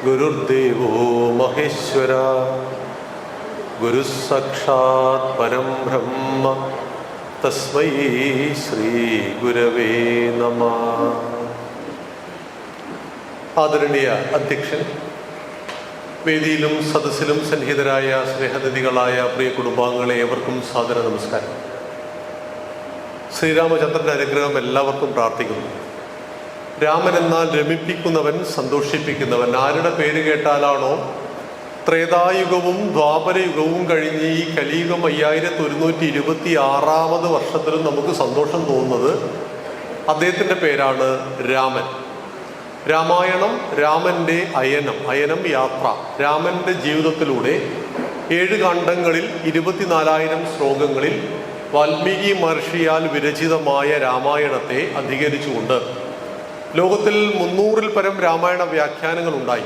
ഗുരുദേവോ മഹേശ്വര ഗുരുസാക്ഷാത് പരം ബ്രഹ്മ തസ്മൈ ശ്രീ ഗുരവേ നമഃ. ആദരണീയ അധ്യക്ഷൻ, വേദിയിലും സദസ്സിലും സന്നിഹിതരായ സ്നേഹനിധികളായ പ്രിയ കുടുംബാംഗങ്ങളെ ഏവർക്കും സാദര നമസ്കാരം. ശ്രീരാമചന്ദ്രൻ്റെ അനുഗ്രഹം എല്ലാവർക്കും പ്രാർത്ഥിക്കുന്നു. രാമൻ എന്നാൽ രമിപ്പിക്കുന്നവൻ, സന്തോഷിപ്പിക്കുന്നവൻ. ആരുടെ പേര് കേട്ടാലാണോ ത്രേതായുഗവും ദ്വാപരയുഗവും കഴിഞ്ഞ് ഈ കലിയുഗം 5126 വർഷത്തിലും നമുക്ക് സന്തോഷം തോന്നുന്നത്, അദ്ദേഹത്തിൻ്റെ പേരാണ് രാമൻ. രാമായണം രാമൻ്റെ അയനം യാത്ര. രാമൻ്റെ ജീവിതത്തിലൂടെ 7 കാണ്ഡങ്ങളിൽ 24,000 ശ്ലോകങ്ങളിൽ വാൽമീകി മഹർഷിയാൽ വിരചിതമായ രാമായണത്തെ അധികരിച്ചുകൊണ്ട് ലോകത്തിൽ 300-ൽ പരം രാമായണ വ്യാഖ്യാനങ്ങൾ ഉണ്ടായി.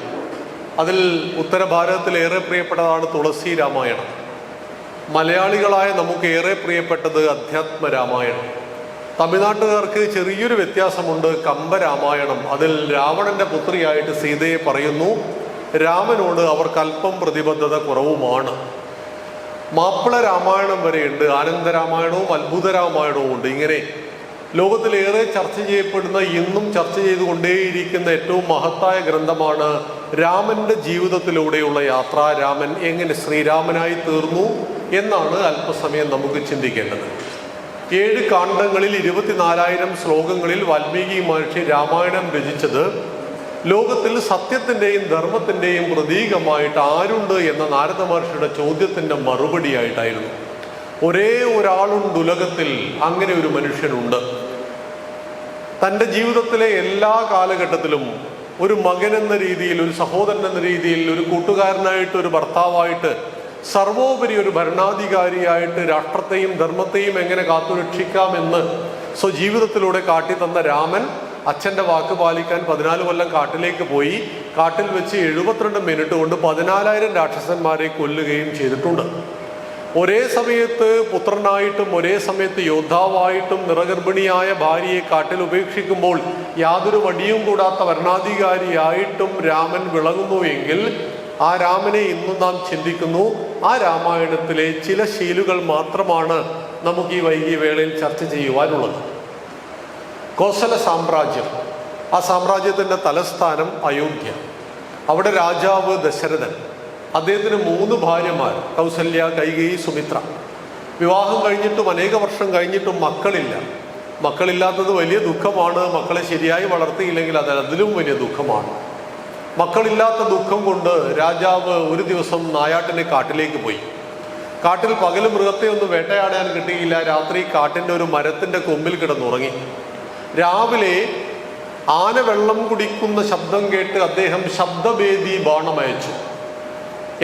അതിൽ ഉത്തരഭാരതത്തിൽ ഏറെ പ്രിയപ്പെട്ടതാണ് തുളസി രാമായണം. മലയാളികളായ നമുക്ക് ഏറെ പ്രിയപ്പെട്ടത് അധ്യാത്മ രാമായണം. തമിഴ്നാട്ടുകാർക്ക് ചെറിയൊരു വ്യത്യാസമുണ്ട്, കമ്പരാമായണം. അതിൽ രാവണന്റെ പുത്രിയായിട്ട് സീതയെ പറയുന്നു. രാമനോട് അവർക്ക് അല്പം പ്രതിബദ്ധത കുറവുമാണ്. മാപ്പിള രാമായണം വരെയുണ്ട്, ആനന്ദരാമായണവും അത്ഭുത രാമായണവും ഉണ്ട്. ഇങ്ങനെ ലോകത്തിലേറെ ചർച്ച ചെയ്യപ്പെടുന്ന, ഇന്നും ചർച്ച ചെയ്തുകൊണ്ടേയിരിക്കുന്ന ഏറ്റവും മഹത്തായ ഗ്രന്ഥമാണ് രാമന്റെ ജീവിതത്തിലൂടെയുള്ള യാത്ര. രാമൻ എങ്ങനെ ശ്രീരാമനായി തീർന്നു എന്നാണ് അല്പസമയം നമുക്ക് ചിന്തിക്കേണ്ടത്. 7 കാണ്ഡങ്ങളിൽ 24,000 ശ്ലോകങ്ങളിൽ വാൽമീകി മഹർഷി രാമായണം രചിച്ചത് ലോകത്തിൽ സത്യത്തിൻ്റെയും ധർമ്മത്തിൻ്റെയും പ്രതീകമായിട്ട് ആരുണ്ട് എന്ന നാരദ മഹർഷിയുടെ ചോദ്യത്തിൻ്റെ മറുപടിയായിട്ടായിരുന്നു. ഒരേ ഒരാളുണ്ട് ഉലകത്തിൽ, അങ്ങനെ ഒരു മനുഷ്യനുണ്ട്. തൻ്റെ ജീവിതത്തിലെ എല്ലാ കാലഘട്ടത്തിലും ഒരു മകൻ എന്ന രീതിയിൽ, ഒരു സഹോദരൻ എന്ന രീതിയിൽ, ഒരു കൂട്ടുകാരനായിട്ട്, ഒരു ഭർത്താവായിട്ട്, സർവോപരി ഒരു ഭരണാധികാരിയായിട്ട് രാഷ്ട്രത്തെയും ധർമ്മത്തെയും എങ്ങനെ കാത്തുരക്ഷിക്കാമെന്ന് സ്വജീവിതത്തിലൂടെ കാട്ടിത്തന്ന രാമൻ അച്ഛൻ്റെ വാക്ക് പാലിക്കാൻ 14 കൊല്ലം കാട്ടിലേക്ക് പോയി. കാട്ടിൽ വെച്ച് 72 മിനിറ്റ് കൊണ്ട് 14,000 രാക്ഷസന്മാരെ കൊല്ലുകയും ചെയ്തിട്ടുണ്ട്. ഒരേ സമയത്ത് പുത്രനായിട്ടും ഒരേ സമയത്ത് യോദ്ധാവായിട്ടും നിറഗർഭിണിയായ ഭാര്യയെ കാട്ടിൽ ഉപേക്ഷിക്കുമ്പോൾ യാതൊരു മടിയും കൂടാത്ത ഭരണാധികാരിയായിട്ടും രാമൻ വിളങ്ങുന്നുവെങ്കിൽ ആ രാമനെ ഇന്നും നാം ചിന്തിക്കുന്നു. ആ രാമായണത്തിലെ ചില ശീലുകൾ മാത്രമാണ് നമുക്ക് ഈ വൈകിയ വേളയിൽ ചർച്ച ചെയ്യുവാനുള്ളത്. കോസല സാമ്രാജ്യം, ആ സാമ്രാജ്യത്തിൻ്റെ തലസ്ഥാനം അയോധ്യ. അവിടെ രാജാവ് ദശരഥൻ. അദ്ദേഹത്തിന് 3 ഭാര്യമാർ, കൗസല്യ, കൈകേയി, സുമിത്ര. വിവാഹം കഴിഞ്ഞിട്ടും അനേക വർഷം കഴിഞ്ഞിട്ടും മക്കളില്ല. മക്കളില്ലാത്തത് വലിയ ദുഃഖമാണ്. മക്കളെ ശരിയായി വളർത്തിയില്ലെങ്കിൽ അത് അതിലും വലിയ ദുഃഖമാണ്. മക്കളില്ലാത്ത ദുഃഖം കൊണ്ട് രാജാവ് ഒരു ദിവസം നായാട്ടിനെ കാട്ടിലേക്ക് പോയി. കാട്ടിൽ പകൽ മൃഗത്തെ ഒന്നും വേട്ടയാടാൻ കിട്ടിയില്ല. രാത്രി കാട്ടിൻ്റെ ഒരു മരത്തിൻ്റെ കൊമ്പിൽ കിടന്നുറങ്ങി. രാവിലെ ആന വെള്ളം കുടിക്കുന്ന ശബ്ദം കേട്ട് അദ്ദേഹം ശബ്ദഭേദി ബാണമയച്ചു.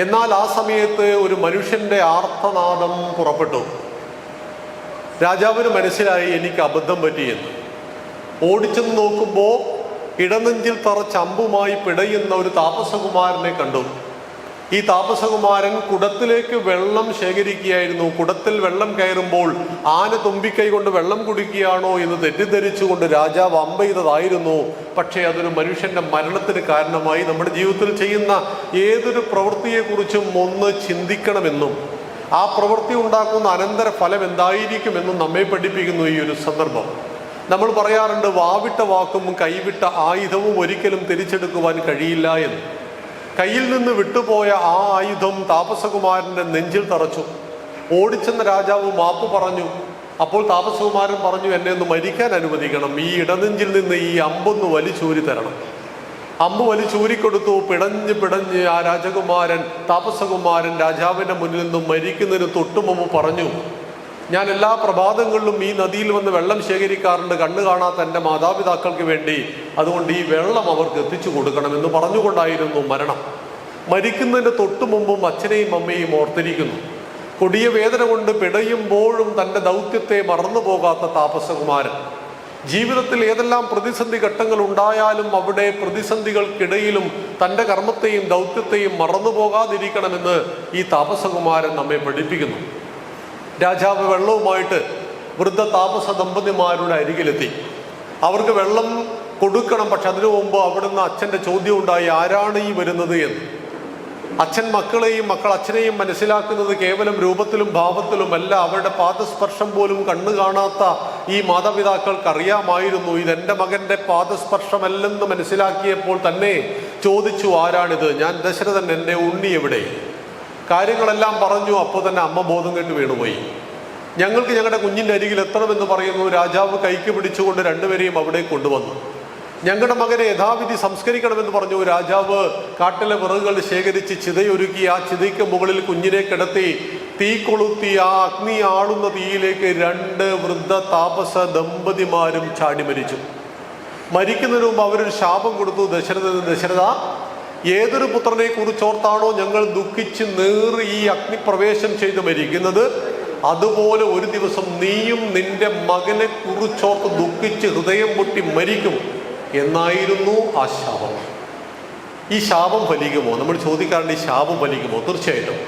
എന്നാൽ ആ സമയത്ത് ഒരു മനുഷ്യന്റെ ആർത്തനാദം പുറപ്പെട്ടു. രാജാവിന് മനസ്സിലായി എനിക്ക് അബദ്ധം പറ്റിയെന്ന്. ഓടിച്ചെന്ന് നോക്കുമ്പോൾ ഇടനെഞ്ചിൽ തറച്ച അമ്പുമായി പിടയുന്ന ഒരു താപസകുമാരനെ കണ്ടു. ഈ താപസകുമാരൻ കുടത്തിലേക്ക് വെള്ളം ശേഖരിക്കുകയായിരുന്നു. കുടത്തിൽ വെള്ളം കയറുമ്പോൾ ആന തുമ്പിക്കൈ കൊണ്ട് വെള്ളം കുടിക്കുകയാണോ എന്ന് തെറ്റിദ്ധരിച്ചുകൊണ്ട് രാജാവ് അമ്പെയ്തതായിരുന്നു. പക്ഷേ അതൊരു മനുഷ്യന്റെ മരണത്തിന് കാരണമായി. നമ്മുടെ ജീവിതത്തിൽ ചെയ്യുന്ന ഏതൊരു പ്രവൃത്തിയെക്കുറിച്ചും ഒന്ന് ചിന്തിക്കണമെന്നും ആ പ്രവൃത്തി ഉണ്ടാക്കുന്ന അനന്തര ഫലം എന്തായിരിക്കുമെന്നും നമ്മെ പഠിപ്പിക്കുന്നു ഈ ഒരു സന്ദർഭം. നമ്മൾ പറയാറുണ്ട്, വാവിട്ട വാക്കും കൈവിട്ട ആയുധവും ഒരിക്കലും തിരിച്ചെടുക്കുവാൻ കഴിയില്ല എന്ന്. കയ്യിൽ നിന്ന് വിട്ടുപോയ ആ ആയുധം താപസകുമാരൻ്റെ നെഞ്ചിൽ തറച്ചു. ഓടിച്ചെന്ന രാജാവ് മാപ്പ് പറഞ്ഞു. അപ്പോൾ താപസകുമാരൻ പറഞ്ഞു, എന്നെ ഒന്ന് മരിക്കാൻ അനുവദിക്കണം. ഈ ഇടനെഞ്ചിൽ നിന്ന് ഈ അമ്പൊന്ന് വലിച്ചൂരി തരണം. അമ്പ് വലിച്ചൂരിക്കൊടുത്തു. പിടഞ്ഞ് ആ താപസകുമാരൻ രാജാവിൻ്റെ മുന്നിൽ നിന്നും മരിക്കുന്നതിന് തൊട്ടുമുമ്പ് പറഞ്ഞു, ഞാൻ എല്ലാ പ്രഭാതങ്ങളിലും ഈ നദിയിൽ വന്ന് വെള്ളം ശേഖരിക്കാറുണ്ട്, കണ്ണു കാണാത്ത എൻ്റെ മാതാപിതാക്കൾക്ക് വേണ്ടി. അതുകൊണ്ട് ഈ വെള്ളം അവർക്ക് എത്തിച്ചു കൊടുക്കണമെന്ന് പറഞ്ഞുകൊണ്ടായിരുന്നു മരണം. മരിക്കുന്നതിന് തൊട്ടു മുമ്പും അച്ഛനെയും അമ്മയും ഓർത്തിരിക്കുന്നു. കൊടിയ വേദന കൊണ്ട് പിടയുമ്പോഴും തൻ്റെ ദൗത്യത്തെ മറന്നു പോകാത്ത താപസകുമാരൻ. ജീവിതത്തിൽ ഏതെല്ലാം പ്രതിസന്ധി ഘട്ടങ്ങൾ ഉണ്ടായാലും അവിടെ പ്രതിസന്ധികൾക്കിടയിലും തൻ്റെ കർമ്മത്തെയും ദൗത്യത്തെയും മറന്നു പോകാതിരിക്കണമെന്ന് ഈ താപസകുമാരൻ നമ്മെ പഠിപ്പിക്കുന്നു. രാജാവ് വെള്ളവുമായിട്ട് വൃദ്ധ താപസ ദമ്പതിമാരുടെ അരികിലെത്തി. അവർക്ക് വെള്ളം കൊടുക്കണം. പക്ഷെ അതിനു മുമ്പ് അവിടുന്ന് അച്ഛൻ്റെ ചോദ്യം ഉണ്ടായി, ആരാണ് ഈ വരുന്നത് എന്ന്. അച്ഛൻ മക്കളെയും മക്കൾ അച്ഛനെയും മനസ്സിലാക്കുന്നത് കേവലം രൂപത്തിലും ഭാവത്തിലുമല്ല. അവരുടെ പാദസ്പർശം പോലും കണ്ണു കാണാത്ത ഈ മാതാപിതാക്കൾക്ക് അറിയാമായിരുന്നു ഇതെൻ്റെ മകൻ്റെ പാദസ്പർശമല്ലെന്ന് മനസ്സിലാക്കിയപ്പോൾ തന്നെ ചോദിച്ചു, ആരാണിത്? ഞാൻ ദശരഥൻ, എൻ്റെ ഉണ്ണി എവിടെ? കാര്യങ്ങളെല്ലാം പറഞ്ഞു. അപ്പോൾ തന്നെ അമ്മ ബോധം കെട്ട് വീണുപോയി. ഞങ്ങൾക്ക് ഞങ്ങളുടെ കുഞ്ഞിൻ്റെ അരികിൽ എത്തണമെന്ന് പറയുന്നു. രാജാവ് കൈക്ക് പിടിച്ചുകൊണ്ട് രണ്ടുപേരെയും അവിടെ കൊണ്ടുവന്നു. ഞങ്ങളുടെ മകനെ യഥാവിധി സംസ്കരിക്കണമെന്ന് പറഞ്ഞു. രാജാവ് കാട്ടിലെ വിറകുകൾ ശേഖരിച്ച് ചിതയൊരുക്കി ആ ചിതയ്ക്ക് മുകളിൽ കുഞ്ഞിനെ കിടത്തി തീ കൊളുത്തി ആ അഗ്നി ആളുന്ന തീയിലേക്ക് 2 വൃദ്ധ താപസ ദമ്പതിമാരും ചാടി മരിച്ചു. മരിക്കുന്നതിന് മുമ്പ് അവരൊരു ശാപം കൊടുത്തു ദശരഥ, ഏതൊരു പുത്രനെ കുറിച്ചോർത്താണോ ഞങ്ങൾ ദുഃഖിച്ച് നീറി ഈ അഗ്നിപ്രവേശം ചെയ്ത് മരിക്കുന്നത്, അതുപോലെ ഒരു ദിവസം നീയും നിന്റെ മകനെ കുറിച്ചോർത്ത് ദുഃഖിച്ച് ഹൃദയം പൊട്ടി മരിക്കും എന്നായിരുന്നു ആ ശാപം. ഈ ശാപം ഫലിക്കുമോ? നമ്മൾ ചോദിക്കാറുണ്ട്, ഈ ശാപം ഫലിക്കുമോ? തീർച്ചയായിട്ടും.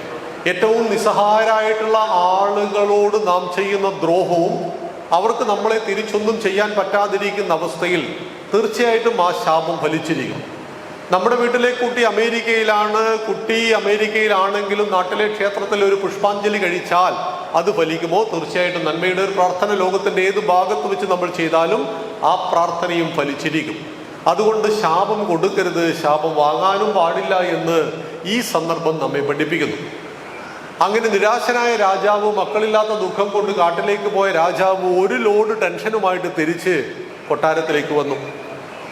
ഏറ്റവും നിസ്സഹായരായിട്ടുള്ള ആളുകളോട് നാം ചെയ്യുന്ന ദ്രോഹവും അവർക്ക് നമ്മളെ തിരിച്ചൊന്നും ചെയ്യാൻ പറ്റാതിരിക്കുന്ന അവസ്ഥയിൽ തീർച്ചയായിട്ടും ആ ശാപം ഫലിച്ചിരിക്കും. നമ്മുടെ വീട്ടിലെ കുട്ടി അമേരിക്കയിലാണ്. കുട്ടി അമേരിക്കയിലാണെങ്കിലും നാട്ടിലെ ക്ഷേത്രത്തിൽ ഒരു പുഷ്പാഞ്ജലി കഴിച്ചാൽ അത് ഫലിക്കുമോ? തീർച്ചയായിട്ടും. നന്മയുടെ ഒരു പ്രാർത്ഥന ലോകത്തിൻ്റെ ഏത് ഭാഗത്ത് വെച്ച് നമ്മൾ ചെയ്താലും ആ പ്രാർത്ഥനയും ഫലിച്ചിരിക്കും. അതുകൊണ്ട് ശാപം കൊടുക്കരുത്, ശാപം വാങ്ങാനും പാടില്ല എന്ന് ഈ സന്ദർഭം നമ്മെ പഠിപ്പിക്കുന്നു. അങ്ങനെ നിരാശനായ രാജാവ്, മക്കളില്ലാത്ത ദുഃഖം കൊണ്ട് കാട്ടിലേക്ക് പോയ രാജാവ് ഒരു ലോഡ് ടെൻഷനുമായിട്ട് തിരിച്ച് കൊട്ടാരത്തിലേക്ക് വന്നു.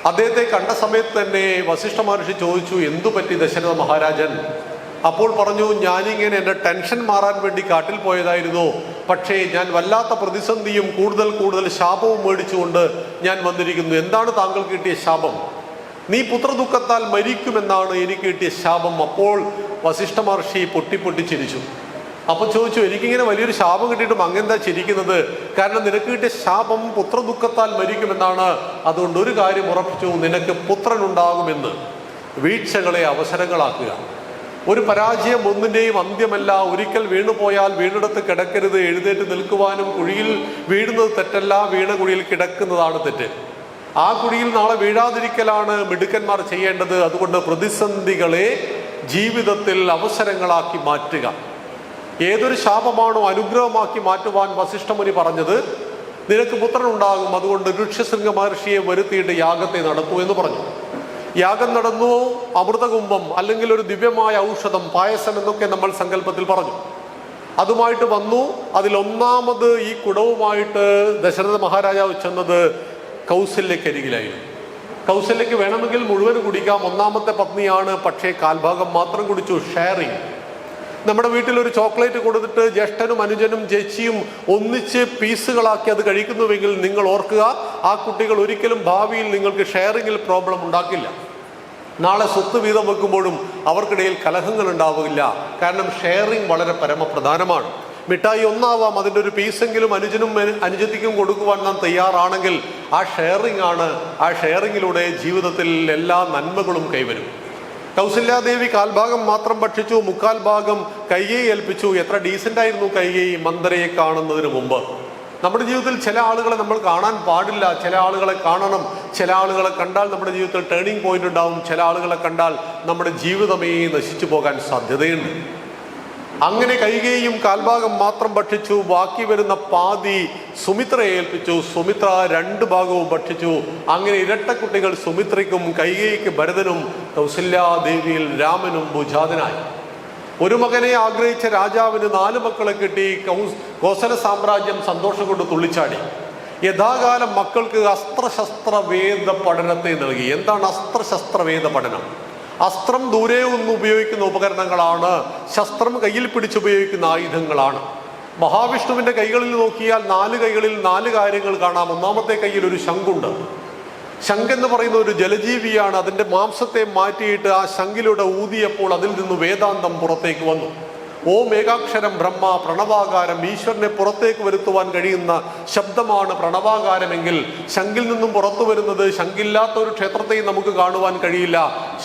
അദ്ദേഹത്തെ കണ്ട സമയത്ത് തന്നെ വസിഷ്ഠ മഹർഷി ചോദിച്ചു, എന്തു പറ്റി ദശരഥ മഹാരാജൻ? അപ്പോൾ പറഞ്ഞു, ഞാനിങ്ങനെ എൻ്റെ ടെൻഷൻ മാറാൻ വേണ്ടി കാട്ടിൽ പോയതായിരുന്നു. പക്ഷേ ഞാൻ വല്ലാത്ത പ്രതിസന്ധിയും കൂടുതൽ ശാപവും മേടിച്ചുകൊണ്ട് ഞാൻ വന്നിരിക്കുന്നു. എന്താണ് താങ്കൾക്ക് കിട്ടിയ ശാപം? നീ പുത്രദുഃഖത്താൽ മരിക്കുമെന്നാണ് എനിക്ക് കിട്ടിയ ശാപം. അപ്പോൾ വസിഷ്ഠ മഹർഷി പൊട്ടി ചിരിച്ചു. അപ്പോൾ ചോദിച്ചു, എനിക്കിങ്ങനെ വലിയൊരു ശാപം കിട്ടിയിട്ടും അങ്ങെന്താ ചിരിക്കുന്നത്? കാരണം നിനക്ക് കിട്ടിയ ശാപം പുത്രദുഃഖത്താൽ മരിക്കുമെന്നാണ്. അതുകൊണ്ട് ഒരു കാര്യം ഉറപ്പിച്ചു, നിനക്ക് പുത്രനുണ്ടാകുമെന്ന്. വീഴ്ചകളെ അവസരങ്ങളാക്കുക. ഒരു പരാജയം ഒന്നിൻ്റെയും അന്ത്യമല്ല. ഒരിക്കൽ വീണുപോയാൽ വീണിടത്ത് കിടക്കരുത്. എഴുന്നേറ്റ് നിൽക്കുവാനും, കുഴിയിൽ വീഴുന്നത് തെറ്റല്ല, വീണ കുഴിയിൽ കിടക്കുന്നതാണ് തെറ്റ്. ആ കുഴിയിൽ നാളെ വീഴാതിരിക്കലാണ് മിടുക്കന്മാർ ചെയ്യേണ്ടത്. അതുകൊണ്ട് പ്രതിസന്ധികളെ ജീവിതത്തിൽ അവസരങ്ങളാക്കി മാറ്റുക. ഏതൊരു ശാപമാണോ അനുഗ്രഹമാക്കി മാറ്റുവാൻ വസിഷ്ഠമുനി പറഞ്ഞത്, നിനക്ക് പുത്രനുണ്ടാകും, അതുകൊണ്ട് ഋഷ്യശൃംഗ മഹർഷിയെ വരുത്തിയിട്ട് യാഗത്തെ നടത്തൂ എന്ന് പറഞ്ഞു. യാഗം നടന്നു. അമൃതകുംഭം അല്ലെങ്കിൽ ഒരു ദിവ്യമായ ഔഷധം, പായസം എന്നൊക്കെ നമ്മൾ സങ്കല്പത്തിൽ പറഞ്ഞു. അതുമായിട്ട് വന്നു. അതിലൊന്നാമത് ഈ കുടവുമായിട്ട് ദശരഥ മഹാരാജാവ് ചെന്നത് കൗസല്യക്കരികിലായിരുന്നു. കൗസല്യക്ക് വേണമെങ്കിൽ മുഴുവൻ കുടിക്കാം, ഒന്നാമത്തെ പത്നിയാണ്. പക്ഷേ കാൽഭാഗം മാത്രം കുടിച്ചു. ഷെയറിങ്. നമ്മുടെ വീട്ടിലൊരു ചോക്ലേറ്റ് കൊടുത്തിട്ട് ജ്യേഷ്ഠനും അനുജനും ചേച്ചിയും ഒന്നിച്ച് പീസുകളാക്കി അത് കഴിക്കുന്നുവെങ്കിൽ നിങ്ങൾ ഓർക്കുക, ആ കുട്ടികൾ ഒരിക്കലും ഭാവിയിൽ നിങ്ങൾക്ക് ഷെയറിങ്ങിൽ പ്രോബ്ലം ഉണ്ടാക്കില്ല. നാളെ സ്വത്ത് വീതം വെക്കുമ്പോഴും അവർക്കിടയിൽ കലഹങ്ങൾ ഉണ്ടാവില്ല. കാരണം ഷെയറിങ് വളരെ പരമപ്രധാനമാണ്. മിഠായി ഒന്നാവാം, അതിൻ്റെ ഒരു പീസെങ്കിലും അനുജനും അനുജത്തിക്കും കൊടുക്കുവാൻ നാം തയ്യാറാണെങ്കിൽ ആ ഷെയറിംഗ് ആണ്. ആ ഷെയറിങ്ങിലൂടെ ജീവിതത്തിൽ എല്ലാ നന്മകളും കൈവരും. കൗസല്യാദേവി കാൽഭാഗം മാത്രം ഭക്ഷിച്ചു, മുക്കാൽ ഭാഗം കൈകേയി ഏൽപ്പിച്ചു. എത്ര ഡീസൻ്റായിരുന്നു കൈകേയി മന്ദരയെ കാണുന്നതിന് മുമ്പ്. നമ്മുടെ ജീവിതത്തിൽ ചില ആളുകളെ നമ്മൾ കാണാൻ പാടില്ല, ചില ആളുകളെ കാണണം. ചില ആളുകളെ കണ്ടാൽ നമ്മുടെ ജീവിതത്തിൽ ടേണിംഗ് പോയിന്റ് ഉണ്ടാവും. ചില ആളുകളെ കണ്ടാൽ നമ്മുടെ ജീവിതമേ നശിച്ചു പോകാൻ സാധ്യതയുണ്ട്. അങ്ങനെ കൈകേയും കാൽഭാഗം മാത്രം ഭക്ഷിച്ചു. ബാക്കി വരുന്ന പാതി സുമിത്രയെ ഏൽപ്പിച്ചു. സുമിത്ര 2 ഭാഗവും ഭക്ഷിച്ചു. അങ്ങനെ ഇരട്ടക്കുട്ടികൾ സുമിത്രയ്ക്കും കൈകേയിക്ക് ഭരതനും കൗസല്യാദേവിയിൽ രാമനും ഭുജാതനായി. ഒരു മകനെ ആഗ്രഹിച്ച രാജാവിന് 4 മക്കളെ കിട്ടി. കോസല സാമ്രാജ്യം സന്തോഷം കൊണ്ട് തുള്ളിച്ചാടി. യഥാകാലം മക്കൾക്ക് അസ്ത്രശസ്ത്ര വേദ പഠനത്തെ നൽകി. എന്താണ് അസ്ത്രശസ്ത്ര വേദ പഠനം? അസ്ത്രം ദൂരെ നിന്ന് ഉപയോഗിക്കുന്ന ഉപകരണങ്ങളാണ്, ശസ്ത്രം കയ്യിൽ പിടിച്ചുപയോഗിക്കുന്ന ആയുധങ്ങളാണ്. മഹാവിഷ്ണുവിൻ്റെ കൈകളിൽ നോക്കിയാൽ 4 കൈകളിൽ 4 കാര്യങ്ങൾ കാണാം. ഒന്നാമത്തെ കയ്യിൽ ഒരു ശംഖുണ്ട്. ശംഖെന്ന് പറയുന്ന ഒരു ജലജീവിയാണ്. അതിൻ്റെ മാംസത്തെ മാറ്റിയിട്ട് ആ ശംഖിലൂടെ ഊതിയപ്പോൾ അതിൽ നിന്ന് വേദാന്തം പുറത്തേക്ക് വന്നു. ഓം ഏകാക്ഷരം ബ്രഹ്മ പ്രണവാകാരം. ഈശ്വരനെ പുറത്തേക്ക് വരുത്തുവാൻ കഴിയുന്ന ശബ്ദമാണ് പ്രണവാകാരമെങ്കിൽ ശംഖിൽ നിന്നും പുറത്തു വരുന്നത് ശംഖില്ലാത്ത ഒരു ക്ഷേത്രത്തെയും നമുക്ക് കാണുവാൻ കഴിയില്ല.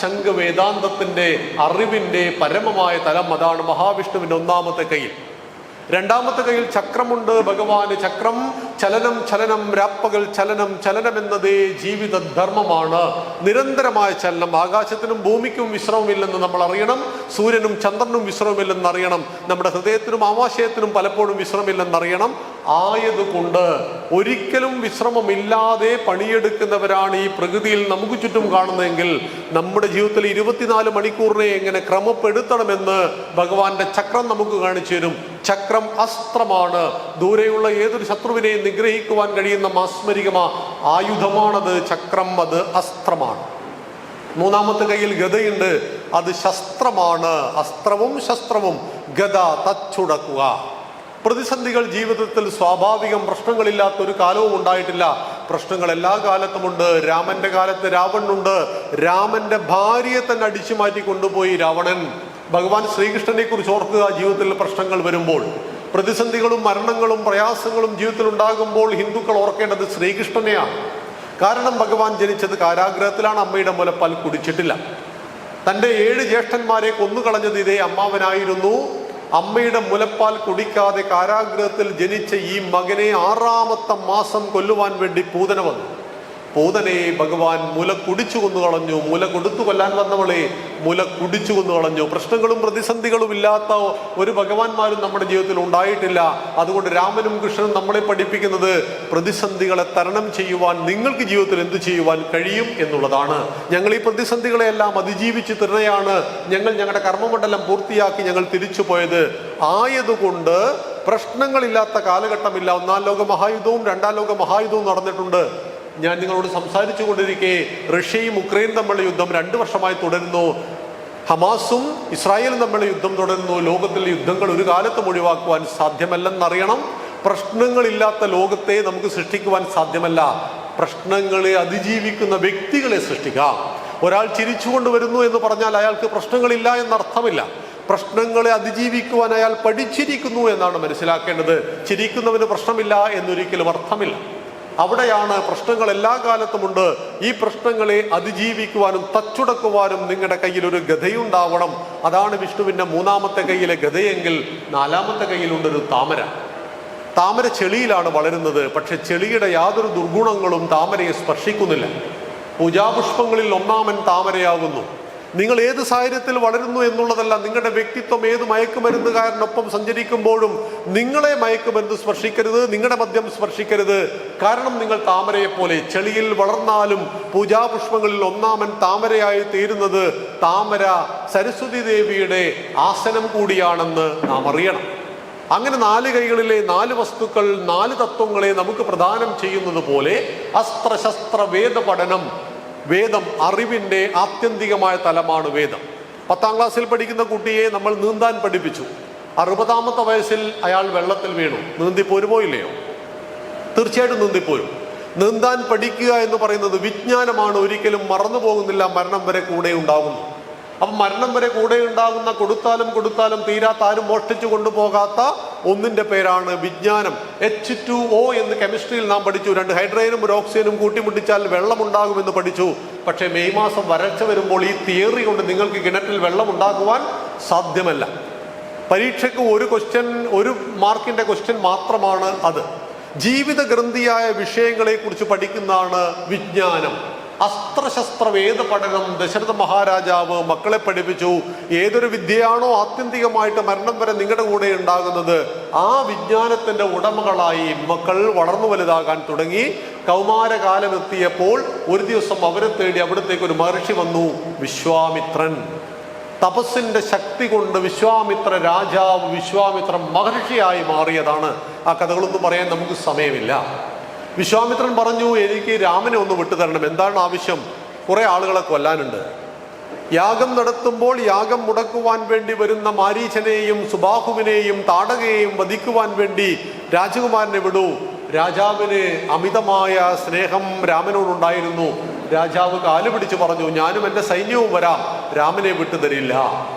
ശംഖ് വേദാന്തത്തിൻ്റെ അറിവിൻ്റെ പരമമായ തലം. അതാണ് മഹാവിഷ്ണുവിൻ്റെ ഒന്നാമത്തെ കയ്യിൽ. രണ്ടാമത്തെ കയ്യിൽ ചക്രമുണ്ട് ഭഗവാന്. ചക്രം ചലനം ചലനം രാപ്പകൽ ചലനം, ചലനം എന്നതേ ജീവിത ധർമ്മമാണ്. നിരന്തരമായ ചലനം. ആകാശത്തിനും ഭൂമിക്കും വിശ്രമമില്ലെന്ന് നമ്മൾ അറിയണം. സൂര്യനും ചന്ദ്രനും വിശ്രമമില്ലെന്ന് അറിയണം. നമ്മുടെ ഹൃദയത്തിനും ആമാശയത്തിനും പലപ്പോഴും വിശ്രമമില്ലെന്നറിയണം. ആയതുകൊണ്ട് ഒരിക്കലും വിശ്രമമില്ലാതെ പണിയെടുക്കുന്നവരാണ് ഈ പ്രകൃതിയിൽ നമുക്ക് ചുറ്റും കാണുന്നതെങ്കിൽ നമ്മുടെ ജീവിതത്തിൽ 24 മണിക്കൂറിനെ എങ്ങനെ ക്രമപ്പെടുത്തണമെന്ന് ഭഗവാന്റെ ചക്രം നമുക്ക് കാണിച്ചു തരും. ചക്രം അസ്ത്രമാണ്. ദൂരെയുള്ള ഏതൊരു ശത്രുവിനെയും നിഗ്രഹിക്കുവാൻ കഴിയുന്ന മാസ്മരികമാ ആയുധമാണത് ചക്രം. അത് അസ്ത്രമാണ്. മൂന്നാമത്തെ കയ്യിൽ ഗദയുണ്ട്. അത് ശസ്ത്രമാണ്. അസ്ത്രവും ശസ്ത്രവും. ഗദ തച്ചുടക്കുക. പ്രതിസന്ധികൾ ജീവിതത്തിൽ സ്വാഭാവികം. പ്രശ്നങ്ങളില്ലാത്ത ഒരു കാലവും ഉണ്ടായിട്ടില്ല. പ്രശ്നങ്ങൾ എല്ലാ കാലത്തുമുണ്ട്. രാമന്റെ കാലത്ത് രാവണനുണ്ട്. രാമന്റെ ഭാര്യയെ തന്നെ അടിച്ചു മാറ്റി കൊണ്ടുപോയി രാവണൻ. ഭഗവാൻ ശ്രീകൃഷ്ണനെ കുറിച്ച് ഓർക്കുക. ജീവിതത്തിൽ പ്രശ്നങ്ങൾ വരുമ്പോൾ, പ്രതിസന്ധികളും മരണങ്ങളും പ്രയാസങ്ങളും ജീവിതത്തിൽ ഉണ്ടാകുമ്പോൾ ഹിന്ദുക്കൾ ഓർക്കേണ്ടത് ശ്രീകൃഷ്ണനെയാണ്. കാരണം ഭഗവാൻ ജനിച്ചത് കാരാഗ്രഹത്തിലാണ്. അമ്മയുടെ മുലപ്പാൽ കുടിച്ചിട്ടില്ല. തൻ്റെ 7 ജ്യേഷ്ഠന്മാരെ കൊന്നുകളഞ്ഞത് ഇതേ അമ്മാവനായിരുന്നു. അമ്മയുടെ മുലപ്പാൽ കുടിക്കാതെ കാരാഗ്രഹത്തിൽ ജനിച്ച ഈ മകനെ 6ാമത്തെ മാസം കൊല്ലുവാൻ വേണ്ടി പൂതന വന്നു. പൂതനയെ ഭഗവാൻ മുല കുടിച്ചു കൊന്നു കളഞ്ഞു. മുല കൊടുത്തു കൊല്ലാൻ വന്നവളെ മുല കുടിച്ചു കൊന്നു കളഞ്ഞു. പ്രശ്നങ്ങളും പ്രതിസന്ധികളും ഇല്ലാത്ത ഒരു ഭഗവാന്മാരും നമ്മുടെ ജീവിതത്തിൽ ഉണ്ടായിട്ടില്ല. അതുകൊണ്ട് രാമനും കൃഷ്ണനും നമ്മളെ പഠിപ്പിക്കുന്നത് പ്രതിസന്ധികളെ തരണം ചെയ്യുവാൻ നിങ്ങൾക്ക് ജീവിതത്തിൽ എന്ത് ചെയ്യുവാൻ കഴിയും എന്നുള്ളതാണ്. ഞങ്ങൾ ഈ പ്രതിസന്ധികളെല്ലാം അതിജീവിച്ച് തന്നെയാണ് ഞങ്ങളുടെ കർമ്മമണ്ഡലം പൂർത്തിയാക്കി ഞങ്ങൾ തിരിച്ചു പോയത്. ആയതുകൊണ്ട് പ്രശ്നങ്ങളില്ലാത്ത കാലഘട്ടമില്ല. 1-ാം ലോക മഹായുദ്ധവും 2-ാം ലോക മഹായുദ്ധവും നടന്നിട്ടുണ്ട്. ഞാൻ നിങ്ങളോട് സംസാരിച്ചു കൊണ്ടിരിക്കെ റഷ്യയും ഉക്രൈനും തമ്മിലുള്ള യുദ്ധം 2 വർഷമായി തുടരുന്നു. ഹമാസും ഇസ്രായേലും തമ്മിലുള്ള യുദ്ധം തുടരുന്നു. ലോകത്തിലെ യുദ്ധങ്ങൾ ഒരു കാലത്തും ഒഴിവാക്കുവാൻ സാധ്യമല്ലെന്നറിയണം. പ്രശ്നങ്ങളില്ലാത്ത ലോകത്തെ നമുക്ക് സൃഷ്ടിക്കുവാൻ സാധ്യമല്ല. പ്രശ്നങ്ങളെ അതിജീവിക്കുന്ന വ്യക്തികളെ സൃഷ്ടിക്കാം. ഒരാൾ ചിരിച്ചുകൊണ്ട് വരുന്നു എന്ന് പറഞ്ഞാൽ അയാൾക്ക് പ്രശ്നങ്ങളില്ല എന്നർത്ഥമില്ല. പ്രശ്നങ്ങളെ അതിജീവിക്കുവാൻ അയാൾ പഠിച്ചിരിക്കുന്നു എന്നാണ് മനസ്സിലാക്കേണ്ടത്. ചിരിക്കുന്നവന് പ്രശ്നമില്ല എന്നൊരിക്കലും അർത്ഥമില്ല. അവിടെയാണ് പ്രശ്നങ്ങൾ എല്ലാ കാലത്തുമുണ്ട്. ഈ പ്രശ്നങ്ങളെ അതിജീവിക്കുവാനും തച്ചുടക്കുവാനും നിങ്ങളുടെ കയ്യിൽ ഒരു ഗദയുണ്ടാവണം. അതാണ് വിഷ്ണുവിൻ്റെ 3ാമത്തെ കയ്യിലെ ഗദയെങ്കിൽ 4ാമത്തെ കയ്യിലുണ്ടൊരു താമര. താമര ചെളിയിലാണ് വളരുന്നത്. പക്ഷെ ചെളിയുടെ യാതൊരു ദുർഗുണങ്ങളും താമരയെ സ്പർശിക്കുന്നില്ല. പൂജാപുഷ്പങ്ങളിൽ 1ാമൻ താമരയാകുന്നു. നിങ്ങൾ ഏത് സാഹചര്യത്തിൽ വളരുന്നു എന്നുള്ളതല്ല. നിങ്ങളുടെ വ്യക്തിത്വം ഏത് മയക്കുമരുന്നുകാരനൊപ്പം സഞ്ചരിക്കുമ്പോഴും നിങ്ങളെ മയക്കുമരുന്ന് സ്പർശിക്കരുത്, നിങ്ങളുടെ മദ്യം സ്പർശിക്കരുത്. കാരണം നിങ്ങൾ താമരയെപ്പോലെ ചെളിയിൽ വളർന്നാലും പൂജാപുഷ്പങ്ങളിൽ 1ാമൻ താമരയായി തീരുന്നത് താമര സരസ്വതി ദേവിയുടെ ആസനം കൂടിയാണെന്ന് നാം അറിയണം. അങ്ങനെ 4 കൈകളിലെ 4 വസ്തുക്കൾ 4 തത്വങ്ങളെ നമുക്ക് പ്രദാനം ചെയ്യുന്നത് പോലെ അസ്ത്രശസ്ത്ര വേദ പഠനം. വേദം അറിവിൻ്റെ ആത്യന്തികമായ തലമാണ് വേദം. 10ാം ക്ലാസ്സിൽ പഠിക്കുന്ന കുട്ടിയെ നമ്മൾ നീന്താൻ പഠിപ്പിച്ചു. 60ാമത്തെ വയസ്സിൽ അയാൾ വെള്ളത്തിൽ വീണു. നീന്തിപ്പോരുമോ ഇല്ലയോ? തീർച്ചയായിട്ടും നീന്തിപ്പോരും. നീന്താൻ പഠിക്കുക എന്ന് പറയുന്നത് വിജ്ഞാനമാണ്. ഒരിക്കലും മറന്നു പോകുന്നില്ല. മരണം വരെ കൂടെ ഉണ്ടാകുന്നു. അപ്പം മരണം വരെ കൂടെ ഉണ്ടാകുന്ന കൊടുത്താലും തീരാത്ത, ആരും മോഷ്ടിച്ചു കൊണ്ടുപോകാത്ത ഒന്നിൻ്റെ പേരാണ് വിജ്ഞാനം. H2O എന്ന് കെമിസ്ട്രിയിൽ നാം പഠിച്ചു. 2 ഹൈഡ്രജനും 1 ഓക്സിജനും കൂട്ടിമുട്ടിച്ചാൽ വെള്ളമുണ്ടാകുമെന്ന് പഠിച്ചു. പക്ഷേ മെയ് മാസം വരൾച്ച വരുമ്പോൾ ഈ തിയറി കൊണ്ട് നിങ്ങൾക്ക് കിണറ്റിൽ വെള്ളം ഉണ്ടാക്കുവാൻ സാധ്യമല്ല. പരീക്ഷയ്ക്ക് 1 മാർക്കിൻ്റെ ക്വസ്റ്റ്യൻ മാത്രമാണ് അത്. ജീവിത ഗ്രന്ഥിയായ വിഷയങ്ങളെക്കുറിച്ച് പഠിക്കുന്നതാണ് വിജ്ഞാനം. അസ്ത്രശസ്ത്ര വേദ പഠനം ദശരഥ മഹാരാജാവ് മക്കളെ പഠിപ്പിച്ചു. ഏതൊരു വിദ്യയാണോ ആത്യന്തികമായിട്ട് മരണം വരെ നിങ്ങളുടെ കൂടെ ഉണ്ടാകുന്നത്, ആ വിജ്ഞാനത്തിൻ്റെ ഉടമകളായി മക്കൾ വളർന്നു വലുതാകാൻ തുടങ്ങി. കൗമാരകാലം എത്തിയപ്പോൾ ഒരു ദിവസം അവരെ തേടി അവിടത്തേക്ക് ഒരു മഹർഷി വന്നു, വിശ്വാമിത്രൻ. തപസ്സിൻ്റെ ശക്തി കൊണ്ട് വിശ്വാമിത്ര രാജാവ് വിശ്വാമിത്ര മഹർഷിയായി മാറിയതാണ്. ആ കഥകളൊന്നും പറയാൻ നമുക്ക് സമയമില്ല. വിശ്വാമിത്രൻ പറഞ്ഞു, എനിക്ക് രാമനെ ഒന്ന് വിട്ടുതരണം. എന്താണ് ആവശ്യം? കുറേ ആളുകളെ കൊല്ലാനുണ്ട്. യാഗം നടത്തുമ്പോൾ യാഗം മുടക്കുവാൻ വേണ്ടി വരുന്ന മാരീചനെയും സുബാഹുവിനെയും താടകയെയും വധിക്കുവാൻ വേണ്ടി രാജകുമാരനെ വിടൂ. രാജാവിന് അമിതമായ സ്നേഹം രാമനോടുണ്ടായിരുന്നു. രാജാവ് കാലുപിടിച്ച് പറഞ്ഞു, ഞാനും എൻ്റെ സൈന്യവും വരാം, രാമനെ വിട്ടുതരില്ല.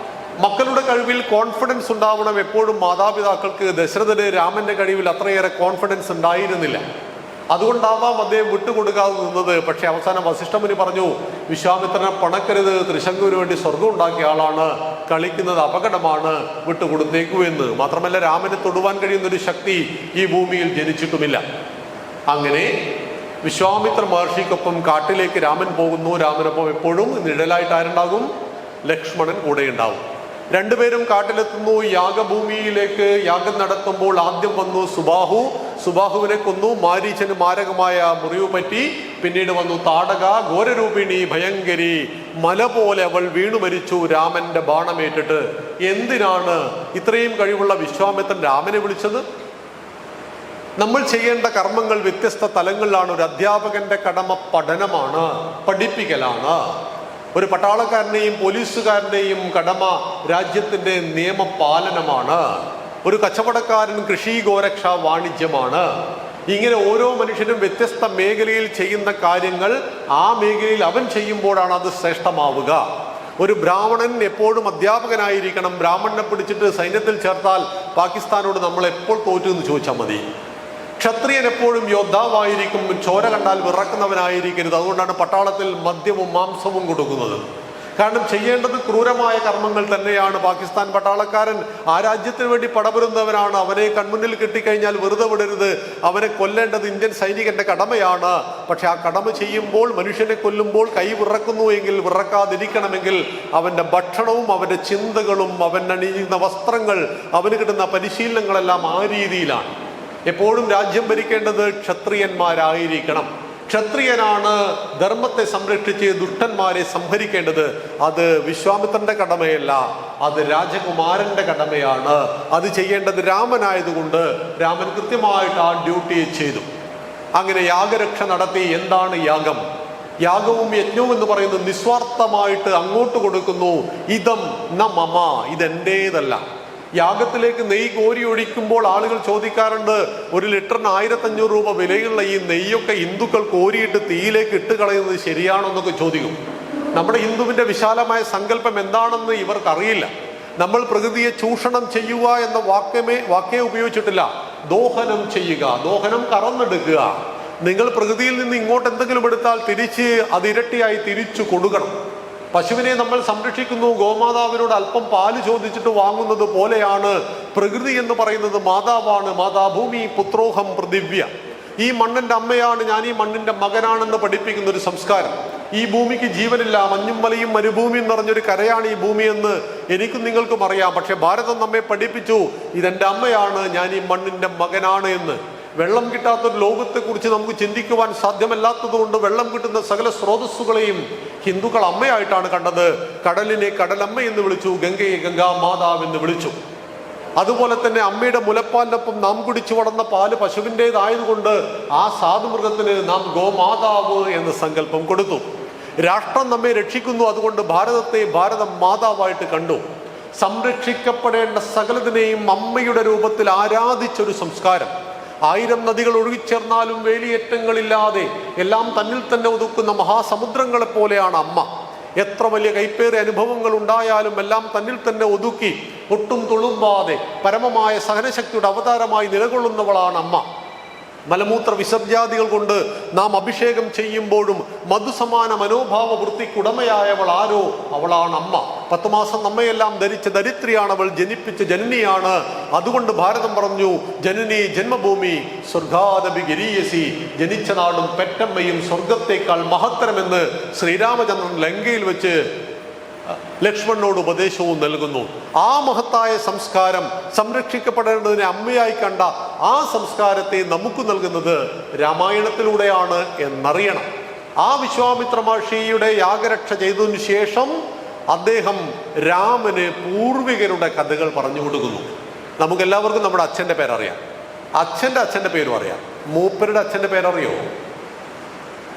മക്കളുടെ കഴിവിൽ കോൺഫിഡൻസ് ഉണ്ടാവണം എപ്പോഴും മാതാപിതാക്കൾക്ക്. ദശരഥന് രാമന്റെ കഴിവിൽ അത്രയേറെ കോൺഫിഡൻസ് ഉണ്ടായിരുന്നില്ല. അതുകൊണ്ടാവാം അദ്ദേഹം വിട്ടുകൊടുക്കാതെ നിന്നത്. പക്ഷെ അവസാനം വസിഷ്ഠമുനി പറഞ്ഞു, വിശ്വാമിത്രനെ പണക്കരുത്, ത്രിശങ്കുവിന് വേണ്ടി സ്വർഗം ഉണ്ടാക്കിയ ആളാണ്, കളിക്കുന്നത് അപകടമാണ്, വിട്ടുകൊടുത്തേക്കൂ എന്ന്. മാത്രമല്ല രാമനെ തൊടുവാൻ കഴിയുന്ന ഒരു ശക്തി ഈ ഭൂമിയിൽ ജനിച്ചിട്ടുമില്ല. അങ്ങനെ വിശ്വാമിത്ര മഹർഷിക്കൊപ്പം കാട്ടിലേക്ക് രാമൻ പോകുന്നു. രാമനൊപ്പം എപ്പോഴും നിഴലായിട്ട് ആരുണ്ടാകും? ലക്ഷ്മണൻ കൂടെ ഉണ്ടാവും. രണ്ടുപേരും കാട്ടിലെത്തുന്നു. യാഗഭൂമിയിലേക്ക് യാഗം നടത്തുമ്പോൾ ആദ്യം വന്നു സുബാഹുവിനെ കൊന്നു. മാരീച്ചന് മാരകമായ മുറിവ് പറ്റി. പിന്നീട് വന്നു താടക, ഘോരരൂപിണി, ഭയങ്കരി, മല പോലെ അവൾ വീണു മരിച്ചു രാമന്റെ ബാണമേറ്റിട്ട്. എന്തിനാണ് ഇത്രയും കഴിവുള്ള വിശ്വാമിത്രൻ രാമനെ വിളിച്ചത്? നമ്മൾ ചെയ്യേണ്ട കർമ്മങ്ങൾ വ്യത്യസ്ത തലങ്ങളിലാണ്. ഒരു അധ്യാപകന്റെ കടമ പഠനമാണ്, പഠിപ്പിക്കലാണ്. ഒരു പട്ടാളക്കാരനെയും പോലീസുകാരനെയും കടമ രാജ്യത്തിന്റെ നിയമപാലനമാണ്. ഒരു കച്ചവടക്കാരൻ കൃഷി, ഗോരക്ഷ, വാണിജ്യമാണ്. ഇങ്ങനെ ഓരോ മനുഷ്യനും വ്യത്യസ്ത മേഖലയിൽ ചെയ്യുന്ന കാര്യങ്ങൾ ആ മേഖലയിൽ അവൻ ചെയ്യുമ്പോഴാണ് അത് ശ്രേഷ്ഠമാവുക. ഒരു ബ്രാഹ്മണൻ എപ്പോഴും അധ്യാപകനായിരിക്കണം. ബ്രാഹ്മണനെ പിടിച്ചിട്ട് സൈന്യത്തിൽ ചേർത്താൽ പാകിസ്ഥാനോട് നമ്മൾ എപ്പോൾ തോറ്റു എന്ന് ചോദിച്ചാൽ മതി. ക്ഷത്രിയൻ എപ്പോഴും യോദ്ധാവായിരിക്കും. ചോര കണ്ടാൽ വിറക്കുന്നവനായിരിക്കരുത്. അതുകൊണ്ടാണ് പട്ടാളത്തിൽ മദ്യവും മാംസവും കൊടുക്കുന്നത്. കാരണം ചെയ്യേണ്ടത് ക്രൂരമായ കർമ്മങ്ങൾ തന്നെയാണ്. പാകിസ്ഥാൻ പട്ടാളക്കാരൻ ആ രാജ്യത്തിന് വേണ്ടി പടപൊരുന്നവനാണ്. അവനെ കൺമുന്നിൽ കിട്ടിക്കഴിഞ്ഞാൽ വെറുതെ വിടരുത്, അവനെ കൊല്ലേണ്ടത് ഇന്ത്യൻ സൈനികന്റെ കടമയാണ്. പക്ഷെ ആ കടമ ചെയ്യുമ്പോൾ, മനുഷ്യനെ കൊല്ലുമ്പോൾ കൈ വിറക്കുന്നു എങ്കിൽ, വിറക്കാതിരിക്കണമെങ്കിൽ അവന്റെ ഭക്ഷണവും അവന്റെ ചിന്തകളും അവൻ അണിയുന്ന വസ്ത്രങ്ങൾ, അവന് കിട്ടുന്ന പരിശീലനങ്ങളെല്ലാം ആ രീതിയിലാണ്. എപ്പോഴും രാജ്യം ഭരിക്കേണ്ടത് ക്ഷത്രിയന്മാരായിരിക്കണം. ക്ഷത്രിയനാണ് ധർമ്മത്തെ സംരക്ഷിച്ച് ദുഷ്ടന്മാരെ സംഹരിക്കേണ്ടത്. അത് വിശ്വാമിത്രന്റെ കടമയല്ല, അത് രാജകുമാരന്റെ കടമയാണ്. അത് ചെയ്യേണ്ടത് രാമനായതുകൊണ്ട് രാമൻ കൃത്യമായിട്ട് ആ ഡ്യൂട്ടി ചെയ്തു. അങ്ങനെ യാഗരക്ഷ നടത്തി. എന്താണ് യാഗം? യാഗവും യജ്ഞവും എന്ന് പറയുന്നത് നിസ്വാർത്ഥമായിട്ട് അങ്ങോട്ട് കൊടുക്കുന്നു. ഇതം ന മമ, ഇതെന്റേതല്ല. യാഗത്തിലേക്ക് നെയ്യ് കോരി ഒഴിക്കുമ്പോൾ ആളുകൾ ചോദിക്കാറുണ്ട്, ഒരു ലിറ്ററിന് 1500 രൂപ വിലയുള്ള ഈ നെയ്യൊക്കെ ഹിന്ദുക്കൾ കോരിയിട്ട് തീയിലേക്ക് ഇട്ട് കളയുന്നത് ശരിയാണോ എന്നൊക്കെ ചോദിക്കും. നമ്മുടെ ഹിന്ദുവിന്റെ വിശാലമായ സങ്കല്പം എന്താണെന്ന് ഇവർക്കറിയില്ല. നമ്മൾ പ്രകൃതിയെ ചൂഷണം ചെയ്യുക എന്ന വാക്കേ ഉപയോഗിച്ചിട്ടില്ല. ദോഹനം ചെയ്യുക, ദോഹനം കറന്നെടുക്കുക. നിങ്ങൾ പ്രകൃതിയിൽ നിന്ന് ഇങ്ങോട്ട് എന്തെങ്കിലും എടുത്താൽ തിരിച്ച് അത് ഇരട്ടിയായി തിരിച്ചു കൊടുക്കണം. പശുവിനെ നമ്മൾ സംരക്ഷിക്കുന്നു. ഗോമാതാവിനോട് അല്പം പാല് ചോദിച്ചിട്ട് വാങ്ങുന്നത് പോലെയാണ് പ്രകൃതി എന്ന് പറയുന്നത്. മാതാവാണ്. മാതാഭൂമി പുത്രോഹം പ്രതിവ്യ. ഈ മണ്ണിന്റെ അമ്മയാണ് ഞാൻ, ഈ മണ്ണിന്റെ മകനാണെന്ന് പഠിപ്പിക്കുന്ന ഒരു സംസ്കാരം. ഈ ഭൂമിക്ക് ജീവനില്ല, മഞ്ഞും മലയും മരുഭൂമിയും നിറഞ്ഞൊരു കരയാണ് ഈ ഭൂമി എന്ന് എനിക്കും നിങ്ങൾക്കും അറിയാം. പക്ഷെ ഭാരതം നമ്മെ പഠിപ്പിച്ചു, ഇതെന്റെ അമ്മയാണ്, ഞാൻ ഈ മണ്ണിന്റെ മകനാണ് എന്ന്. വെള്ളം കിട്ടാത്തൊരു ലോകത്തെക്കുറിച്ച് നമുക്ക് ചിന്തിക്കുവാൻ സാധ്യമല്ലാത്തത് കൊണ്ട് വെള്ളം കിട്ടുന്ന സകല സ്രോതസ്സുകളെയും ഹിന്ദുക്കൾ അമ്മയായിട്ടാണ് കണ്ടത്. കടലിനെ കടലമ്മ എന്ന് വിളിച്ചു, ഗംഗയെ ഗംഗാമാതാവ് എന്ന് വിളിച്ചു. അതുപോലെ തന്നെ അമ്മയുടെ മുലപ്പാലിനൊപ്പം നാം കുടിച്ചു വളർന്ന പാല് പശുവിൻ്റെതായതുകൊണ്ട് ആ സാധുമൃഗത്തിന് നാം ഗോമാതാവ് എന്ന സങ്കല്പം കൊടുത്തു. രാഷ്ട്രം നമ്മെ രക്ഷിക്കുന്നു, അതുകൊണ്ട് ഭാരതത്തെ ഭാരത മാതാവായിട്ട് കണ്ടു. സംരക്ഷിക്കപ്പെടേണ്ട സകലതിനെയും അമ്മയുടെ രൂപത്തിൽ ആരാധിച്ചൊരു സംസ്കാരം. 1000 നദികൾ ഒഴുകിച്ചേർന്നാലും വേലിയേറ്റങ്ങളില്ലാതെ എല്ലാം തന്നിൽ തന്നെ ഒതുക്കുന്ന മഹാസമുദ്രങ്ങളെ പോലെയാണ് അമ്മ. എത്ര വലിയ കൈപ്പേറിയ അനുഭവങ്ങൾ ഉണ്ടായാലും എല്ലാം തന്നിൽ തന്നെ ഒതുക്കി ഒട്ടും തുളുമ്പാതെ പരമമായ സഹനശക്തിയുടെ അവതാരമായി നിലകൊള്ളുന്നവളാണ് അമ്മ. മലമൂത്ര വിസർജാദികൾ കൊണ്ട് നാം അഭിഷേകം ചെയ്യുമ്പോഴും മധുസമാന മനോഭാവ വൃത്തിക്കുടമയായവൾ ആരോ, അവളാണ് അമ്മ. 10 മാസം നമ്മയെല്ലാം ധരിച്ച ദരിദ്രിയാണ് അവൾ, ജനിപ്പിച്ച ജനനിയാണ്. അതുകൊണ്ട് ഭാരതം പറഞ്ഞു, ജനനി ജന്മഭൂമി സ്വർഗാദപി ഗരീയസി, ജനിച്ച നാടും പെറ്റമ്മയും സ്വർഗത്തേക്കാൾ മഹത്തരമെന്ന് ശ്രീരാമചന്ദ്രൻ ലങ്കയിൽ വെച്ച് ലക്ഷ്മണനോട് ഉപദേശവും നൽകുന്നു. ആ മഹത്തായ സംസ്കാരം, സംരക്ഷിക്കപ്പെടേണ്ടതിനെ അമ്മയായി കണ്ട ആ സംസ്കാരത്തെ നമുക്ക് നൽകുന്നത് രാമായണത്തിലൂടെയാണ് എന്നറിയണം. ആ വിശ്വാമിത്ര മഹർഷിയുടെ യാഗരക്ഷ ചെയ്തതിനു ശേഷം അദ്ദേഹം രാമന് പൂർവികരുടെ കഥകൾ പറഞ്ഞു കൊടുക്കുന്നു. നമുക്കെല്ലാവർക്കും നമ്മുടെ അച്ഛൻ്റെ പേരറിയാം, അച്ഛൻ്റെ പേരും അറിയാം. മൂപ്പരുടെ അച്ഛൻ്റെ പേരറിയോ?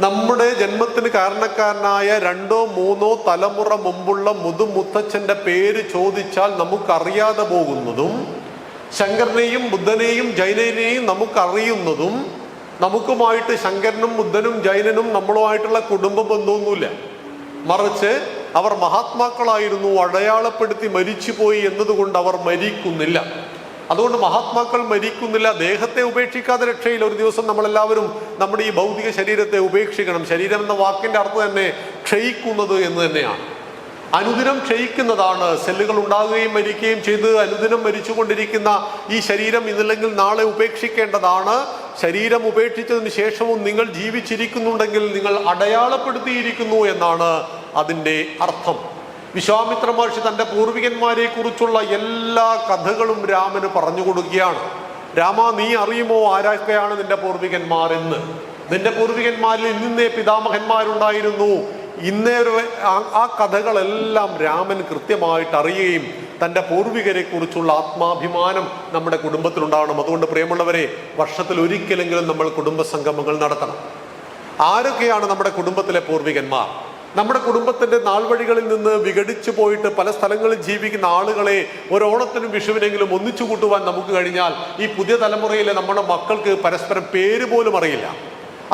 നമ്മുടെ ജന്മത്തിന് കാരണക്കാരനായ 2 3 തലമുറ മുമ്പുള്ള മുതുമുത്തച്ഛൻ്റെ പേര് ചോദിച്ചാൽ നമുക്കറിയാതെ പോകുന്നതും, ശങ്കരനെയും ബുദ്ധനെയും ജൈനനെയും നമുക്കറിയുന്നതും, നമുക്കുമായിട്ട് ശങ്കരനും ബുദ്ധനും ജൈനനും നമ്മളുമായിട്ടുള്ള കുടുംബ ബന്ധമൊന്നുമില്ല. മറിച്ച് അവർ മഹാത്മാക്കളായിരുന്നു, അടയാളപ്പെടുത്തി മരിച്ചുപോയി എന്നതുകൊണ്ട് അവർ മരിക്കുന്നില്ല. അതുകൊണ്ട് മഹാത്മാക്കൾ മരിക്കുന്നില്ല, ദേഹത്തെ ഉപേക്ഷിക്കാതെ രക്ഷയിൽ. ഒരു ദിവസം നമ്മളെല്ലാവരും നമ്മുടെ ഈ ഭൗതിക ശരീരത്തെ ഉപേക്ഷിക്കണം. ശരീരം എന്ന വാക്കിന്റെ അർത്ഥം തന്നെ ക്ഷയിക്കുന്നത് എന്ന് തന്നെയാണ്. അനുദിനം ക്ഷയിക്കുന്നതാണ്. സെല്ലുകൾ ഉണ്ടാകുകയും മരിക്കുകയും ചെയ്ത് അനുദിനം മരിച്ചുകൊണ്ടിരിക്കുന്ന ഈ ശരീരം ഇന്നില്ലെങ്കിൽ നാളെ ഉപേക്ഷിക്കേണ്ടതാണ്. ശരീരം ഉപേക്ഷിച്ചതിന് ശേഷവും നിങ്ങൾ ജീവിച്ചിരിക്കുന്നുണ്ടെങ്കിൽ നിങ്ങൾ അടയാളപ്പെടുത്തിയിരിക്കുന്നു എന്നാണ് അതിൻ്റെ അർത്ഥം. വിശ്വാമിത്ര മഹർഷി തൻ്റെ പൂർവികന്മാരെ കുറിച്ചുള്ള എല്ലാ കഥകളും രാമന് പറഞ്ഞു കൊടുക്കുകയാണ്. രാമ, നീ അറിയുമോ ആരൊക്കെയാണ് നിന്റെ പൂർവികന്മാർ എന്ന്? നിന്റെ പൂർവികന്മാരിൽ ഇന്നേ പിതാമഹന്മാരുണ്ടായിരുന്നു. ഇന്നേ ആ കഥകളെല്ലാം രാമൻ കൃത്യമായിട്ട് അറിയുകയും തൻ്റെ പൂർവികരെ കുറിച്ചുള്ള ആത്മാഭിമാനം നമ്മുടെ കുടുംബത്തിലുണ്ടാകണം. അതുകൊണ്ട് പ്രിയമുള്ളവരെ, വർഷത്തിൽ ഒരിക്കലെങ്കിലും നമ്മൾ കുടുംബ സംഗമങ്ങൾ നടത്തണം. ആരൊക്കെയാണ് നമ്മുടെ കുടുംബത്തിലെ പൂർവികന്മാർ? നമ്മുടെ കുടുംബത്തിന്റെ നാൾവഴികളിൽ നിന്ന് വിഘടിച്ചു പോയിട്ട് പല സ്ഥലങ്ങളിൽ ജീവിക്കുന്ന ആളുകളെ ഓരോണത്തിനും വിഷുവിനെങ്കിലും ഒന്നിച്ചു കൂട്ടുവാൻ നമുക്ക് കഴിഞ്ഞാൽ ഈ പുതിയ തലമുറയിലെ നമ്മുടെ മക്കൾക്ക് പരസ്പരം പേര് പോലും അറിയില്ല.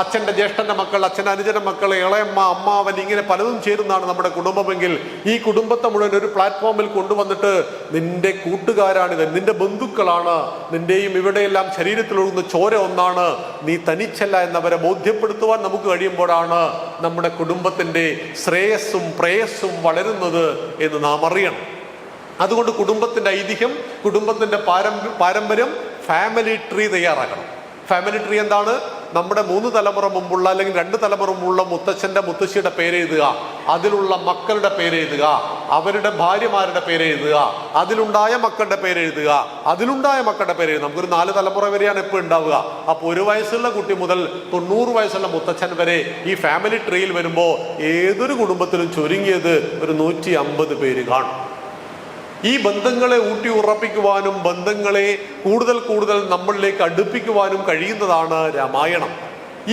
അച്ഛൻ്റെ ജ്യേഷ്ഠൻ്റെ മക്കൾ, അച്ഛൻ്റെ അനുജൻ്റെ മക്കൾ, ഇളയമ്മ, അമ്മാവൻ, ഇങ്ങനെ പലതും ചേരുന്നതാണ് നമ്മുടെ കുടുംബമെങ്കിൽ ഈ കുടുംബത്തെ മുഴുവൻ ഒരു പ്ലാറ്റ്ഫോമിൽ കൊണ്ടുവന്നിട്ട് നിന്റെ കൂട്ടുകാരാണിത്, നിന്റെ ബന്ധുക്കളാണ്, നിന്റെയും ഇവിടെയെല്ലാം ശരീരത്തിലൊഴുകുന്ന ചോര ഒന്നാണ്, നീ തനിച്ചല്ല എന്നവരെ ബോധ്യപ്പെടുത്തുവാൻ നമുക്ക് കഴിയുമ്പോഴാണ് നമ്മുടെ കുടുംബത്തിൻ്റെ ശ്രേയസ്സും പ്രേയസ്സും വളരുന്നത് എന്ന് നാം അറിയണം. അതുകൊണ്ട് കുടുംബത്തിൻ്റെ ഐതിഹ്യം, കുടുംബത്തിൻ്റെ പാരമ്പര്യം, ഫാമിലി ട്രീ തയ്യാറാക്കണം. ഫാമിലി ട്രീ എന്താണ്? നമ്മുടെ 3 തലമുറ മുമ്പുള്ള അല്ലെങ്കിൽ 2 തലമുറ മുമ്പുള്ള മുത്തച്ഛൻ്റെ മുത്തശ്ശിയുടെ പേരെഴുതുക, അതിലുള്ള മക്കളുടെ പേരെഴുതുക, അവരുടെ ഭാര്യമാരുടെ പേരെഴുതുക, അതിലുണ്ടായ മക്കളുടെ പേരെഴുതുക, അതിലുണ്ടായ മക്കളുടെ പേരെഴുതുക. നമുക്കൊരു 4 തലമുറ വരെയാണ് ഇപ്പോൾ ഉണ്ടാവുക. അപ്പോൾ 1 വയസ്സുള്ള കുട്ടി മുതൽ 90 വയസ്സുള്ള മുത്തച്ഛൻ വരെ ഈ ഫാമിലി ട്രീയിൽ വരുമ്പോൾ ഏതൊരു കുടുംബത്തിലും ചുരുങ്ങിയത് ഒരു 150 പേര് കാണും. ഈ ബന്ധങ്ങളെ ഊട്ടി ഉറപ്പിക്കുവാനും ബന്ധങ്ങളെ കൂടുതൽ കൂടുതൽ നമ്മളിലേക്ക് അടുപ്പിക്കുവാനും കഴിയുന്നതാണ് രാമായണം.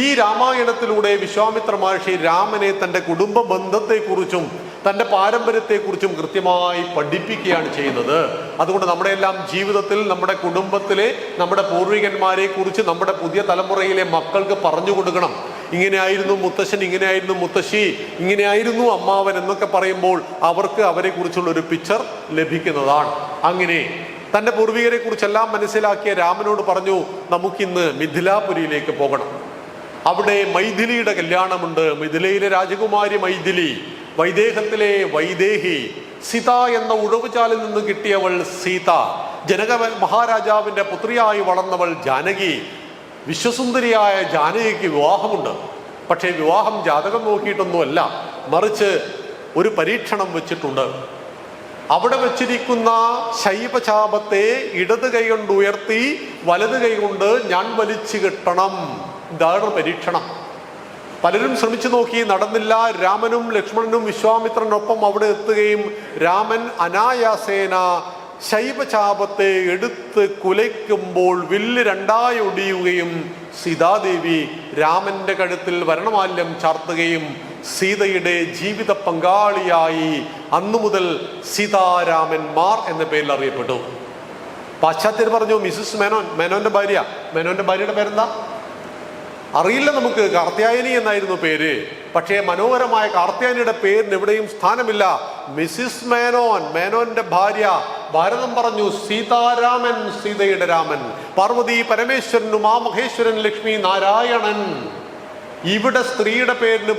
ഈ രാമായണത്തിലൂടെ വിശ്വാമിത്ര മഹർഷി രാമനെ തൻ്റെ കുടുംബ ബന്ധത്തെക്കുറിച്ചും തൻ്റെ പാരമ്പര്യത്തെക്കുറിച്ചും കൃത്യമായി പഠിപ്പിക്കുകയാണ് ചെയ്യുന്നത്. അതുകൊണ്ട് നമ്മുടെ എല്ലാം ജീവിതത്തിൽ നമ്മുടെ കുടുംബത്തിലെ നമ്മുടെ പൂർവികന്മാരെ കുറിച്ച് നമ്മുടെ പുതിയ തലമുറയിലെ മക്കൾക്ക് പറഞ്ഞു കൊടുക്കണം. ഇങ്ങനെയായിരുന്നു മുത്തശ്ശൻ, ഇങ്ങനെയായിരുന്നു മുത്തശ്ശി, ഇങ്ങനെയായിരുന്നു അമ്മാവൻ എന്നൊക്കെ പറയുമ്പോൾ അവർക്ക് അവരെ കുറിച്ചുള്ള ഒരു പിക്ചർ ലഭിക്കുന്നതാണ്. അങ്ങനെ തൻ്റെ പൂർവികരെ കുറിച്ചെല്ലാം മനസ്സിലാക്കിയ രാമനോട് പറഞ്ഞു, നമുക്കിന്ന് മിഥിലാപുരിയിലേക്ക് പോകണം. അവിടെ മൈഥിലിയുടെ കല്യാണമുണ്ട്. മിഥിലയിലെ രാജകുമാരി മൈഥിലി, വൈദേഹത്തിലെ വൈദേഹി, സീത എന്ന ഉഴവുചാലിൽ നിന്ന് കിട്ടിയവൾ സീത, ജനക മഹാരാജാവിൻ്റെ പുത്രിയായി വളർന്നവൾ ജാനകി. വിശ്വസുന്ദരിയായ ജാനകിക്ക് വിവാഹമുണ്ട്. പക്ഷേ വിവാഹം ജാതകം നോക്കിയിട്ടൊന്നുമല്ല, മറിച്ച് ഒരു പരീക്ഷണം വെച്ചിട്ടുണ്ട്. അവിടെ വെച്ചിരിക്കുന്ന ശൈവചാപത്തെ ഇടത് കൈ കൊണ്ട് ഉയർത്തി വലത് കൈ കൊണ്ട് ഞാൻ വലിച്ചു കെട്ടണം. ഇതാണ് പരീക്ഷണം. പലരും ശ്രമിച്ചു നോക്കി, നടന്നില്ല. രാമനും ലക്ഷ്മണനും വിശ്വാമിത്രനൊപ്പം അവിടെ എത്തുകയും രാമൻ അനായാസേന ശൈവചാപത്തെ എടുത്ത് കുലയ്ക്കുമ്പോൾ വില്ല് 2ആയി ഒടിയുകയും സീതാദേവി രാമന്റെ കഴുത്തിൽ വരണമാല്യം ചാർത്തുകയും സീതയുടെ ജീവിത പങ്കാളിയായി അന്നു മുതൽ സീതാരാമന്മാർ എന്ന പേരിൽ അറിയപ്പെട്ടു. പാശ്ചാത്യർ പറഞ്ഞു മിസ്സിസ് മേനോൻ, മേനോന്റെ ഭാര്യ. മേനോന്റെ ഭാര്യയുടെ പേരെന്താ അറിയില്ല നമുക്ക്. കാർത്യായനി എന്നായിരുന്നു പേര്. പക്ഷേ മനോഹരമായ കാർത്യായനിയുടെ പേരിന് എവിടെയും സ്ഥാനമില്ല. മിസ്സിസ് മേനോൻ, മേനോന്റെ ഭാര്യ. ഭാരതം പറഞ്ഞു സീതാരാമൻ, സീതയുടെ രാമൻ, പാർവതി പരമേശ്വരൻ, ഉമാമഹേശ്വരൻ, ലക്ഷ്മി നാരായണൻ. ഇവിടെ സ്ത്രീയുടെ പേരിന്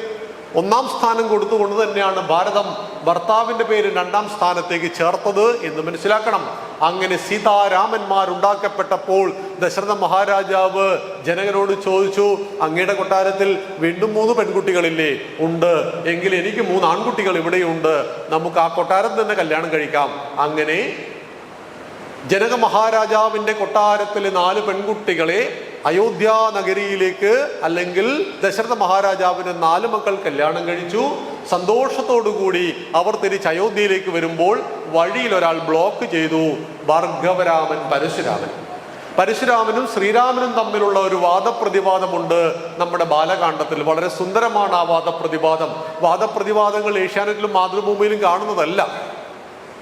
1-ാം സ്ഥാനം കൊടുത്തുകൊണ്ട് തന്നെയാണ് ഭാരതം ഭർത്താവിൻ്റെ പേര് 2-ാം സ്ഥാനത്തേക്ക് ചേർത്തത് എന്ന് മനസ്സിലാക്കണം. അങ്ങനെ സീതാരാമന്മാരുണ്ടാക്കപ്പെട്ടപ്പോൾ ദശരഥ മഹാരാജാവ് ജനകനോട് ചോദിച്ചു, അങ്ങയുടെ കൊട്ടാരത്തിൽ വീണ്ടും 3 പെൺകുട്ടികളില്ലേ? ഉണ്ട്. എങ്കിൽ എനിക്ക് 3 ആൺകുട്ടികൾ ഇവിടെയുണ്ട്, നമുക്ക് ആ കൊട്ടാരം തന്നെ കല്യാണം കഴിക്കാം. അങ്ങനെ ജനക മഹാരാജാവിൻ്റെ കൊട്ടാരത്തിലെ 4 പെൺകുട്ടികളെ അയോധ്യ നഗരിയിലേക്ക്, അല്ലെങ്കിൽ ദശരഥ മഹാരാജാവിന് 4 മക്കൾ കല്യാണം കഴിച്ചു. സന്തോഷത്തോടുകൂടി അവർ തിരിച്ച് അയോധ്യയിലേക്ക് വരുമ്പോൾ വഴിയിൽ ഒരാൾ ബ്ലോക്ക് ചെയ്തു. ഭാർഗവരാമൻ പരശുരാമൻ. പരശുരാമനും ശ്രീരാമനും തമ്മിലുള്ള ഒരു വാദപ്രതിവാദമുണ്ട് നമ്മുടെ ബാലകാണ്ഡത്തിൽ. വളരെ സുന്ദരമാണ് ആ വാദപ്രതിവാദം. വാദപ്രതിവാദങ്ങൾ ഏഷ്യാനെറ്റിലും മാതൃഭൂമിയിലും കാണുന്നതല്ല.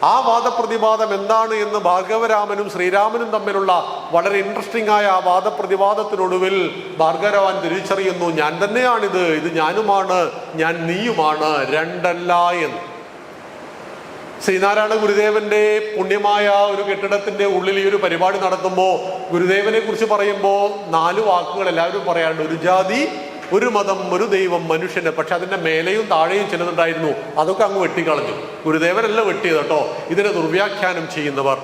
ആ വാദപ്രതിവാദം എന്താണ് എന്ന് ഭാർഗവരാമനും ശ്രീരാമനും തമ്മിലുള്ള വളരെ ഇൻട്രസ്റ്റിംഗ് ആയ ആ വാദപ്രതിവാദത്തിനൊടുവിൽ ഭാർഗവരാമൻ തിരിച്ചറിയുന്നു, ഞാൻ തന്നെയാണിത്, ഇത് ഞാനുമാണ്, ഞാൻ നീയുമാണ്, രണ്ടല്ല എന്ന്. ശ്രീനാരായണ ഗുരുദേവന്റെ പുണ്യമായ ഒരു കെട്ടിടത്തിന്റെ ഉള്ളിൽ ഈ ഒരു പരിപാടി നടത്തുമ്പോൾ ഗുരുദേവനെ കുറിച്ച് പറയുമ്പോൾ 4 വാക്കുകൾ എല്ലാവരും പറയാറുണ്ട്. ഒരു ജാതി, ഒരു മതം, ഒരു ദൈവം, മനുഷ്യന്. പക്ഷെ അതിന്റെ മേലെയും താഴെയും ചിലതുണ്ടായിരുന്നു. അതൊക്കെ അങ്ങ് വെട്ടിക്കളഞ്ഞു. ഗുരുദേവനല്ല വെട്ടിയത് കേട്ടോ, ഇതിനെ ദുർവ്യാഖ്യാനം ചെയ്യുന്നവർ.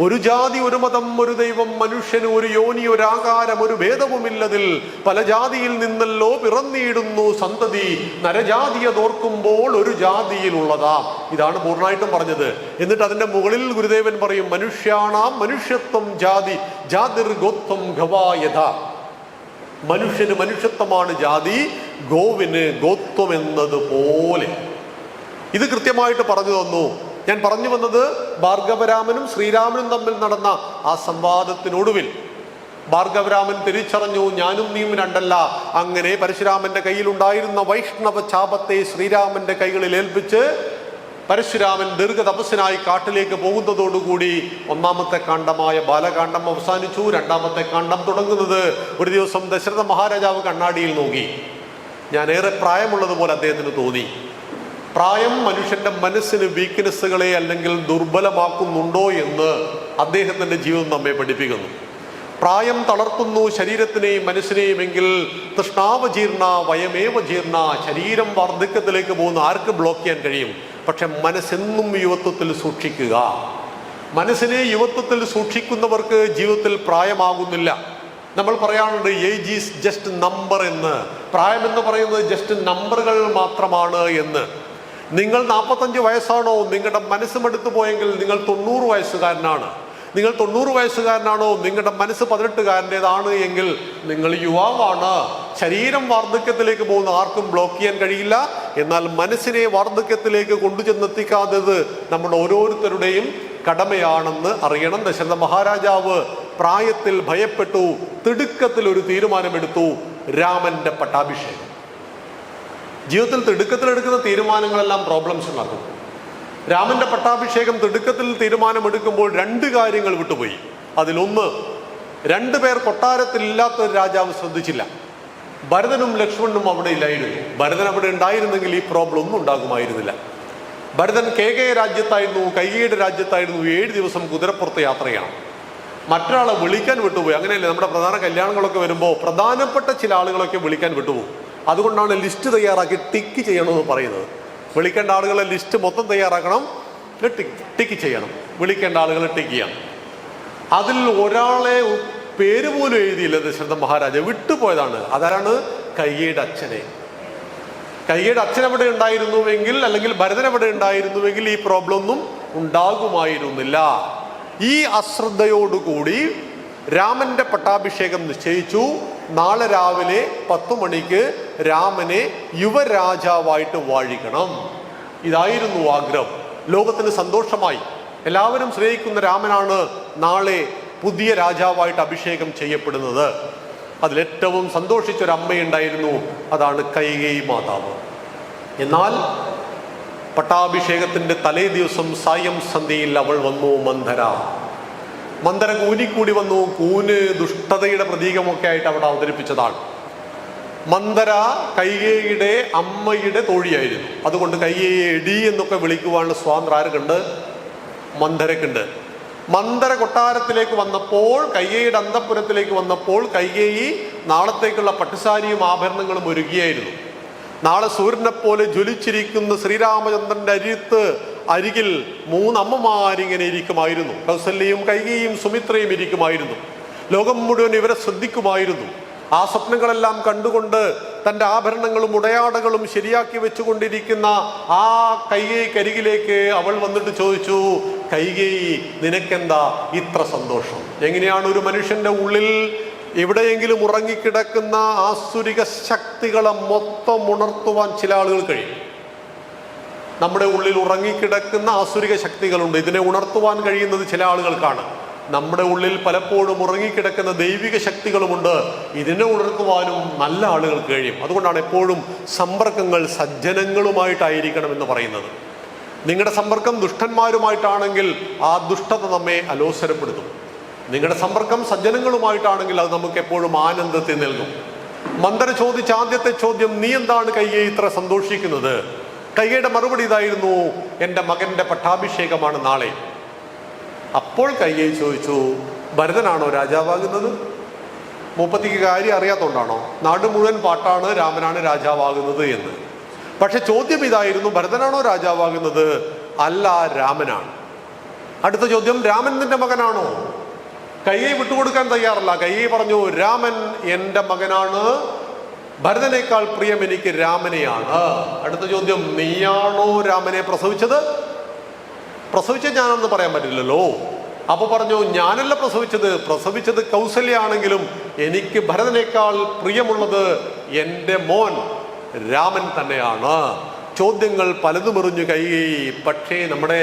ഒരു ജാതി, ഒരു മതം, ഒരു ദൈവം, മനുഷ്യന് ഒരു യോനി, ഒരു ആകാരം, ഒരു ഭേദവുമില്ലതിൽ. പല ജാതിയിൽ നിന്നല്ലോ പിറന്നിടുന്നു സന്തതി, നരജാതിയതോർക്കുമ്പോൾ ഒരു ജാതിയിലുള്ളതാ. ഇതാണ് പൂർണ്ണമായിട്ടും പറഞ്ഞത്. എന്നിട്ട് അതിന്റെ മുകളിൽ ഗുരുദേവൻ പറയും, മനുഷ്യാണാം മനുഷ്യത്വം ജാതി, ജാതിർ ഗോത്വം ഗവായഥ. മനുഷ്യന് മനുഷ്യത്വമാണ് ജാതി, ഗോവിന് ഗോത്വം എന്നതുപോലെ. ഇത് കൃത്യമായിട്ട് പറഞ്ഞു തന്നു. ഞാൻ പറഞ്ഞു വന്നത് ഭാർഗവരാമനും ശ്രീരാമനും തമ്മിൽ നടന്ന ആ സംവാദത്തിനൊടുവിൽ ഭാർഗവരാമൻ തിരിച്ചറിഞ്ഞു, ഞാനും നീയും രണ്ടല്ല. അങ്ങനെ പരശുരാമന്റെ കയ്യിലുണ്ടായിരുന്ന വൈഷ്ണവ ചാപത്തെ ശ്രീരാമന്റെ കൈകളിൽ ഏൽപ്പിച്ച് പരശുരാമൻ ദീർഘതപസ്സിനായി കാട്ടിലേക്ക് പോകുന്നതോടുകൂടി 1ാമത്തെ കാണ്ഡമായ ബാലകാണ്ഡം അവസാനിച്ചു. 2ാമത്തെ കാണ്ഡം തുടങ്ങുന്നത് ഒരു ദിവസം ദശരഥ മഹാരാജാവ് കണ്ണാടിയിൽ നോക്കി. ഞാൻ ഏറെ പ്രായമുള്ളതുപോലെ അദ്ദേഹത്തിന് തോന്നി. പ്രായം മനുഷ്യന്റെ മനസ്സിന് വീക്ക്നെസ്സുകളെ അല്ലെങ്കിൽ ദുർബലമാക്കുന്നുണ്ടോ എന്ന് അദ്ദേഹത്തിന്റെ ജീവിതം നമ്മെ പഠിപ്പിക്കുന്നു. പ്രായം തളർത്തുന്നു ശരീരത്തിനെയും മനസ്സിനെയും എങ്കിൽ തൃഷ്ണാവജീർണ വയമേവ ജീർണ. ശരീരം വാർദ്ധക്യത്തിലേക്ക് പോകുന്ന ആർക്ക് ബ്ലോക്ക് ചെയ്യാൻ കഴിയും? പക്ഷെ മനസ്സെന്നും യുവത്വത്തിൽ സൂക്ഷിക്കുക. മനസ്സിനെ യുവത്വത്തിൽ സൂക്ഷിക്കുന്നവർക്ക് ജീവിതത്തിൽ പ്രായമാകുന്നില്ല. നമ്മൾ പറയാറുണ്ട് ഏജ് ഈസ് ജസ്റ്റ് നമ്പർ എന്ന്. പ്രായം എന്ന് പറയുന്നത് ജസ്റ്റ് നമ്പറുകൾ മാത്രമാണ് എന്ന്. നിങ്ങൾ 45 വയസ്സാണോ നിങ്ങളുടെ മനസ്സുമെടുത്തു പോയെങ്കിൽ നിങ്ങൾ 90 വയസ്സുകാരനാണ്. നിങ്ങൾ 90 വയസ്സുകാരനാണോ നിങ്ങളുടെ മനസ്സ് 18കാരൻ്റെതാണ് എങ്കിൽ നിങ്ങൾ യുവാവാണ്. ശരീരം വാർദ്ധക്യത്തിലേക്ക് പോകുന്ന ആർക്കും ബ്ലോക്ക് ചെയ്യാൻ കഴിയില്ല. എന്നാൽ മനസ്സിനെ വാർദ്ധക്യത്തിലേക്ക് കൊണ്ടുചെന്നെത്തിക്കാത്തത് നമ്മുടെ ഓരോരുത്തരുടെയും കടമയാണെന്ന് അറിയണം. ദശരഥ മഹാരാജാവ് പ്രായത്തിൽ ഭയപ്പെട്ടു. തിടുക്കത്തിൽ ഒരു തീരുമാനമെടുത്തു, രാമന്റെ പട്ടാഭിഷേകം. ജീവിതത്തിൽ തിടുക്കത്തിലെടുക്കുന്ന തീരുമാനങ്ങളെല്ലാം പ്രോബ്ലംസ് ഉണ്ടാക്കും. രാമന്റെ പട്ടാഭിഷേകം തിടുക്കത്തിൽ തീരുമാനമെടുക്കുമ്പോൾ 2 കാര്യങ്ങൾ വിട്ടുപോയി. അതിലൊന്ന്, 2 പേർ കൊട്ടാരത്തിലില്ലാത്ത രാജാവ് ശ്രദ്ധിച്ചില്ല. ഭരതനും ലക്ഷ്മണനും അവിടെ ഇല്ലായിരുന്നു. ഭരതൻ അവിടെ ഉണ്ടായിരുന്നെങ്കിൽ ഈ പ്രോബ്ലം ഒന്നും ഉണ്ടാകുമായിരുന്നില്ല. ഭരതൻ കേകയ രാജ്യത്തായിരുന്നു, കൈകേയുടെ രാജ്യത്തായിരുന്നു. 7 ദിവസം കുതിരപ്പുറത്ത് യാത്രയാണ്. മറ്റൊരാളെ വിളിക്കാൻ വിട്ടുപോയി. അങ്ങനെയല്ലേ നമ്മുടെ പ്രധാന കല്യാണങ്ങളൊക്കെ വരുമ്പോൾ പ്രധാനപ്പെട്ട ചില ആളുകളൊക്കെ വിളിക്കാൻ വിട്ടുപോകും. അതുകൊണ്ടാണ് ലിസ്റ്റ് തയ്യാറാക്കി ടിക്ക് ചെയ്യണമെന്ന് പറയുന്നത്. വിളിക്കേണ്ട ആളുകളെ ലിസ്റ്റ് മൊത്തം തയ്യാറാക്കണം, ടിക്ക് ചെയ്യണം. വിളിക്കേണ്ട ആളുകളെ ടിക്ക് ചെയ്യണം. അതിൽ ഒരാളെ പേര് പോലും എഴുതിയില്ല ദശരഥ മഹാരാജ, വിട്ടുപോയതാണ്. അതാരാണ്? കൈകേയുടെ അച്ഛനെ. കൈകേയുടെ അച്ഛൻ എവിടെ ഉണ്ടായിരുന്നുവെങ്കിൽ, അല്ലെങ്കിൽ ഭരതൻ എവിടെ ഉണ്ടായിരുന്നുവെങ്കിൽ ഈ പ്രോബ്ലം ഒന്നും ഉണ്ടാകുമായിരുന്നില്ല. ഈ അശ്രദ്ധയോടുകൂടി രാമന്റെ പട്ടാഭിഷേകം നിശ്ചയിച്ചു. നാളെ രാവിലെ 10 മണിക്ക് രാമനെ യുവരാജാവായിട്ട് വാഴിക്കണം. ഇതായിരുന്നു ആഗ്രഹം. ലോകത്തിന് സന്തോഷമായി. എല്ലാവരും സ്നേഹിക്കുന്ന രാമനാണ് നാളെ പുതിയ രാജാവായിട്ട് അഭിഷേകം ചെയ്യപ്പെടുന്നത്. അതിലേറ്റവും സന്തോഷിച്ചൊരമ്മയുണ്ടായിരുന്നു, അതാണ് കൈകേയി മാതാവ്. എന്നാൽ പട്ടാഭിഷേകത്തിന്റെ തലേ ദിവസം സായം സന്ധ്യയിൽ അവൾ വന്നു, മന്ധര. മന്ധര കൂനിക്കൂടി വന്നു. കൂന് ദുഷ്ടതയുടെ പ്രതീകമൊക്കെ ആയിട്ട് അവിടെ അവതരിപ്പിച്ചതാണ്. മന്ധര കൈകേയിയുടെ അമ്മയുടെ തോഴിയായിരുന്നു. അതുകൊണ്ട് കൈകേയെ എടി എന്നൊക്കെ വിളിക്കുവാനുള്ള സ്വാതന്ത്ര്യം ആർക്കുണ്ട്? മന്ധരക്കുണ്ട്. മന്ധര കൊട്ടാരത്തിലേക്ക് വന്നപ്പോൾ, കൈകേയിയുടെ അന്തഃപുരത്തിലേക്ക് വന്നപ്പോൾ കൈകേയി നാളത്തേക്കുള്ള പട്ടുസാരിയും ആഭരണങ്ങളും ഒരുക്കിയായിരുന്നു. നാളെ സൂര്യനെ പോലെ ജ്വലിച്ചിരിക്കുന്ന ശ്രീരാമചന്ദ്രന്റെ അരികിൽ 3 അമ്മമാരിങ്ങനെ ഇരിക്കുമായിരുന്നു. കൗസല്യയും കൈകേയും സുമിത്രയും ഇരിക്കുമായിരുന്നു. ലോകം മുഴുവൻ ഇവരെ ശ്രദ്ധിക്കുമായിരുന്നു. ആ സ്വപ്നങ്ങളെല്ലാം കണ്ടുകൊണ്ട് തൻ്റെ ആഭരണങ്ങളും ഉടയാടകളും ശരിയാക്കി വെച്ചുകൊണ്ടിരിക്കുന്ന ആ കൈകേയിക്കരികിലേക്ക് അവൾ വന്നിട്ട് ചോദിച്ചു, കൈകേയി നിനക്കെന്താ ഇത്ര സന്തോഷം? എങ്ങനെയാണ് ഒരു മനുഷ്യന്റെ ഉള്ളിൽ എവിടെയെങ്കിലും ഉറങ്ങിക്കിടക്കുന്ന ആസുരിക ശക്തികളെ മൊത്തം ഉണർത്തുവാൻ ചില ആളുകൾ കഴിയും. നമ്മുടെ ഉള്ളിൽ ഉറങ്ങിക്കിടക്കുന്ന ആസുരിക ശക്തികളുണ്ട്. ഇതിനെ ഉണർത്തുവാൻ കഴിയുന്നത് ചില ആളുകൾക്കാണ്. നമ്മുടെ ഉള്ളിൽ പലപ്പോഴും ഉറങ്ങിക്കിടക്കുന്ന ദൈവിക ശക്തികളുമുണ്ട്. ഇതിനെ ഉണർത്തുവാനും നല്ല ആളുകൾക്ക് കഴിയും. അതുകൊണ്ടാണ് എപ്പോഴും സമ്പർക്കങ്ങൾ സജ്ജനങ്ങളുമായിട്ടായിരിക്കണം എന്ന് പറയുന്നത്. നിങ്ങളുടെ സമ്പർക്കം ദുഷ്ടന്മാരുമായിട്ടാണെങ്കിൽ ആ ദുഷ്ടത നമ്മെ അലോസരപ്പെടുത്തും. നിങ്ങളുടെ സമ്പർക്കം സജ്ജനങ്ങളുമായിട്ടാണെങ്കിൽ അത് നമുക്ക് എപ്പോഴും ആനന്ദത്തെ നൽകും. മന്ധര ചോദിച്ച ആദ്യത്തെ ചോദ്യം, നീ എന്താണ് കൈകേയി ഇത്ര സന്തോഷിക്കുന്നത്? കൈകയുടെ മറുപടി ഇതായിരുന്നു, എൻ്റെ മകൻ്റെ പട്ടാഭിഷേകമാണ് നാളെ. അപ്പോൾ കൈകേയി ചോദിച്ചു, ഭരതനാണോ രാജാവാകുന്നത്? മൂപ്പത്തിക്ക് കാര്യം അറിയാത്തതുകൊണ്ടാണോ? നാട് മുഴുവൻ പാട്ടാണ് രാമനാണ് രാജാവാകുന്നത് എന്ന്. പക്ഷെ ചോദ്യം ഇതായിരുന്നു, ഭരതനാണോ രാജാവാകുന്നത്? അല്ല, രാമനാണ്. അടുത്ത ചോദ്യം, രാമൻ നിന്റെ മകനാണോ? കൈകേയി വിട്ടുകൊടുക്കാൻ തയ്യാറല്ല. കൈകേയി പറഞ്ഞു, രാമൻ എൻ്റെ മകനാണ്, ഭരതനേക്കാൾ പ്രിയം എനിക്ക് രാമനെയാണ്. അടുത്ത ചോദ്യം, നീയാണോ രാമനെ പ്രസവിച്ചത്? പ്രസവിച്ചത് ഞാനെന്ന് പറയാൻ പറ്റില്ലല്ലോ. അപ്പൊ പറഞ്ഞു, ഞാനല്ല പ്രസവിച്ചത് കൗസല്യാണെങ്കിലും എനിക്ക് ഭരതനേക്കാൾ പ്രിയമുള്ളത് എൻ്റെ മോൻ രാമൻ തന്നെയാണ്. ചോദ്യങ്ങൾ പലതും എറിഞ്ഞു കൈകേയി. പക്ഷേ നമ്മുടെ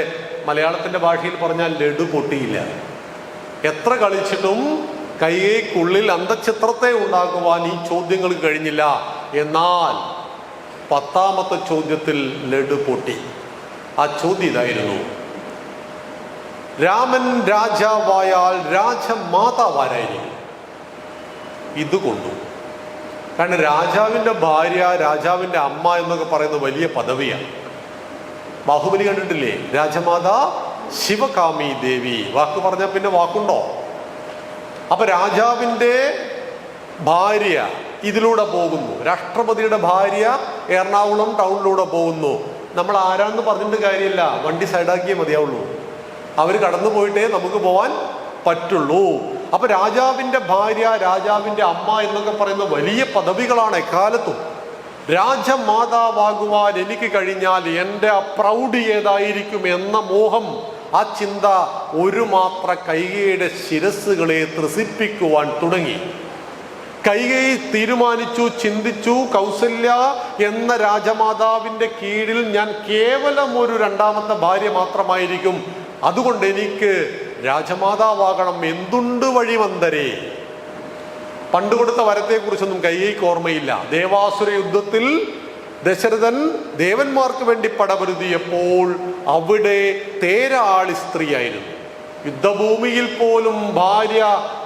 മലയാളത്തിന്റെ ഭാഷയിൽ പറഞ്ഞാൽ ലഡു പൊട്ടിയില്ല. എത്ര കളിച്ചിട്ടും കൈകേയിക്കുള്ളിൽ അന്തഃഛിദ്രത്തെ ഉണ്ടാക്കുവാൻ ഈ ചോദ്യങ്ങൾക്ക് കഴിഞ്ഞില്ല. എന്നാൽ 10ാമത്തെ ചോദ്യത്തിൽ ലഡു പൊട്ടി. ആ ചോദ്യം ഇതായിരുന്നു, രാമൻ രാജാവായാൽ രാജമാതാവാരായിരിക്കും. ഇതുകൊണ്ടു. കാരണം രാജാവിൻ്റെ ഭാര്യ, രാജാവിൻ്റെ അമ്മ എന്നൊക്കെ പറയുന്നത് വലിയ പദവിയാണ്. ബാഹുബലി കണ്ടിട്ടില്ലേ? രാജമാതാ ശിവകാമി ദേവി. വാക്ക് പറഞ്ഞാൽ പിന്നെ വാക്കുണ്ടോ? അപ്പൊ രാജാവിൻ്റെ ഭാര്യ ഇതിലൂടെ പോകുന്നു, രാഷ്ട്രപതിയുടെ ഭാര്യ എറണാകുളം ടൗണിലൂടെ പോകുന്നു. നമ്മൾ ആരാന്ന് പറഞ്ഞിട്ട് കാര്യമില്ല, വണ്ടി സൈഡാക്കിയേ മതിയാവുള്ളൂ. അവർ കടന്നു പോയിട്ടേ നമുക്ക് പോവാൻ പറ്റുള്ളൂ. അപ്പൊ രാജാവിൻ്റെ ഭാര്യ, രാജാവിൻ്റെ അമ്മ എന്നൊക്കെ പറയുന്ന വലിയ പദവികളാണ് എക്കാലത്തും. രാജമാതാവാകുവാൻ എനിക്ക് കഴിഞ്ഞാൽ എൻ്റെ ആ പ്രൗഢി ഏതായിരിക്കും എന്ന മോഹം, ആ ചിന്ത ഒരു മാത്ര കൈകേയിയുടെ ശിരസ്സുകളെ ത്രസിപ്പിക്കുവാൻ തുടങ്ങി. കൈകേയി തീരുമാനിച്ചു, ചിന്തിച്ചു, കൗസല്യ എന്ന രാജമാതാവിൻ്റെ കീഴിൽ ഞാൻ കേവലം ഒരു 2ാമത്തെ ഭാര്യ മാത്രമായിരിക്കും. അതുകൊണ്ട് എനിക്ക് രാജമാതാവാകണം. എന്തുണ്ട് വഴിമന്തരേ. പണ്ട് കൊടുത്ത വരത്തെക്കുറിച്ചൊന്നും കൈകേയിക്ക് ഓർമ്മയില്ല. ദേവാസുര യുദ്ധത്തിൽ ദശരഥൻ ദേവന്മാർക്ക് വേണ്ടി പടപൊരുതിയപ്പോൾ അവിടെ തേരാളി സ്ത്രീയായിരുന്നു. യുദ്ധഭൂമിയിൽ പോലും ഭാര്യ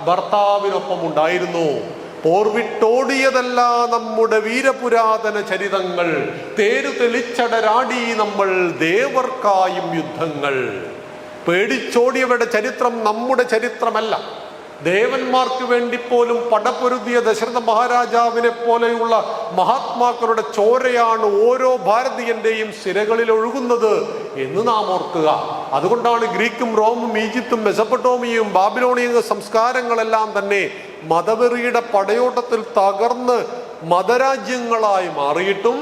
ഭർത്താവിനൊപ്പം ഉണ്ടായിരുന്നു. പോർവിട്ടോടിയതല്ല നമ്മുടെ വീരപുരാതന ചരിതങ്ങൾ, തേരു തെളിച്ചടരാടി നമ്മൾ ദേവർക്കായും യുദ്ധങ്ങൾ. പേടിച്ചോടിയവരുടെ ചരിത്രം നമ്മുടെ ചരിത്രമല്ല. ദേവന്മാർക്ക് വേണ്ടി പോലും പടപൊരുതിയ ദശരഥ മഹാരാജാവിനെ പോലെയുള്ള മഹാത്മാക്കളുടെ ചോരയാണ് ഓരോ ഭാരതീയന്റെയും സിരകളിൽ ഒഴുകുന്നത് എന്ന് നാം ഓർക്കുക. അതുകൊണ്ടാണ് ഗ്രീക്കും റോമും ഈജിപ്തും മെസപ്പൊട്ടോമിയയും ബാബിലോണിയ സംസ്കാരങ്ങളെല്ലാം തന്നെ മതവെറിയുടെ പടയോട്ടത്തിൽ തകർന്ന് മതരാജ്യങ്ങളായി മാറിയിട്ടും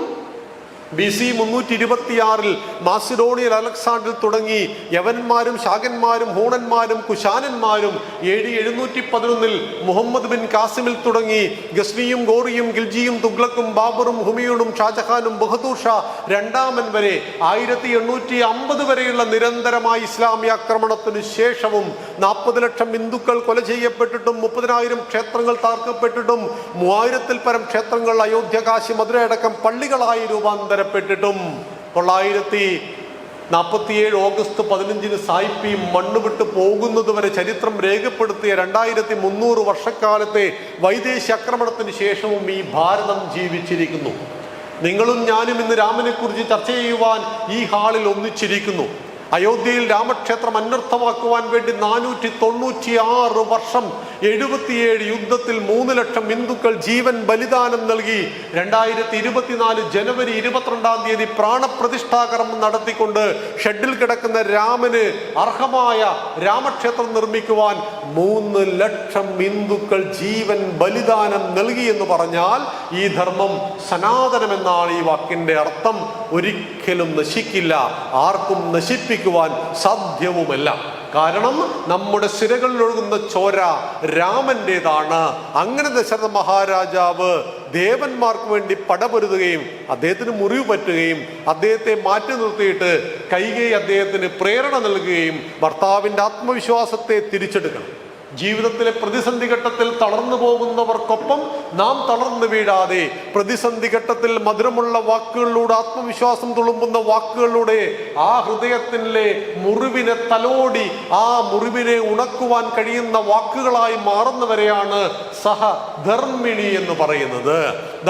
BC 326 മാസിഡോണിയൽ അലക്സാണ്ടറിൽ തുടങ്ങി യവന്മാരും ശാകന്മാരും ഹൂണന്മാരും കുശാനന്മാരും AD 711 മുഹമ്മദ് ബിൻ കാസിമിൽ തുടങ്ങി ഗസ്നിയും ഗോറിയും ഗിൽജിയും തുഗ്ലക്കും ബാബറും ഹുമയൂണും ഷാജഹാനും ബഹദൂർ ഷാ രണ്ടാമൻ വരെ 1850 വരെയുള്ള നിരന്തരമായ ഇസ്ലാമിക ആക്രമണത്തിന് ശേഷവും 40 ലക്ഷം ഹിന്ദുക്കൾ കൊല ചെയ്യപ്പെട്ടിട്ടും 30,000 ക്ഷേത്രങ്ങൾ തകർക്കപ്പെട്ടിട്ടും 3000-ൽ പരം ക്ഷേത്രങ്ങൾ അയോധ്യ, കാശി, മധുര അടക്കം പള്ളികളായി രൂപാന്തരപ്പെട്ടിട്ടും 947 ഓഗസ്റ്റ് 15 സായിപ്പി മണ്ണ് വിട്ട് പോകുന്നത് വരെ ചരിത്രം രേഖപ്പെടുത്തിയ 2300 വർഷക്കാലത്തെ വൈദേശിക ആക്രമണത്തിന് ശേഷവും ഈ ഭാരതം ജീവിച്ചിരിക്കുന്നു. നിങ്ങളും ഞാനും ഇന്ന് രാമനെ കുറിച്ച് ചർച്ച ചെയ്യുവാൻ ഈ ഹാളിൽ ഒന്നിച്ചിരിക്കുന്നു. അയോധ്യയിൽ രാമക്ഷേത്രം അന്വർത്ഥമാക്കുവാൻ വേണ്ടി 496 വർഷം 77 യുദ്ധത്തിൽ 3 ലക്ഷം ഹിന്ദുക്കൾ ജീവൻ ബലിദാനം നൽകി 2024 ജനുവരി 22 പ്രാണപ്രതിഷ്ഠാകർമ്മം നടത്തിക്കൊണ്ട് ഷെഡിൽ കിടക്കുന്ന രാമന് അർഹമായ രാമക്ഷേത്രം നിർമ്മിക്കുവാൻ 3 ലക്ഷം ഹിന്ദുക്കൾ ജീവൻ ബലിദാനം നൽകി എന്ന് പറഞ്ഞാൽ ഈ ധർമ്മം സനാതനമെന്നാണ് ഈ വാക്കിന്റെ അർത്ഥം. ഒരിക്കലും നശിക്കില്ല, ആർക്കും നശിപ്പിക്കുവാൻ സാധ്യവുമല്ല. കാരണം നമ്മുടെ സിരകളിൽ ഒഴുകുന്ന ചോര രാമൻ്റെതാണ്. അങ്ങനെ ദശരഥ മഹാരാജാവ് ദേവന്മാർക്ക് വേണ്ടി പടപൊരുതുകയും അദ്ദേഹത്തിന് മുറിവ് പറ്റുകയും അദ്ദേഹത്തെ മാറ്റി നിർത്തിയിട്ട് കൈകേയി അദ്ദേഹത്തിന് പ്രേരണ നൽകുകയും ഭർത്താവിൻ്റെ ആത്മവിശ്വാസത്തെ തിരിച്ചെടുക്കണം. ജീവിതത്തിലെ പ്രതിസന്ധി ഘട്ടത്തിൽ തളർന്നു പോകുന്നവർക്കൊപ്പം നാം തളർന്നു വീഴാതെ പ്രതിസന്ധി ഘട്ടത്തിൽ മധുരമുള്ള വാക്കുകളിലൂടെ, ആത്മവിശ്വാസം തുളുമ്പുന്ന വാക്കുകളിലൂടെ ആ ഹൃദയത്തിലെ മുറിവിനെ തലോടി ആ മുറിവിനെ ഉണക്കുവാൻ കഴിയുന്ന വാക്കുകളായി മാറുന്നവരെയാണ് സഹധർമ്മിണി എന്ന് പറയുന്നത്.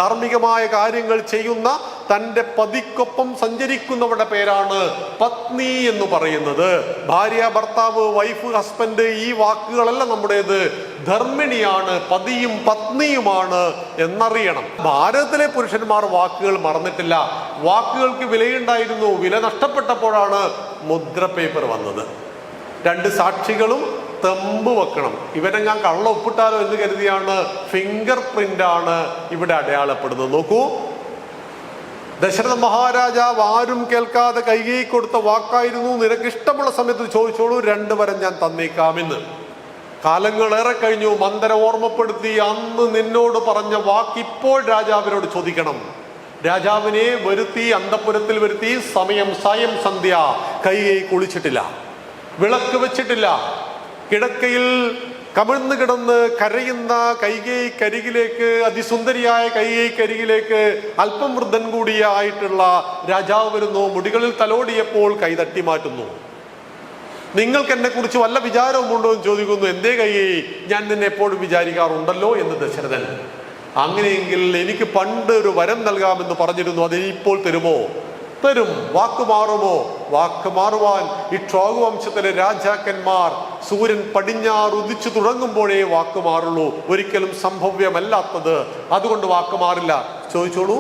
ധാർമ്മികമായ കാര്യങ്ങൾ ചെയ്യുന്ന തൻ്റെ പതിക്കൊപ്പം സഞ്ചരിക്കുന്നവരുടെ പേരാണ് പത്നി എന്ന് പറയുന്നത്. ഭാര്യ, ഭർത്താവ്, വൈഫ്, ഹസ്ബൻഡ്, ഈ വാക്കുകളല്ല നമ്മുടേത്. ധർമ്മിണിയാണ്, പതിയും പത്നിയുമാണ് എന്നറിയണം. ഭാരതത്തിലെ പുരുഷന്മാർ വാക്കുകൾ മറന്നിട്ടില്ല. വാക്കുകൾക്ക് വിലയുണ്ടായിരുന്നു. വില നഷ്ടപ്പെട്ടപ്പോഴാണ് മുദ്ര പേപ്പർ വന്നത്. 2 സാക്ഷികളും തെമ്പ് വെക്കണം. ഇവരെ ഞാൻ കള്ള ഒപ്പിട്ടാലോ എന്ന് കരുതിയാണ് ഫിംഗർ പ്രിന്റ് ആണ് ഇവിടെ അടയാളപ്പെടുന്നത്. നോക്കൂ, ദശരഥ മഹാരാജാവ് ആരും കേൾക്കാതെ കൈകേയി കൊടുത്ത വാക്കായിരുന്നു, നിനക്ക് ഇഷ്ടമുള്ള സമയത്ത് ചോദിച്ചോളൂ, 2 വരം ഞാൻ തന്നേക്കാമെന്ന്. കാലങ്ങളേറെ കഴിഞ്ഞു. മന്ദര ഓർമ്മപ്പെടുത്തി, അന്ന് നിന്നോട് പറഞ്ഞ വാക്ക് ഇപ്പോൾ രാജാവിനോട് ചോദിക്കണം. രാജാവിനെ വരുത്തി, അന്തപുരത്തിൽ വരുത്തി. സമയം സായം സന്ധ്യ. കൈകേയി കുളിച്ചിട്ടില്ല, വിളക്ക് വെച്ചിട്ടില്ല. കിടക്കയിൽ കമിഴ്ന്നു കിടന്ന് കരയുന്ന കൈകേയിക്കരികിലേക്ക്, അതിസുന്ദരിയായ കൈകേയിക്കരികിലേക്ക് അല്പം വൃദ്ധൻ കൂടിയായിട്ടുള്ള രാജാവ് വരുന്നു. മുടികളിൽ തലോടിയപ്പോൾ കൈതട്ടി മാറ്റുന്നു. നിങ്ങൾക്ക് എന്നെ കുറിച്ച് വല്ല വിചാരവും ഉണ്ടോ എന്ന് ചോദിക്കുന്നു. എന്തേ കൈകേയി, ഞാൻ നിന്നെ എപ്പോഴും വിചാരിക്കാറുണ്ടല്ലോ എന്ന് ദശരഥൻ. അങ്ങനെയെങ്കിൽ എനിക്ക് പണ്ട് ഒരു വരം നൽകാമെന്ന് പറഞ്ഞിരുന്നു, അതിനിപ്പോൾ തരുമോ? തരും. വാക്ക് മാറുമോ? വാക്ക് മാറുവാൻ ഇക്ഷ്വാകു വംശത്തിലെ രാജാക്കന്മാർ സൂര്യൻ പടിഞ്ഞാറ് ഉദിച്ചു തുടങ്ങുമ്പോഴേ വാക്ക് മാറുള്ളൂ. ഒരിക്കലും സംഭവ്യമല്ലാത്തത്. അതുകൊണ്ട് വാക്ക് മാറില്ല. ചോദിച്ചോളൂ.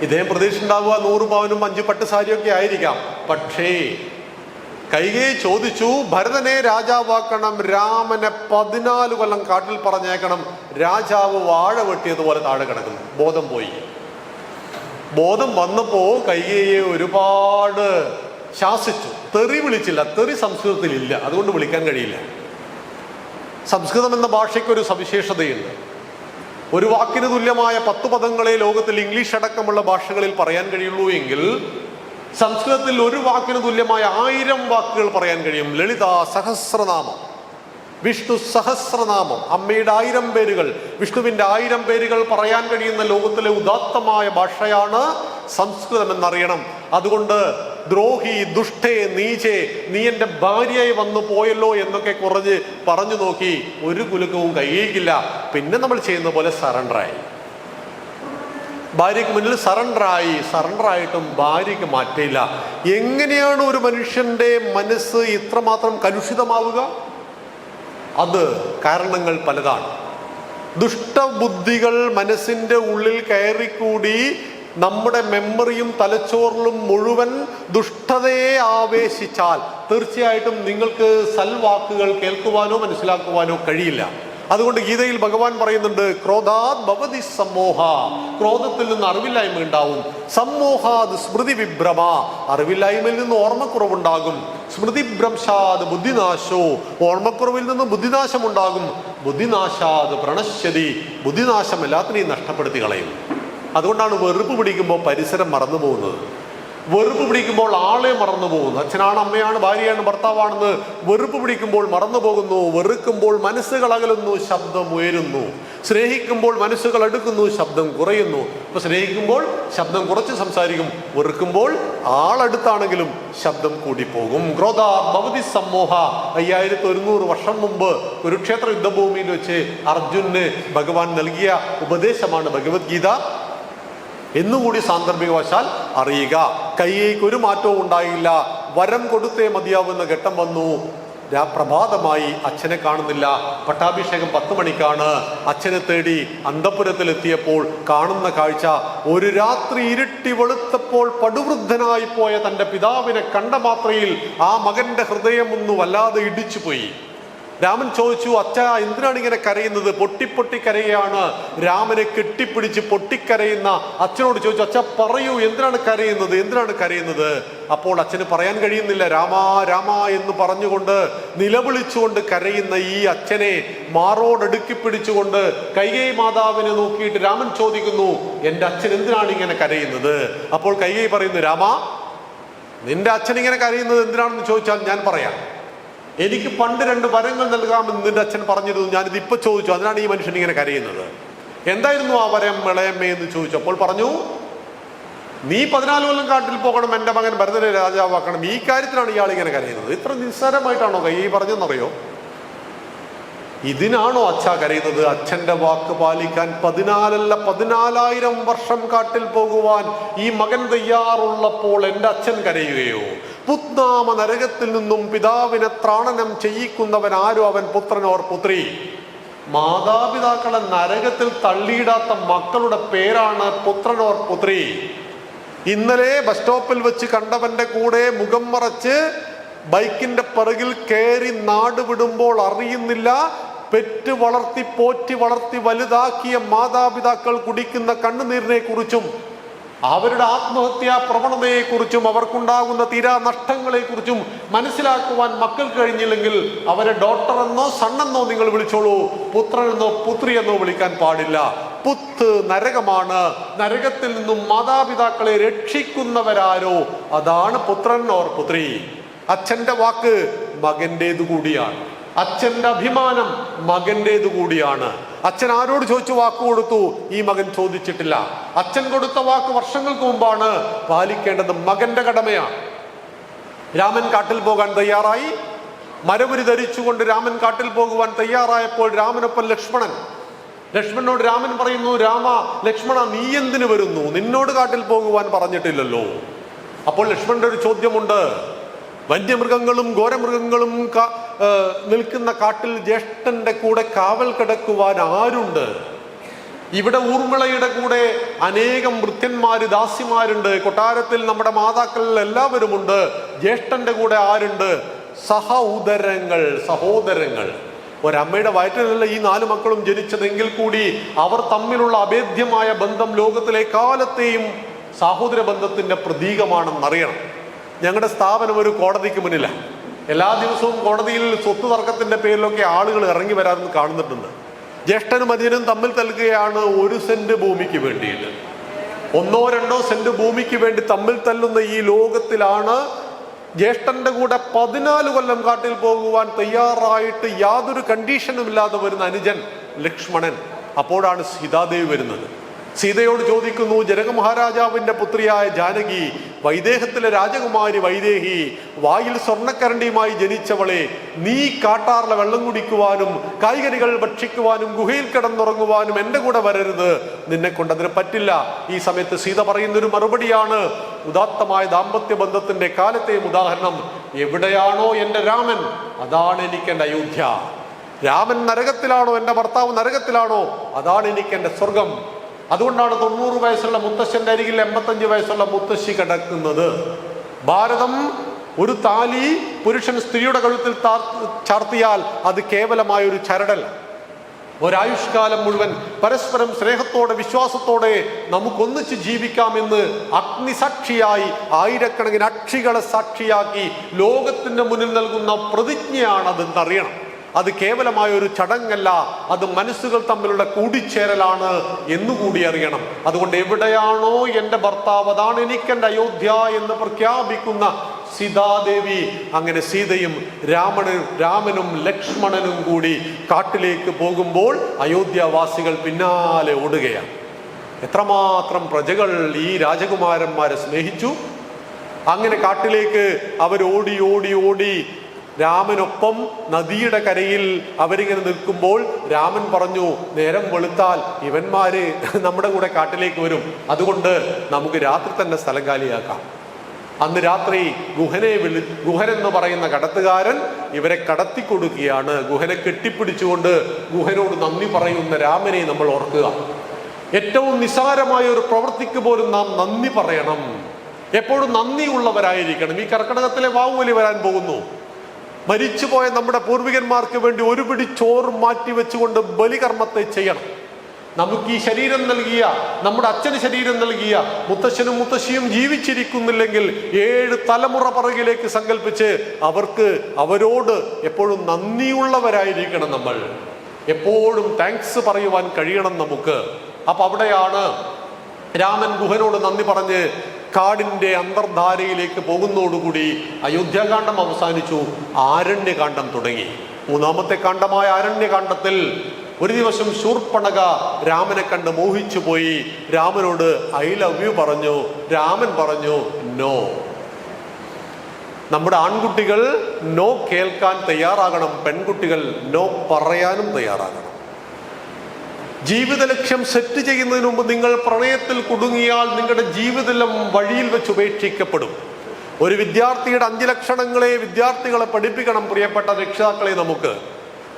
ഇദ്ദേഹം പ്രതീക്ഷ ഉണ്ടാവുക 100 പവനും 5 പട്ട് സാരിയൊക്കെ ആയിരിക്കാം. പക്ഷേ കൈകേയി ചോദിച്ചു, ഭരതനെ രാജാവാക്കണം, രാമനെ 14 കൊല്ലം കാട്ടിൽ പറഞ്ഞേക്കണം. രാജാവ് വാഴ വെട്ടിയതുപോലെ താഴെ കിടക്കുന്നു. ബോധം പോയി. ബോധം വന്നപ്പോ കൈകേയിയെ ഒരുപാട് ശാസിച്ചു. തെറി വിളിച്ചില്ല. തെറി സംസ്കൃതത്തിലില്ല, അതുകൊണ്ട് വിളിക്കാൻ കഴിയില്ല. സംസ്കൃതം എന്ന ഭാഷയ്ക്ക് ഒരു സവിശേഷതയുണ്ട്. ഒരു വാക്കിന് തുല്യമായ 10 പദങ്ങളെ ലോകത്തിൽ ഇംഗ്ലീഷ് അടക്കമുള്ള ഭാഷകളിൽ പറയാൻ കഴിയുള്ളൂ എങ്കിൽ സംസ്കൃതത്തിൽ ഒരു വാക്കിന് തുല്യമായ 1000 വാക്കുകൾ പറയാൻ കഴിയും. ലളിത സഹസ്രനാമം, വിഷ്ണു സഹസ്രനാമം, അമ്മയുടെ 1000 പേരുകൾ, വിഷ്ണുവിൻ്റെ 1000 പേരുകൾ പറയാൻ കഴിയുന്ന ലോകത്തിലെ ഉദാത്തമായ ഭാഷയാണ് സംസ്കൃതം എന്നറിയണം. അതുകൊണ്ട് ദ്രോഹി, ദുഷ്ടേ, നീചേ, നീ എൻ്റെ ഭാര്യയായി വന്നു പോയല്ലോ എന്നൊക്കെ കുറഞ്ഞ് പറഞ്ഞു നോക്കി. ഒരു കുലുക്കവും കൈയ്യില്ല. പിന്നെ നമ്മൾ ചെയ്യുന്ന പോലെ സറണ്ടറായി. ഭാര്യയ്ക്ക് മുന്നിൽ സറണ്ടറായിട്ടും ഭാര്യയ്ക്ക് മാറ്റയില്ല. എങ്ങനെയാണ് ഒരു മനുഷ്യന്റെ മനസ്സ് ഇത്രമാത്രം കലുഷിതമാവുക? അത് കാരണങ്ങൾ പലതാണ്. ദുഷ്ടബുദ്ധികൾ മനസ്സിൻ്റെ ഉള്ളിൽ കയറിക്കൂടി നമ്മുടെ മെമ്മറിയും തലച്ചോറിലും മുഴുവൻ ദുഷ്ടതയെ ആവേശിച്ചാൽ തീർച്ചയായിട്ടും നിങ്ങൾക്ക് സൽവാക്കുകൾ കേൾക്കുവാനോ മനസ്സിലാക്കുവാനോ കഴിയില്ല. അതുകൊണ്ട് ഗീതയിൽ ഭഗവാൻ പറയുന്നുണ്ട്, ക്രോധാത് ഭവതി സമ്മോഹ, ക്രോധത്തിൽ നിന്ന് അറിവില്ലായ്മ ഉണ്ടാവും. സമ്മോഹാത് സ്മൃതി വിഭ്രമ, അറിവില്ലായ്മയിൽ നിന്ന് ഓർമ്മക്കുറവുണ്ടാകും. സ്മൃതിഭ്രംശാത് ബുദ്ധിനാശോ, ഓർമ്മക്കുറവിൽ നിന്ന് ബുദ്ധിനാശം ഉണ്ടാകും. ബുദ്ധിനാശാത് പ്രണശ്യതി, ബുദ്ധിനാശം എല്ലാത്തിനെയും നഷ്ടപ്പെടുത്തി കളയും. അതുകൊണ്ടാണ് വെറുപ്പ് പിടിക്കുമ്പോൾ പരിസരം മറന്നു പോകുന്നത്. വെറുപ്പ് പിടിക്കുമ്പോൾ ആളെ മറന്നു പോകുന്നു. അച്ഛനാണ്, അമ്മയാണ്, ഭാര്യയാണ്, ഭർത്താവാണെന്ന് വെറുപ്പ് പിടിക്കുമ്പോൾ മറന്നു പോകുന്നു. വെറുക്കുമ്പോൾ മനസ്സുകൾ അകലുന്നു, ശബ്ദം ഉയരുന്നു. സ്നേഹിക്കുമ്പോൾ മനസ്സുകൾ അടുക്കുന്നു, ശബ്ദം കുറയുന്നു. ഇപ്പൊ സ്നേഹിക്കുമ്പോൾ ശബ്ദം കുറച്ച് സംസാരിക്കും, വെറുക്കുമ്പോൾ ആളടുത്താണെങ്കിലും ശബ്ദം കൂടിപ്പോകും. ക്രോധ ഭവതി സമ്മോഹ. 5100 വർഷം മുമ്പ് കുരുക്ഷേത്ര യുദ്ധഭൂമിയിൽ വെച്ച് അർജുനന് ഭഗവാൻ നൽകിയ ഉപദേശമാണ് ഭഗവത്ഗീത. എന്നുകൂടി സാന്ദർഭികവശാൽ അറിയുക. കൈയ്യേക്ക് ഒരു മാറ്റവും ഉണ്ടായില്ല. വരം കൊടുത്തേ മതിയാവുന്ന ഘട്ടം വന്നു. പ്രഭാതമായി, അച്ഛനെ കാണുന്നില്ല. പട്ടാഭിഷേകം 10 മണിക്കാണ്. അച്ഛനെ തേടി അന്തപുരത്തിലെത്തിയപ്പോൾ കാണുന്ന കാഴ്ച, ഒരു രാത്രി ഇരുട്ടി വെളുത്തപ്പോൾ പടുവൃദ്ധനായി പോയ തൻ്റെ പിതാവിനെ കണ്ട മാത്രയിൽ ആ മകന്റെ ഹൃദയം ഒന്ന് വല്ലാതെ ഇടിച്ചുപോയി. രാമൻ ചോദിച്ചു, അച്ഛ എന്തിനാണ് ഇങ്ങനെ കരയുന്നത്? പൊട്ടി കരയാണ്. രാമനെ കെട്ടിപ്പിടിച്ച് പൊട്ടിക്കരയുന്ന അച്ഛനോട് ചോദിച്ചു, അച്ഛ പറയൂ, എന്തിനാണ് കരയുന്നത്? അപ്പോൾ അച്ഛന് പറയാൻ കഴിയുന്നില്ല. രാമ എന്ന് പറഞ്ഞുകൊണ്ട് നിലവിളിച്ചുകൊണ്ട് കരയുന്ന ഈ അച്ഛനെ മാറോടടുക്കി പിടിച്ചുകൊണ്ട് കൈകേയി മാതാവിനെ നോക്കിയിട്ട് രാമൻ ചോദിക്കുന്നു, എൻ്റെ അച്ഛൻ എന്തിനാണ് ഇങ്ങനെ കരയുന്നത്? അപ്പോൾ കൈകേയി പറയുന്നു, രാമ, നിന്റെ അച്ഛൻ ഇങ്ങനെ കരയുന്നത് എന്തിനാണെന്ന് ചോദിച്ചാൽ ഞാൻ പറയാം. എനിക്ക് പണ്ട് 2 വരങ്ങൾ നൽകാമെന്ന് നിന്റെ അച്ഛൻ പറഞ്ഞിരുന്നു. ഞാനിത് ഇപ്പൊ ചോദിച്ചു, അതിനാണ് ഈ മനുഷ്യൻ ഇങ്ങനെ കരയുന്നത്. എന്തായിരുന്നു ആ വരം ഇളയമ്മേ എന്ന് ചോദിച്ചപ്പോൾ പറഞ്ഞു, നീ 14 കൊല്ലം കാട്ടിൽ പോകണം, എൻ്റെ മകൻ ഭരതനെ രാജാവാക്കണം. ഈ കാര്യത്തിലാണ് ഇയാൾ ഇങ്ങനെ കരയുന്നത്. ഇത്ര നിസ്സാരമായിട്ടാണോ കൈ പറഞ്ഞെന്നറിയോ? ഇതിനാണോ അച്ഛാ കരയുന്നത്? അച്ഛൻ്റെ വാക്ക് പാലിക്കാൻ 14,000 വർഷം കാട്ടിൽ പോകുവാൻ ഈ മകൻ തയ്യാറുള്ളപ്പോൾ എൻ്റെ അച്ഛൻ കരയുകയോ? പുത്നാമ നരകത്തിൽ നിന്നും പിതാവിനെ ത്രാണനം ചെയ്യിക്കുന്നവൻ ആരും അവൻ പുത്രനോർ പുത്രി. മാതാപിതാക്കളെ നരകത്തിൽ തള്ളിയിടാത്ത മക്കളുടെ പേരാണ് പുത്രനോർ പുത്രി. ഇന്നലെ ബസ് സ്റ്റോപ്പിൽ വെച്ച് കണ്ടവന്റെ കൂടെ മുഖം മറച്ച് ബൈക്കിന്റെ പിറകിൽ കയറി നാട് വിടുമ്പോൾ അറിയുന്നില്ല പെറ്റ് വളർത്തി പോറ്റി വളർത്തി വലുതാക്കിയ മാതാപിതാക്കൾ കുടിക്കുന്ന കണ്ണുനീരിനെ കുറിച്ചും അവരുടെ ആത്മഹത്യാ പ്രവണതയെക്കുറിച്ചും അവർക്കുണ്ടാകുന്ന തീരാ നഷ്ടങ്ങളെക്കുറിച്ചും മനസ്സിലാക്കുവാൻ മക്കൾക്ക് കഴിഞ്ഞില്ലെങ്കിൽ അവരെ ഡോക്ടർ എന്നോ സണ്ണെന്നോ നിങ്ങൾ വിളിച്ചോളൂ, പുത്രനെന്നോ പുത്രി എന്നോ വിളിക്കാൻ പാടില്ല. പുത്ത് നരകമാണ്. നരകത്തിൽ നിന്നും മാതാപിതാക്കളെ രക്ഷിക്കുന്നവരാരോ അതാണ് പുത്രൻ ഓർ പുത്രി. അച്ഛൻ്റെ വാക്ക് മകൻ്റേതു കൂടിയാണ്. അച്ഛൻ്റെ അഭിമാനം മകൻ്റേതു കൂടിയാണ്. അച്ഛൻ ആരോട് ചോദിച്ചു വാക്ക് കൊടുത്തു? ഈ മകൻ ചോദിച്ചിട്ടില്ല. അച്ഛൻ കൊടുത്ത വാക്ക് വർഷങ്ങൾക്ക് മുമ്പാണ്. പാലിക്കേണ്ടത് മകന്റെ കടമയാണ്. രാമൻ കാട്ടിൽ പോകാൻ തയ്യാറായി. മരമുരി ധരിച്ചുകൊണ്ട് രാമൻ കാട്ടിൽ പോകുവാൻ തയ്യാറായപ്പോൾ രാമനൊപ്പം ലക്ഷ്മണനോട് രാമൻ പറയുന്നു, രാമ ലക്ഷ്മണ നീ എന്തിനു വരുന്നു? നിന്നോട് കാട്ടിൽ പോകുവാൻ പറഞ്ഞിട്ടില്ലല്ലോ. അപ്പോൾ ലക്ഷ്മണന്റെ ഒരു ചോദ്യമുണ്ട്. വന്യമൃഗങ്ങളും ഘോരമൃഗങ്ങളും നിൽക്കുന്ന കാട്ടിൽ ജ്യേഷ്ഠന്റെ കൂടെ കാവൽ കിടക്കുവാൻ ആരുണ്ട്? ഇവിടെ ഊർമിളയുടെ കൂടെ അനേകം വൃത്യന്മാര് ദാസിമാരുണ്ട്. കൊട്ടാരത്തിൽ നമ്മുടെ മാതാക്കൾ എല്ലാവരുമുണ്ട്. ജ്യേഷ്ഠന്റെ കൂടെ ആരുണ്ട്? സഹോദരങ്ങൾ. ഒരമ്മയുടെ വയറ്റിലല്ല ഈ 4 മക്കളും ജനിച്ചതെങ്കിൽ കൂടി അവർ തമ്മിലുള്ള അഭേദ്യമായ ബന്ധം ലോകത്തിലെ കാലത്തെയും സഹോദര ബന്ധത്തിന്റെ പ്രതീകമാണെന്നറിയണം. ഞങ്ങളുടെ സ്ഥാപനം ഒരു കോടതിക്ക് മുന്നിലാണ്. എല്ലാ ദിവസവും കോടതിയിൽ സ്വത്ത് തർക്കത്തിന്റെ പേരിലൊക്കെ ആളുകൾ ഇറങ്ങി വരാമെന്ന് കാണുന്നിട്ടുണ്ട്. ജ്യേഷ്ഠനും അനിയനും തമ്മിൽ തല്ലുകയാണ് 1 സെന്റ് ഭൂമിക്ക് വേണ്ടിയിട്ട്. 1-2 സെന്റ് ഭൂമിക്ക് വേണ്ടി തമ്മിൽ തല്ലുന്ന ഈ ലോകത്തിലാണ് ജ്യേഷ്ഠന്റെ കൂടെ 14 കൊല്ലം കാട്ടിൽ പോകുവാൻ തയ്യാറായിട്ട് യാതൊരു കണ്ടീഷനും ഇല്ലാതെ വരുന്ന അനുജൻ ലക്ഷ്മണൻ. അപ്പോഴാണ് സീതാദേവി വരുന്നത്. സീതയോട് ചോദിക്കുന്നു, ജനക മഹാരാജാവിന്റെ പുത്രിയായ ജാനകി, വൈദേഹത്തിലെ രാജകുമാരി വൈദേഹി, വായിൽ സ്വർണ്ണക്കരണ്ടിയുമായി ജനിച്ചവളെ, നീ കാട്ടാറിലെ വെള്ളം കുടിക്കുവാനും കായ്കനികൾ ഭക്ഷിക്കുവാനും ഗുഹയിൽ കിടന്നുറങ്ങുവാനും എൻ്റെ കൂടെ വരരുത്. നിന്നെ കൊണ്ട് അതിന് പറ്റില്ല. ഈ സമയത്ത് സീത പറയുന്നൊരു മറുപടിയാണ് ഉദാത്തമായ ദാമ്പത്യ ബന്ധത്തിന്റെ കാലത്തെയും ഉദാഹരണം. എവിടെയാണോ എൻ്റെ രാമൻ, അതാണ് എനിക്ക് എൻ്റെ അയോധ്യ. രാമൻ നരകത്തിലാണോ, എൻ്റെ ഭർത്താവ് നരകത്തിലാണോ, അതാണ് എനിക്ക് എൻ്റെ സ്വർഗം. അതുകൊണ്ടാണ് 90 വയസ്സുള്ള മുത്തശ്ശന്റെ അരികിൽ 85 വയസ്സുള്ള മുത്തശ്ശി കിടക്കുന്നത്. ഭാരതം ഒരു താലി പുരുഷൻ സ്ത്രീയുടെ കഴുത്തിൽ ചാർത്തിയാൽ അത് കേവലമായ ഒരു ചരടല്ല. ഒരായുഷ്കാലം മുഴുവൻ പരസ്പരം സ്നേഹത്തോടെ വിശ്വാസത്തോടെ നമുക്കൊന്നിച്ച് ജീവിക്കാമെന്ന് അഗ്നിസാക്ഷിയായി ആയിരക്കണക്കിന് അക്ഷികളെ സാക്ഷിയാക്കി ലോകത്തിന്റെ മുന്നിൽ നൽകുന്ന പ്രതിജ്ഞയാണതെന്നറിയണം. അത് കേവലമായ ഒരു ചടങ്ങല്ല, അത് മനസ്സുകൾ തമ്മിലുള്ള കൂടിച്ചേരലാണ് എന്നുകൂടി അറിയണം. അതുകൊണ്ട് എവിടെയാണോ എൻ്റെ ഭർത്താവ്, അതാണ് എനിക്കെൻ്റെ അയോധ്യ എന്ന് പ്രഖ്യാപിക്കുന്ന സീതാദേവി, അങ്ങനെ സീതയും രാമനും ലക്ഷ്മണനും കൂടി കാട്ടിലേക്ക് പോകുമ്പോൾ അയോധ്യാവാസികൾ പിന്നാലെ ഓടുകയാണ്. എത്രമാത്രം പ്രജകൾ ഈ രാജകുമാരന്മാരെ സ്നേഹിച്ചു. അങ്ങനെ കാട്ടിലേക്ക് അവർ ഓടി ഓടി ഓടി രാമനൊപ്പം നദിയുടെ കരയിൽ അവരിങ്ങനെ നിൽക്കുമ്പോൾ രാമൻ പറഞ്ഞു, നേരം വെളുത്താൽ ഇവന്മാര് നമ്മുടെ കൂടെ കാട്ടിലേക്ക് വരും, അതുകൊണ്ട് നമുക്ക് രാത്രി തന്നെ സ്ഥലം കാലിയാക്കാം. അന്ന് രാത്രി ഗുഹൻ എന്ന് പറയുന്ന കടത്തുകാരൻ ഇവരെ കടത്തി കൊടുക്കുകയാണ്. ഗുഹനെ കെട്ടിപ്പിടിച്ചുകൊണ്ട് ഗുഹനോട് നന്ദി പറയുന്ന രാമനെ നമ്മൾ ഓർക്കുക. ഏറ്റവും നിസ്സാരമായ ഒരു പ്രവൃത്തിക്ക് പോലും നാം നന്ദി പറയണം. എപ്പോഴും നന്ദിയുള്ളവരായിരിക്കണം. ഈ കർക്കിടകത്തിലെ വാവുബലി വരാൻ പോകുന്നു. മരിച്ചുപോയ നമ്മുടെ പൂർവികന്മാർക്ക് വേണ്ടി ഒരു പിടി ചോറ് മാറ്റി വെച്ചുകൊണ്ട് ബലികർമ്മത്തെ ചെയ്യണം. നമുക്ക് ഈ ശരീരം നൽകിയ, നമ്മുടെ അച്ഛന് ശരീരം നൽകിയ മുത്തശ്ശനും മുത്തശ്ശിയും ജീവിച്ചിരിക്കുന്നില്ലെങ്കിൽ 7 തലമുറ പിറകിലേക്ക് സങ്കല്പിച്ച് അവരോട് എപ്പോഴും നന്ദിയുള്ളവരായിരിക്കണം. നമ്മൾ എപ്പോഴും താങ്ക്സ് പറയുവാൻ കഴിയണം നമുക്ക്. അപ്പൊ അവിടെയാണ് രാമൻ ഗുഹനോട് നന്ദി പറഞ്ഞ് കാടിന്റെ അന്തർധാരയിലേക്ക് പോകുന്നതോടുകൂടി അയോധ്യാകാന്ഡം അവസാനിച്ചു. ആരണ്യകാന്ഡം തുടങ്ങി. 3ാമത്തെ കാണ്ഡമായ ആരണ്യകാന്ഡത്തിൽ ഒരു ദിവസം ശൂർപ്പണഖ രാമനെ കണ്ട് മോഹിച്ചു പോയി. രാമനോട് ഐ ലവ് യു പറഞ്ഞു. രാമൻ പറഞ്ഞു നോ. നമ്മുടെ ആൺകുട്ടികൾ നോ കേൾക്കാൻ തയ്യാറാകണം, പെൺകുട്ടികൾ നോ പറയാനും തയ്യാറാകണം. ജീവിത ലക്ഷ്യം സെറ്റ് ചെയ്യുന്നതിന് മുമ്പ് നിങ്ങൾ പ്രണയത്തിൽ കുടുങ്ങിയാൽ നിങ്ങളുടെ ജീവിതം വഴിയിൽ വെച്ച് ഉപേക്ഷിക്കപ്പെടും. ഒരു വിദ്യാർത്ഥിയുടെ 5 ലക്ഷണങ്ങളെ വിദ്യാർത്ഥികളെ പഠിപ്പിക്കണം. പ്രിയപ്പെട്ട രക്ഷിതാക്കളെ, നമുക്ക്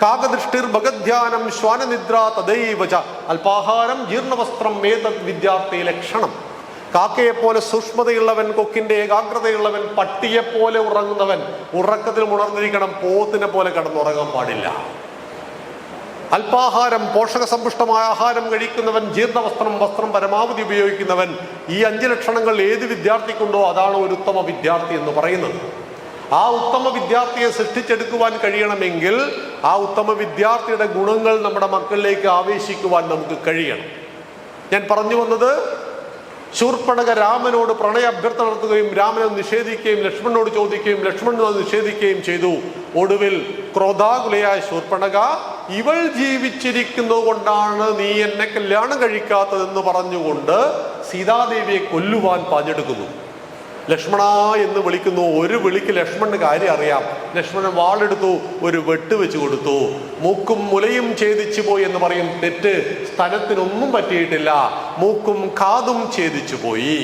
കാകദൃഷ്ടിർ ഭഗധ്യാനം ശ്വാനനിദ്ര തദൈവച അല്പാഹാരം ജീർണവസ്ത്രം ഏതദ് വിദ്യാർത്ഥി ലക്ഷണം. കാക്കയെപ്പോലെ സൂക്ഷ്മതയുള്ളവൻ, കൊക്കിന്റെ ഏകാഗ്രതയുള്ളവൻ, പട്ടിയെപ്പോലെ ഉറങ്ങുന്നവൻ. ഉറക്കത്തിൽ ഉണർന്നിരിക്കണം, പോത്തിനെ പോലെ കിടന്നുറങ്ങാൻ പാടില്ല. അല്പാഹാരം, പോഷകസമ്പുഷ്ടമായ ആഹാരം കഴിക്കുന്നവൻ, ജീർണവസ്ത്രം, വസ്ത്രം പരമാവധി ഉപയോഗിക്കുന്നവൻ. ഈ 5 ലക്ഷണങ്ങൾ ഏത് വിദ്യാർത്ഥിക്കുണ്ടോ അതാണ് ഒരു ഉത്തമ വിദ്യാർത്ഥി എന്ന് പറയുന്നത്. ആ ഉത്തമ വിദ്യാർത്ഥിയെ സൃഷ്ടിച്ചെടുക്കുവാൻ കഴിയണമെങ്കിൽ ആ ഉത്തമ വിദ്യാർത്ഥിയുടെ ഗുണങ്ങൾ നമ്മുടെ മക്കളിലേക്ക് ആവേശിക്കുവാൻ നമുക്ക് കഴിയണം. ഞാൻ പറഞ്ഞു വന്നത്, ശൂർപ്പണഖ രാമനോട് പ്രണയ അഭ്യർത്ഥന നടത്തുകയും രാമനെ നിഷേധിക്കുകയും ലക്ഷ്മണനോട് ചോദിക്കുകയും ലക്ഷ്മണൻ അത് നിഷേധിക്കുകയും ചെയ്തു. ഒടുവിൽ ക്രോധാകുലയായ ശൂർപ്പണഖ, ഇവൾ ജീവിച്ചിരിക്കുന്നത് കൊണ്ടാണ് നീ എന്നെ കല്യാണം കഴിക്കാത്തതെന്ന് പറഞ്ഞുകൊണ്ട് സീതാദേവിയെ കൊല്ലുവാൻ പാഞ്ഞെടുക്കുന്നു. ലക്ഷ്മണ എന്ന് വിളിക്കുന്നു. ഒരു വിളിക്ക് ലക്ഷ്മണന് കാര്യം അറിയാം. ലക്ഷ്മണൻ വാളെടുത്തു, ഒരു വെട്ട് വെച്ച് കൊടുത്തു. മൂക്കും മുലയും ഛേദിച്ചു പോയി എന്ന് പറയും. തെറ്റ്, സ്ഥലത്തിനൊന്നും പറ്റിയിട്ടില്ല. മൂക്കും കാതും ഛേദിച്ചു പോയി.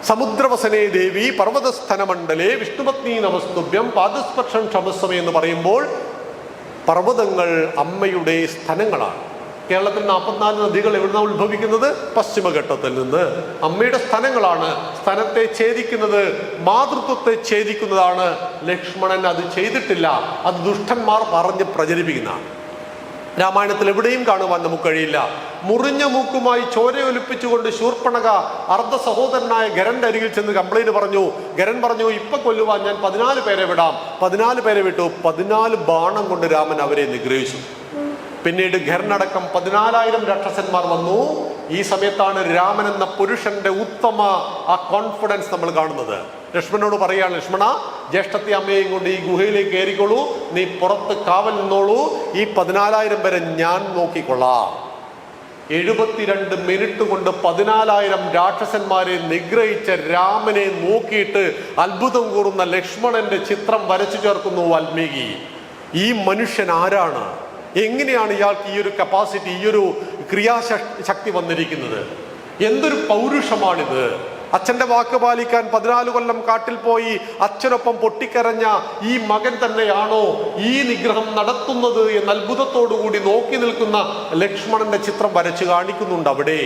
സമുദ്രവസനേ ദേവി പർവ്വതസ്ഥനമണ്ഡലേ വിഷ്ണുപത്നി നമസ്തുഭ്യം പാദസ്പർശം ക്ഷമസ്വമേ എന്ന് പറയുമ്പോൾ പർവ്വതങ്ങൾ അമ്മയുടെ സ്ഥനങ്ങളാണ്. കേരളത്തിൽ 44 നദികൾ എവിടുന്നാണ് ഉത്ഭവിക്കുന്നത്? പശ്ചിമഘട്ടത്തിൽ നിന്ന്. അമ്മയുടെ സ്ഥനങ്ങളാണ്. സ്ഥനത്തെ ഛേദിക്കുന്നത് മാതൃത്വത്തെ ഛേദിക്കുന്നതാണ്. ലക്ഷ്മണൻ അത് ചെയ്തിട്ടില്ല. അത് ദുഷ്ടന്മാർ പറഞ്ഞ് പ്രചരിപ്പിക്കുന്നതാണ്. രാമായണത്തിൽ എവിടെയും കാണുവാൻ നമുക്ക് കഴിയില്ല. മുറിഞ്ഞ മൂക്കുമായി ചോരയൊലിപ്പിച്ചുകൊണ്ട് ശൂർപ്പണഖ അർദ്ധ സഹോദരനായ ഗരന്റെ അരികിൽ ചെന്ന് കംപ്ലൈന്റ് പറഞ്ഞു. ഗരൻ പറഞ്ഞു, ഇപ്പൊ കൊല്ലുവാൻ ഞാൻ 14 പേരെ വിടാം. 14 പേരെ വിട്ടു. 14 ബാണം കൊണ്ട് രാമൻ അവരെ നിഗ്രഹിച്ചു. പിന്നീട് ഖരനടക്കം 14,000 രാക്ഷസന്മാർ വന്നു. ഈ സമയത്താണ് രാമൻ എന്ന പുരുഷന്റെ ഉത്തമ ആ കോൺഫിഡൻസ് നമ്മൾ കാണുന്നത്. ലക്ഷ്മണനോട് പറയാണ്, ലക്ഷ്മണ, ജ്യേഷ്ഠത്തി അമ്മയെയും കൊണ്ട് ഈ ഗുഹയിലേക്ക് കയറിക്കോളൂ, നീ പുറത്ത് കാവൽ നിന്നോളൂ, ഈ 14,000 പേരെ ഞാൻ നോക്കിക്കൊള്ളാം. 72 മിനിറ്റ് കൊണ്ട് 14,000 രാക്ഷസന്മാരെ നിഗ്രഹിച്ച രാമനെ നോക്കിയിട്ട് അത്ഭുതം കൂറുന്ന ലക്ഷ്മണന്റെ ചിത്രം വരച്ചു ചേർക്കുന്നു വാൽമീകി. ഈ മനുഷ്യൻ ആരാണ്? എങ്ങനെയാണ് ഇയാൾക്ക് ഈ ഒരു കപ്പാസിറ്റി, ഈ ഒരു ക്രിയാശക്തി വന്നിരിക്കുന്നത്? എന്തൊരു പൗരുഷമാണിത്! അച്ഛന്റെ വാക്ക് പാലിക്കാൻ 14 കൊല്ലം കാട്ടിൽ പോയി അച്ഛനൊപ്പം പൊട്ടിക്കരഞ്ഞ ഈ മകൻ തന്നെയാണോ ഈ നിഗ്രഹം നടത്തുന്നത് എന്ന് അത്ഭുതത്തോടുകൂടി നോക്കി നിൽക്കുന്ന ലക്ഷ്മണന്റെ ചിത്രം വരച്ചു കാണിക്കുന്നുണ്ട് അവിടെ.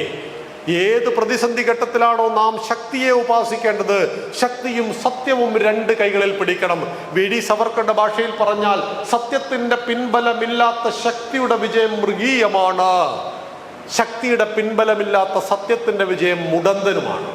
ഏത് പ്രതിസന്ധി ഘട്ടത്തിലാണോ നാം ശക്തിയെ ഉപാസിക്കേണ്ടത്, ശക്തിയും സത്യവും 2 കൈകളിൽ പിടിക്കണം. വി.ഡി. സവർക്കറുടെ ഭാഷയിൽ പറഞ്ഞാൽ, സത്യത്തിന്റെ പിൻബലമില്ലാത്ത ശക്തിയുടെ വിജയം മൃഗീയമാണ്, ശക്തിയുടെ പിൻബലമില്ലാത്ത സത്യത്തിന്റെ വിജയം മുടന്തനുമാണ്.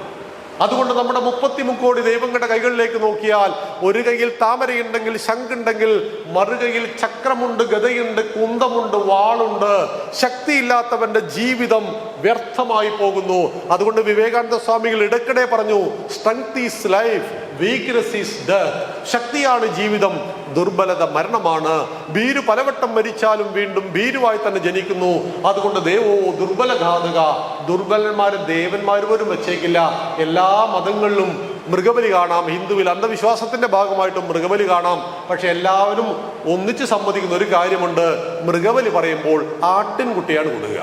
അതുകൊണ്ട് നമ്മുടെ 33 കോടി ദൈവങ്ങളുടെ കൈകളിലേക്ക് നോക്കിയാൽ ഒരു കൈയിൽ താമരയുണ്ടെങ്കിൽ, ശംഖുണ്ടെങ്കിൽ, മറുകൈയിൽ ചക്രമുണ്ട്, ഗദയുണ്ട്, കുന്തമുണ്ട്, വാളുണ്ട്. ശക്തിയില്ലാത്തവന്റെ ജീവിതം വ്യർത്ഥമായി പോകുന്നു. അതുകൊണ്ട് വിവേകാനന്ദ സ്വാമികൾ ഇടയ്ക്കിടെ പറഞ്ഞു, strength is life, weakness is death. ശക്തിയാണ് ജീവിതം, ദുർബലത മരണമാണ്. ഭീരു പലവട്ടം മരിച്ചാലും വീണ്ടും ഭീരുവായി തന്നെ ജനിക്കുന്നു. അതുകൊണ്ട് ദേവോ ദുർബലഘാതക, ദുർബലന്മാരും ദേവന്മാരും പോലും വെച്ചേക്കില്ല. എല്ലാ മതങ്ങളിലും മൃഗബലി കാണാം. ഹിന്ദുവിൽ അന്ധവിശ്വാസത്തിന്റെ ഭാഗമായിട്ടും മൃഗബലി കാണാം. പക്ഷെ എല്ലാവരും ഒന്നിച്ച് സമ്മതിക്കുന്ന ഒരു കാര്യമുണ്ട്, മൃഗബലി പറയുമ്പോൾ ആട്ടിൻകുട്ടിയാണ് കൊടുക്കുക.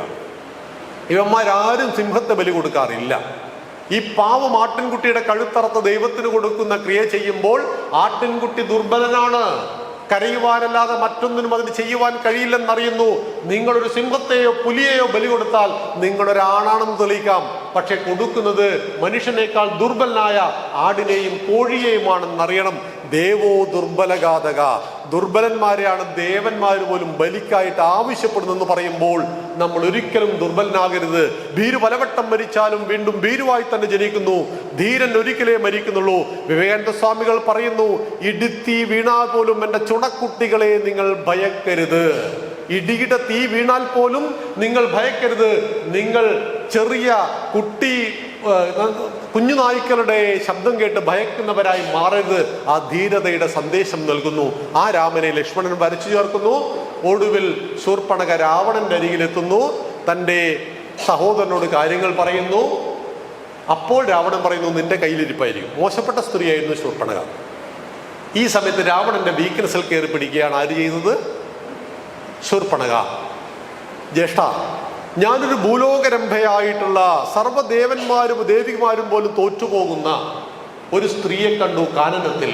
ഇവന്മാരാരും സിംഹത്തെ ബലി കൊടുക്കാറില്ല. ഈ പാവം ആട്ടിൻകുട്ടിയുടെ കഴുത്തറത്ത് ദൈവത്തിന് കൊടുക്കുന്ന ക്രിയ ചെയ്യുമ്പോൾ ആട്ടിൻകുട്ടി ദുർബലനാണ്. കരയുവാനല്ലാതെ മറ്റൊന്നിനും അതിന് ചെയ്യുവാൻ കഴിയില്ലെന്നറിയുന്നു. നിങ്ങളൊരു സിംഹത്തെയോ പുലിയെയോ ബലി കൊടുത്താൽ നിങ്ങളൊരാണാണെന്ന് തെളിയിക്കാം. പക്ഷെ കൊടുക്കുന്നത് മനുഷ്യനേക്കാൾ ദുർബലനായ ആടിനെയും കോഴിയെയുമാണെന്നറിയണം. ദേവോ ദുർബലഘാതക, ദുർബലന്മാരെയാണ് ദേവന്മാർ പോലും ബലിക്കായിട്ട് ആവശ്യപ്പെടുന്നെന്ന് പറയുമ്പോൾ നമ്മൾ ഒരിക്കലും ദുർബലനാകരുത്. ഭീരു പലവട്ടം മരിച്ചാലും വീണ്ടും ഭീരുവായി തന്നെ ജനിക്കുന്നു. ധീരൻ ഒരിക്കലേ മരിക്കുന്നുള്ളൂ. വിവേകാനന്ദ സ്വാമികൾ പറയുന്നു, ഇടുത്തി വീണാൽ പോലും എൻ്റെ ചുണക്കുട്ടികളെ നിങ്ങൾ ഭയക്കരുത്. ഇടിയുടെ തീ വീണാൽ പോലും നിങ്ങൾ ഭയക്കരുത്. നിങ്ങൾ ചെറിയ കുഞ്ഞു നായ്ക്കളുടെ ശബ്ദം കേട്ട് ഭയക്കുന്നവരായി മാറരുത്. ആ ധീരതയുടെ സന്ദേശം നൽകുന്നു. ആ രാമനെ ലക്ഷ്മണൻ വരച്ചു ചേർക്കുന്നു. ഒടുവിൽ ശൂർപ്പണഖ രാവണന്റെ അരികിലെത്തുന്നു. തൻ്റെ സഹോദരനോട് കാര്യങ്ങൾ പറയുന്നു. അപ്പോൾ രാവണൻ പറയുന്നു, നിന്റെ കയ്യിലിരിപ്പായിരിക്കും. മോശപ്പെട്ട സ്ത്രീയായിരുന്നു ശൂർപ്പണഖ. ഈ സമയത്ത് രാവണന്റെ വീക്ക്നെസ്സിൽ കയറി പിടിക്കുകയാണ് ആര് ചെയ്യുന്നത്? ശൂർപ്പണഖ. ജ്യേഷ്ഠ, ഞാനൊരു ഭൂലോകരംഭയായിട്ടുള്ള സർവ്വദേവന്മാരും ദേവിമാരും പോലും തോറ്റുപോകുന്ന ഒരു സ്ത്രീയെ കണ്ടു കാനനത്തിൽ.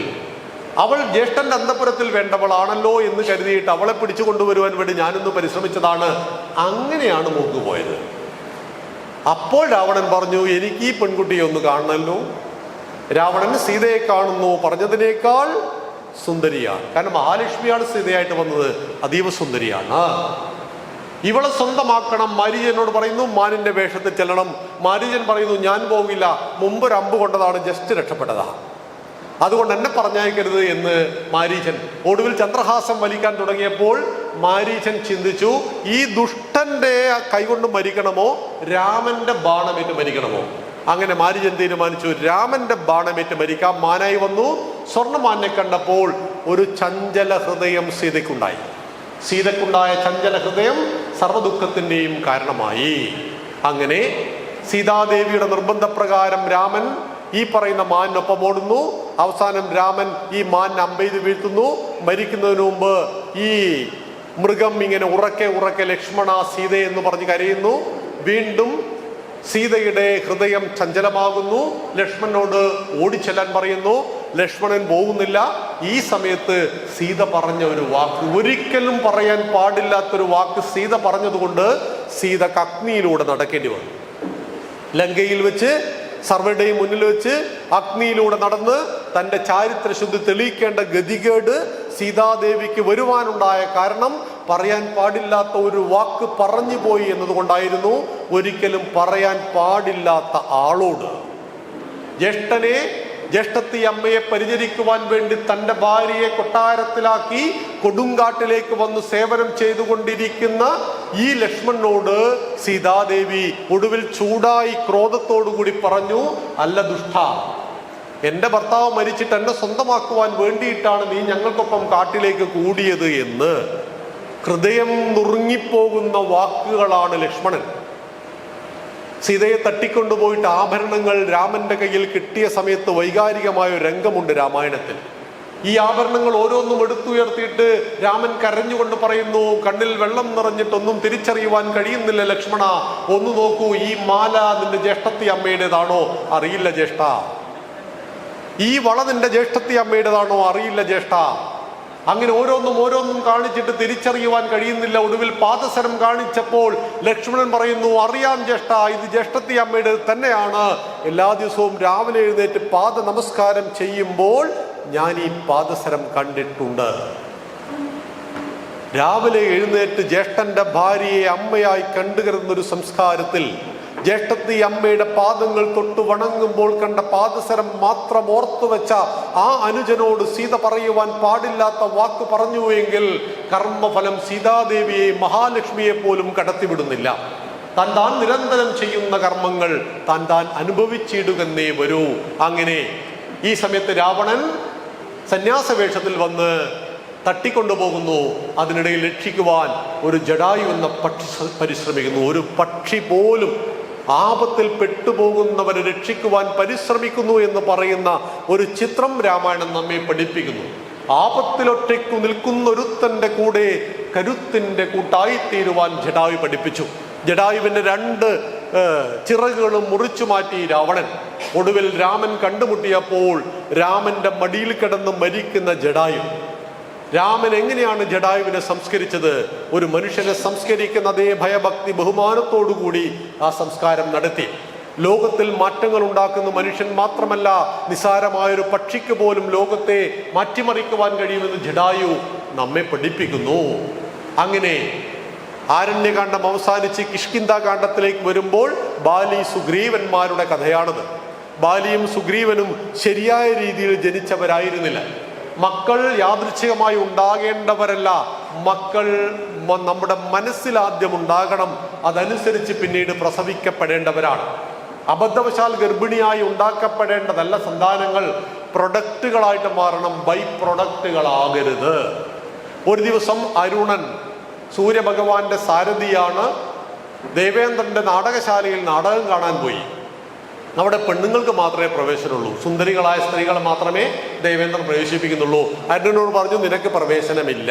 അവൾ ജ്യേഷ്ഠന്റെ അന്തഃപുരത്തിൽ വേണ്ടവളാണല്ലോ എന്ന് കരുതിയിട്ട് അവളെ പിടിച്ചു കൊണ്ടുവരുവാൻ വേണ്ടി ഞാനൊന്ന് പരിശ്രമിച്ചതാണ്. അങ്ങനെയാണ് മൂക്കുപോയത്. അപ്പോൾ രാവണൻ പറഞ്ഞു, എനിക്ക് ഈ പെൺകുട്ടിയെ ഒന്ന് കാണണമല്ലോ. രാവണൻ സീതയെ കാണുന്നു, പറഞ്ഞതിനേക്കാൾ സുന്ദരിയാണ്. കാരണം മഹാലക്ഷ്മിയാണ് സീതയായിട്ട് വന്നത്, അതീവ സുന്ദരിയാണ്. ഇവളെ സ്വന്തമാക്കണം. മാരീചനോട് പറയുന്നു മാനിന്റെ വേഷത്തിൽ ചെല്ലണം. മാരീചൻ പറയുന്നു ഞാൻ പോകില്ല, മുമ്പ് ഒരു അമ്പ് കൊണ്ടതാണ്, ജസ്റ്റ് രക്ഷപ്പെട്ടതാ, അതുകൊണ്ട് എന്നെ പറഞ്ഞയക്കരുത് എന്ന് മാരീചൻ. ഒടുവിൽ ചന്ദ്രഹാസം വലിക്കാൻ തുടങ്ങിയപ്പോൾ മാരീചൻ ചിന്തിച്ചു, ഈ ദുഷ്ടന്റെ കൈകൊണ്ട് മരിക്കണമോ രാമന്റെ ബാണമേറ്റ് മരിക്കണമോ? അങ്ങനെ മാരീചൻ തീരുമാനിച്ചു രാമന്റെ ബാണമേറ്റ് മരിക്കാം. മാനായി വന്നു. സ്വർണ്ണമാനെ കണ്ടപ്പോൾ ഒരു ചഞ്ചല ഹൃദയം സീതയ്ക്കുണ്ടായി. സീതയ്ക്കുണ്ടായ ചഞ്ചല ഹൃദയം സർവ്വദുഃഖത്തിൻ്റെയും കാരണമായി. അങ്ങനെ സീതാദേവിയുടെ നിർബന്ധപ്രകാരം രാമൻ ഈ പറയുന്ന മാനിനൊപ്പം ഓടുന്നു. അവസാനം രാമൻ ഈ മാനിനെ അമ്പെയ്ത് വീഴ്ത്തുന്നു. മരിക്കുന്നതിന് മുമ്പ് ഈ മൃഗം ഇങ്ങനെ ഉറക്കെ ഉറക്കെ ലക്ഷ്മണ സീത എന്ന് പറഞ്ഞ് കരയുന്നു. വീണ്ടും സീതയുടെ ഹൃദയം ചഞ്ചലമാകുന്നു. ലക്ഷ്മണനോട് ഓടിച്ചെല്ലാൻ പറയുന്നു. ലക്ഷ്മണൻ പോകുന്നില്ല. ഈ സമയത്ത് സീത പറഞ്ഞ ഒരു വാക്ക്, ഒരിക്കലും പറയാൻ പാടില്ലാത്തൊരു വാക്ക് സീത പറഞ്ഞതുകൊണ്ട് സീതക്ക് അഗ്നിയിലൂടെ നടക്കേണ്ടി വന്നു. ലങ്കയിൽ വെച്ച് സർവരുടെയും മുന്നിൽ വെച്ച് അഗ്നിയിലൂടെ നടന്ന് തൻ്റെ ചാരിത്രശുദ്ധി തെളിയിക്കേണ്ട ഗതികേട് സീതാദേവിക്ക് വരുവാനുണ്ടായ കാരണം പറയാൻ പാടില്ലാത്ത ഒരു വാക്ക് പറഞ്ഞു പോയി എന്നതുകൊണ്ടായിരുന്നു. ഒരിക്കലും പറയാൻ പാടില്ലാത്ത ആളോട്, ജ്യേഷ്ഠത്തി അമ്മയെ പരിചരിക്കുവാൻ വേണ്ടി തൻ്റെ ഭാര്യയെ കൊട്ടാരത്തിലാക്കി കൊടുങ്കാട്ടിലേക്ക് വന്ന് സേവനം ചെയ്തുകൊണ്ടിരിക്കുന്ന ഈ ലക്ഷ്മണനോട് സീതാദേവി ഒടുവിൽ ചൂടായി ക്രോധത്തോടുകൂടി പറഞ്ഞു, അല്ല ദുഷ്ട, എൻ്റെ ഭർത്താവ് മരിച്ചിട്ട് എന്നെ സ്വന്തമാക്കുവാൻ വേണ്ടിയിട്ടാണ് നീ ഞങ്ങൾക്കൊപ്പം കാട്ടിലേക്ക് കൂടിയത് എന്ന്. ഹൃദയം നുറുങ്ങിപ്പോകുന്ന വാക്കുകളാണ് ലക്ഷ്മണൻ. സീതയെ തട്ടിക്കൊണ്ടുപോയിട്ട് ആഭരണങ്ങൾ രാമന്റെ കയ്യിൽ കിട്ടിയ സമയത്ത് വൈകാരികമായ ഒരു രംഗമുണ്ട് രാമായണത്തിൽ. ഈ ആഭരണങ്ങൾ ഓരോന്നും എടുത്തുയർത്തിയിട്ട് രാമൻ കരഞ്ഞുകൊണ്ട് പറയുന്നു, കണ്ണിൽ വെള്ളം നിറഞ്ഞിട്ടൊന്നും തിരിച്ചറിയുവാൻ കഴിയുന്നില്ല ലക്ഷ്മണ, ഒന്ന് നോക്കൂ, ഈ മാല നിന്റെ ജ്യേഷ്ഠത്തി അമ്മയുടേതാണോ? അറിയില്ല ജ്യേഷ്ഠ. ഈ വള നിന്റെ ജ്യേഷ്ഠത്തി അമ്മയുടേതാണോ? അറിയില്ല ജ്യേഷ്ഠ. അങ്ങനെ ഓരോന്നും കാണിച്ചിട്ട് തിരിച്ചറിയുവാൻ കഴിയുന്നില്ല. ഒടുവിൽ പാദസരം കാണിച്ചപ്പോൾ ലക്ഷ്മണൻ പറയുന്നു, അറിയാം ജ്യേഷ്ഠ, ഇത് ജ്യേഷ്ഠത്തി അമ്മയുടെ തന്നെയാണ്. എല്ലാ ദിവസവും രാവിലെ എഴുന്നേറ്റ് പാദ നമസ്കാരം ചെയ്യുമ്പോൾ ഞാൻ ഈ പാദസരം കണ്ടിട്ടുണ്ട്. രാവിലെ എഴുന്നേറ്റ് ജ്യേഷ്ഠന്റെ ഭാര്യയെ അമ്മയായി കണ്ടുകരുന്നൊരു സംസ്കാരത്തിൽ ജ്യേഷ്ഠത്തി അമ്മയുടെ പാദങ്ങൾ തൊട്ട് വണങ്ങുമ്പോൾ കണ്ട പാദസരം മാത്രം ഓർത്തുവെച്ച ആ അനുജനോട് സീത പറയുവാൻ പാടില്ലാത്ത വാക്ക് പറഞ്ഞു എങ്കിൽ കർമ്മഫലം സീതാദേവിയെ മഹാലക്ഷ്മിയെ പോലും കടത്തിവിടുന്നില്ല. താൻ നിരന്തരം ചെയ്യുന്ന കർമ്മങ്ങൾ താൻ അനുഭവിച്ചിടുകന്നേ വരൂ. അങ്ങനെ ഈ സമയത്ത് രാവണൻ സന്യാസവേഷത്തിൽ വന്ന് തട്ടിക്കൊണ്ടുപോകുന്നു. അതിനിടയിൽ രക്ഷിക്കുവാൻ ഒരു ജടായു എന്ന പക്ഷി പരിശ്രമിക്കുന്നു. ഒരു പക്ഷി പോലും ആപത്തിൽ പെട്ടുപോകുന്നവരെ രക്ഷിക്കുവാൻ പരിശ്രമിക്കുന്നു എന്ന് പറയുന്ന ഒരു ചിത്രം രാമായണം നമ്മെ പഠിപ്പിക്കുന്നു. ആപത്തിലൊറ്റയ്ക്കു നിൽക്കുന്നൊരുത്തൻ്റെ കൂടെ കരുത്തിൻ്റെ കൂട്ടായിത്തീരുവാൻ ജടായു പഠിപ്പിച്ചു. ജടായുവിൻ്റെ 2 ചിറകുകളും മുറിച്ചു മാറ്റി രാവണൻ. ഒടുവിൽ രാമൻ കണ്ടുമുട്ടിയപ്പോൾ രാമന്റെ മടിയിൽ കിടന്ന് മരിക്കുന്ന ജടായു. രാമൻ എങ്ങനെയാണ് ജടായുവിനെ സംസ്കരിച്ചത്? ഒരു മനുഷ്യനെ സംസ്കരിക്കുന്ന അതേ ഭയഭക്തി ബഹുമാനത്തോടുകൂടി ആ സംസ്കാരം നടത്തി. ലോകത്തിൽ മാറ്റങ്ങൾ ഉണ്ടാക്കുന്ന മനുഷ്യൻ മാത്രമല്ല, നിസാരമായൊരു പക്ഷിക്ക് പോലും ലോകത്തെ മാറ്റിമറിക്കുവാൻ കഴിയുമെന്ന് ജടായു നമ്മെ പഠിപ്പിക്കുന്നു. അങ്ങനെ ആരണ്യകാന്ഡം അവസാനിച്ച് കിഷ്കിന്ധാകാന്ഡത്തിലേക്ക് വരുമ്പോൾ ബാലി സുഗ്രീവന്മാരുടെ കഥയാണത്. ബാലിയും സുഗ്രീവനും ശരിയായ രീതിയിൽ ജനിച്ചവരായിരുന്നില്ല. മക്കൾ യാദൃച്ഛികമായി ഉണ്ടാകേണ്ടവരല്ല. മക്കൾ നമ്മുടെ മനസ്സിലാദ്യം ഉണ്ടാകണം. അതനുസരിച്ച് പിന്നീട് പ്രസവിക്കപ്പെടേണ്ടവരാണ്. അബദ്ധവശാൽ ഗർഭിണിയായി ഉണ്ടാക്കപ്പെടേണ്ടതല്ല സന്താനങ്ങൾ. പ്രൊഡക്റ്റുകളായിട്ട് മാറണം, ബൈ പ്രൊഡക്റ്റുകളാകരുത്. ഒരു ദിവസം അരുണൻ സൂര്യഭഗവാന്റെ സാരഥിയാണ്. ദേവേന്ദ്രന്റെ നാടകശാലയിൽ നാടകം കാണാൻ പോയി. അവിടെ പെണ്ണുങ്ങൾക്ക് മാത്രമേ പ്രവേശനമുള്ളൂ. സുന്ദരികളായ സ്ത്രീകളെ മാത്രമേ ദേവേന്ദ്രൻ പ്രവേശിപ്പിക്കുന്നുള്ളൂ. അരുണനോട് പറഞ്ഞു, നിനക്ക് പ്രവേശനമില്ല.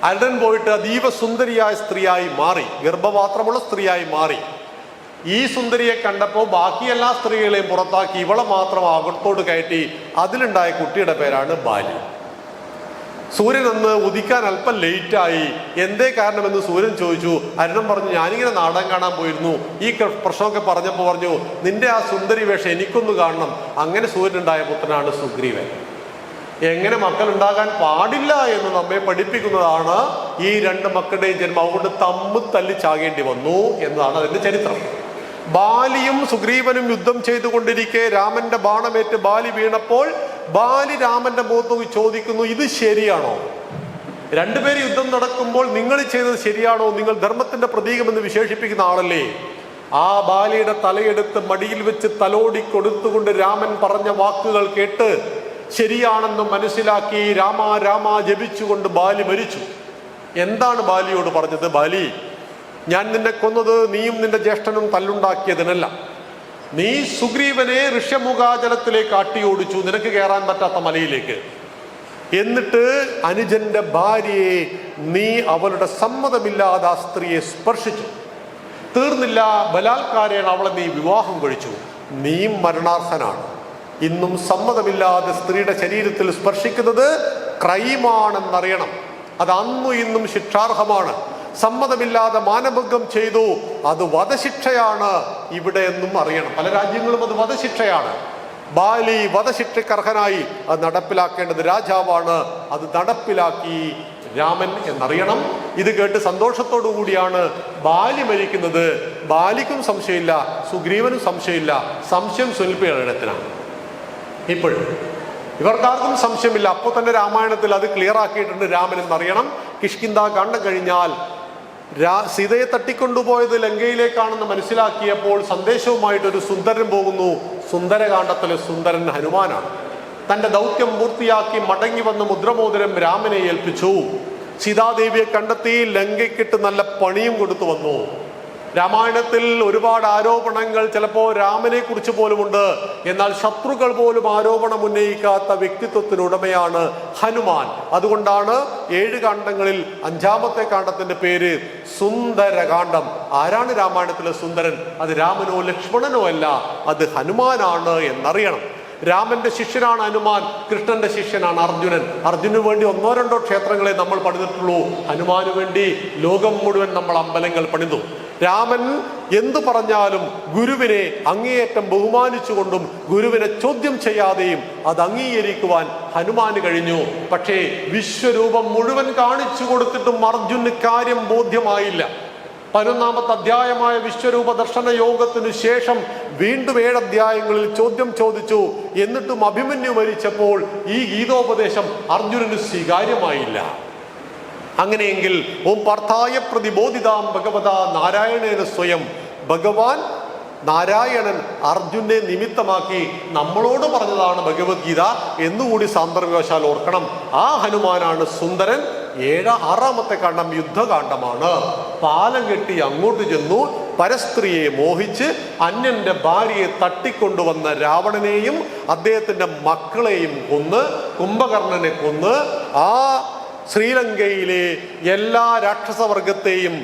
അരുണൻ പോയിട്ട് അതീവ സുന്ദരിയായ സ്ത്രീയായി മാറി, ഗർഭപാത്രമുള്ള സ്ത്രീയായി മാറി. ഈ സുന്ദരിയെ കണ്ടപ്പോൾ ബാക്കി എല്ലാ സ്ത്രീകളെയും പുറത്താക്കി ഇവളെ മാത്രം അകത്തോട് കയറ്റി. അതിലുണ്ടായ കുട്ടിയുടെ പേരാണ് ബാലി. സൂര്യൻ അന്ന് ഉദിക്കാൻ അല്പം ലേറ്റായി. എന്തേ കാരണമെന്ന് സൂര്യൻ ചോദിച്ചു. അരുണൻ പറഞ്ഞു, ഞാനിങ്ങനെ നാടകം കാണാൻ പോയിരുന്നു. ഈ പ്രശ്നമൊക്കെ പറഞ്ഞപ്പോൾ പറഞ്ഞു, നിന്റെ ആ സുന്ദരി വേഷം എനിക്കൊന്ന് കാണണം. അങ്ങനെ സൂര്യനുണ്ടായ പുത്രനാണ് സുഗ്രീവൻ. എങ്ങനെ മക്കൾ ഉണ്ടാകാൻ പാടില്ല എന്ന് നമ്മെ പഠിപ്പിക്കുന്നതാണ് ഈ രണ്ട് മക്കളുടെയും ജന്മം. അതുകൊണ്ട് തല്ലി ചാകേണ്ടി വന്നു എന്നതാണ് അതിന്റെ ചരിത്രം. ബാലിയും സുഗ്രീവനും യുദ്ധം ചെയ്തുകൊണ്ടിരിക്കെ രാമന്റെ ബാണമേറ്റ് ബാലി വീണപ്പോൾ ബാലി രാമന്റെ മുഖത്ത് ചോദിക്കുന്നു, ഇത് ശരിയാണോ? രണ്ടുപേര് യുദ്ധം നടക്കുമ്പോൾ നിങ്ങൾ ചെയ്തത് ശരിയാണോ? നിങ്ങൾ ധർമ്മത്തിന്റെ പ്രതീകമെന്ന് വിശേഷിപ്പിക്കുന്ന ആളല്ലേ? ആ ബാലിയുടെ തലയെടുത്ത് മടിയിൽ വെച്ച് തലോടി കൊടുത്തുകൊണ്ട് രാമൻ പറഞ്ഞ വാക്കുകൾ കേട്ട് ശരിയാണെന്ന് മനസ്സിലാക്കി രാമ രാമ ജപിച്ചുകൊണ്ട് ബാലി മരിച്ചു. എന്താണ് ബാലിയോട് പറഞ്ഞത്? ബാലി, ഞാൻ നിന്നെ കൊന്നത് നീയും നിന്റെ ജ്യേഷ്ഠനും തല്ലുണ്ടാക്കിയതിനല്ല. നീ സുഗ്രീവനെ ഋഷ്യമുഖാചലത്തിലേക്ക് ആട്ടിയോടിച്ചു, നിനക്ക് കയറാൻ പറ്റാത്ത മലയിലേക്ക്. എന്നിട്ട് അനുജന്റെ ഭാര്യയെ നീ അവളുടെ സമ്മതമില്ലാതെ ആ സ്ത്രീയെ സ്പർശിച്ചു. തീർന്നില്ല, ബലാത്കാരേണ അവളെ നീ വിവാഹം കഴിച്ചു. നീയും മരണാർഹനാണ്. ഇന്നും സമ്മതമില്ലാതെ സ്ത്രീയുടെ ശരീരത്തിൽ സ്പർശിക്കുന്നത് ക്രൈമാണെന്നറിയണം. അത് അന്നും ഇന്നും ശിക്ഷാർഹമാണ്. സമ്മതമില്ലാതെ മാനഭംഗം ചെയ്തു, അത് വധശിക്ഷയാണ് ഇവിടെ എന്നും അറിയണം. പല രാജ്യങ്ങളും അത് വധശിക്ഷയാണ്. ബാലി വധശിക്ഷയ്ക്കർഹനായി. അത് നടപ്പിലാക്കേണ്ടത് രാജാവാണ്. അത് നടപ്പിലാക്കി രാമൻ എന്നറിയണം. ഇത് കേട്ട് സന്തോഷത്തോടു കൂടിയാണ് ബാലി മരിക്കുന്നത്. ബാലിക്കും സംശയമില്ല, സുഗ്രീവനും സംശയമില്ല. സംശയം സ്വൽപ്പിടത്തിനാണ്. ഇപ്പോഴും ഇവർക്കാർക്കും സംശയമില്ല. അപ്പോൾ തന്നെ രാമായണത്തിൽ അത് ക്ലിയർ ആക്കിയിട്ടുണ്ട് രാമൻ എന്നറിയണം. കിഷ്കിന്ധ കാണ്ഡം കഴിഞ്ഞാൽ സീതയെ തട്ടിക്കൊണ്ടുപോയത് ലങ്കയിലേക്കാണെന്ന് മനസ്സിലാക്കിയപ്പോൾ സന്ദേശവുമായിട്ടൊരു സുന്ദരൻ പോകുന്നു. സുന്ദരകാണ്ഡത്തിലെ സുന്ദരൻ ഹനുമാനാണ്. തൻ്റെ ദൗത്യം പൂർത്തിയാക്കി മടങ്ങി വന്ന് മുദ്രമോതിരം രാമനെ ഏൽപ്പിച്ചു. സീതാദേവിയെ കണ്ടെത്തി ലങ്കയ്ക്കിട്ട് നല്ല പണിയും കൊടുത്തു വന്നു. രാമായണത്തിൽ ഒരുപാട് ആരോപണങ്ങൾ ചിലപ്പോൾ രാമനെ കുറിച്ച് പോലുമുണ്ട്. എന്നാൽ ശത്രുക്കൾ പോലും ആരോപണം ഉന്നയിക്കാത്ത വ്യക്തിത്വത്തിനുടമയാണ് ഹനുമാൻ. അതുകൊണ്ടാണ് 7 കാണ്ഡങ്ങളിൽ 5ാമത്തെ കാണ്ഡത്തിന്റെ പേര് സുന്ദരകാണ്ഡം. ആരാണ് രാമായണത്തിലെ സുന്ദരൻ? അത് രാമനോ ലക്ഷ്മണനോ അല്ല, അത് ഹനുമാനാണ് എന്നറിയണം. രാമന്റെ ശിഷ്യനാണ് ഹനുമാൻ, കൃഷ്ണന്റെ ശിഷ്യനാണ് അർജുനൻ. അർജുനു വേണ്ടി 1-2 ക്ഷേത്രങ്ങളെ നമ്മൾ പണിതിട്ടുള്ളൂ. ഹനുമാനു വേണ്ടി ലോകം മുഴുവൻ നമ്മൾ അമ്പലങ്ങൾ പണിതു. രാമൻ എന്തു പറഞ്ഞാലും ഗുരുവിനെ അങ്ങേയറ്റം ബഹുമാനിച്ചുകൊണ്ടും ഗുരുവിനെ ചോദ്യം ചെയ്യാതെയും അത് അംഗീകരിക്കുവാൻ ഹനുമാന് കഴിഞ്ഞു. പക്ഷേ വിശ്വരൂപം മുഴുവൻ കാണിച്ചു കൊടുത്തിട്ടും അർജുന് കാര്യം ബോധ്യമായില്ല. 11ാമത്തെ അധ്യായമായ വിശ്വരൂപ ദർശന യോഗത്തിനു ശേഷം വീണ്ടും 7 അധ്യായങ്ങളിൽ ചോദ്യം ചോദിച്ചു. എന്നിട്ടും അഭിമന്യു മരിച്ചപ്പോൾ ഈ ഗീതോപദേശം അർജുനന് സ്വീകാര്യമായില്ല. അങ്ങനെയെങ്കിൽ ഓം പാർത്ഥായ പ്രതിബോധിതാം ഭഗവത നാരായണേന സ്വയം, ഭഗവാൻ നാരായണൻ അർജുനെ നിമിത്തമാക്കി നമ്മളോട് പറഞ്ഞതാണ് ഭഗവത്ഗീത എന്നുകൂടി സാന്ദർഭികവശാൽ ഓർക്കണം. ആ ഹനുമാനാണ് സുന്ദരൻ. 6ാമത്തെ കാണ്ഡം യുദ്ധകാണ്ഡമാണ്. പാലം കെട്ടി അങ്ങോട്ട് ചെന്നു. പരസ്ത്രീയെ മോഹിച്ച് അന്യന്റെ ഭാര്യയെ തട്ടിക്കൊണ്ടുവന്ന രാവണനെയും അദ്ദേഹത്തിന്റെ മക്കളെയും കൊന്ന്, കുംഭകർണനെ കൊന്ന്, ആ ശ്രീലങ്കയിലെ എല്ലാ രാക്ഷസവർഗത്തെയും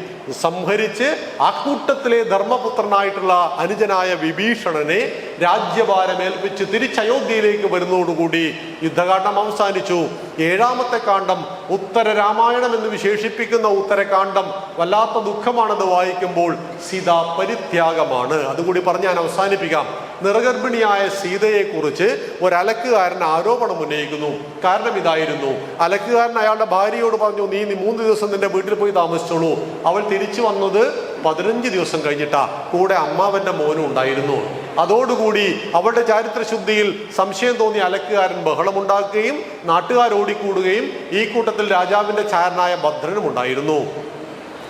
സംഹരിച്ച് അക്കൂട്ടത്തിലെ ധർമ്മപുത്രനായിട്ടുള്ള അനുജനായ വിഭീഷണനെ രാജ്യഭാരമേൽപ്പിച്ച് തിരിച്ച് അയോധ്യയിലേക്ക് വരുന്നതോടുകൂടി യുദ്ധകാണ്ഡം അവസാനിച്ചു. 7ാമത്തെ കാണ്ഡം ഉത്തര രാമായണം എന്ന് വിശേഷിപ്പിക്കുന്ന ഉത്തരകാണ്ഡം വല്ലാത്ത ദുഃഖമാണത് വായിക്കുമ്പോൾ. സീതാ പരിത്യാഗമാണ്. അതുകൂടി പറഞ്ഞ് ഞാൻ അവസാനിപ്പിക്കാം. നിറഗർഭിണിയായ സീതയെക്കുറിച്ച് ഒരലക്കുകാരൻ ആരോപണം ഉന്നയിക്കുന്നു. കാരണം ഇതായിരുന്നു. അലക്കുകാരൻ അയാളുടെ ഭാര്യയോട് പറഞ്ഞു, നീ 3 ദിവസം നിന്റെ വീട്ടിൽ പോയി താമസിച്ചോളൂ. അവൾ തിരിച്ചു വന്നത് 15 ദിവസം കഴിഞ്ഞിട്ടാ. കൂടെ അമ്മാവന്റെ മോനും ഉണ്ടായിരുന്നു. അതോടുകൂടി അവളുടെ ചാരിത്രശുദ്ധിയിൽ സംശയം തോന്നിയ അലക്കുകാരൻ ബഹളമുണ്ടാക്കുകയും നാട്ടുകാർ ഓടിക്കൂടുകയും ഈ കൂട്ടത്തിൽ രാജാവിന്റെ ചാരനായ ഭദ്രനും ഉണ്ടായിരുന്നു.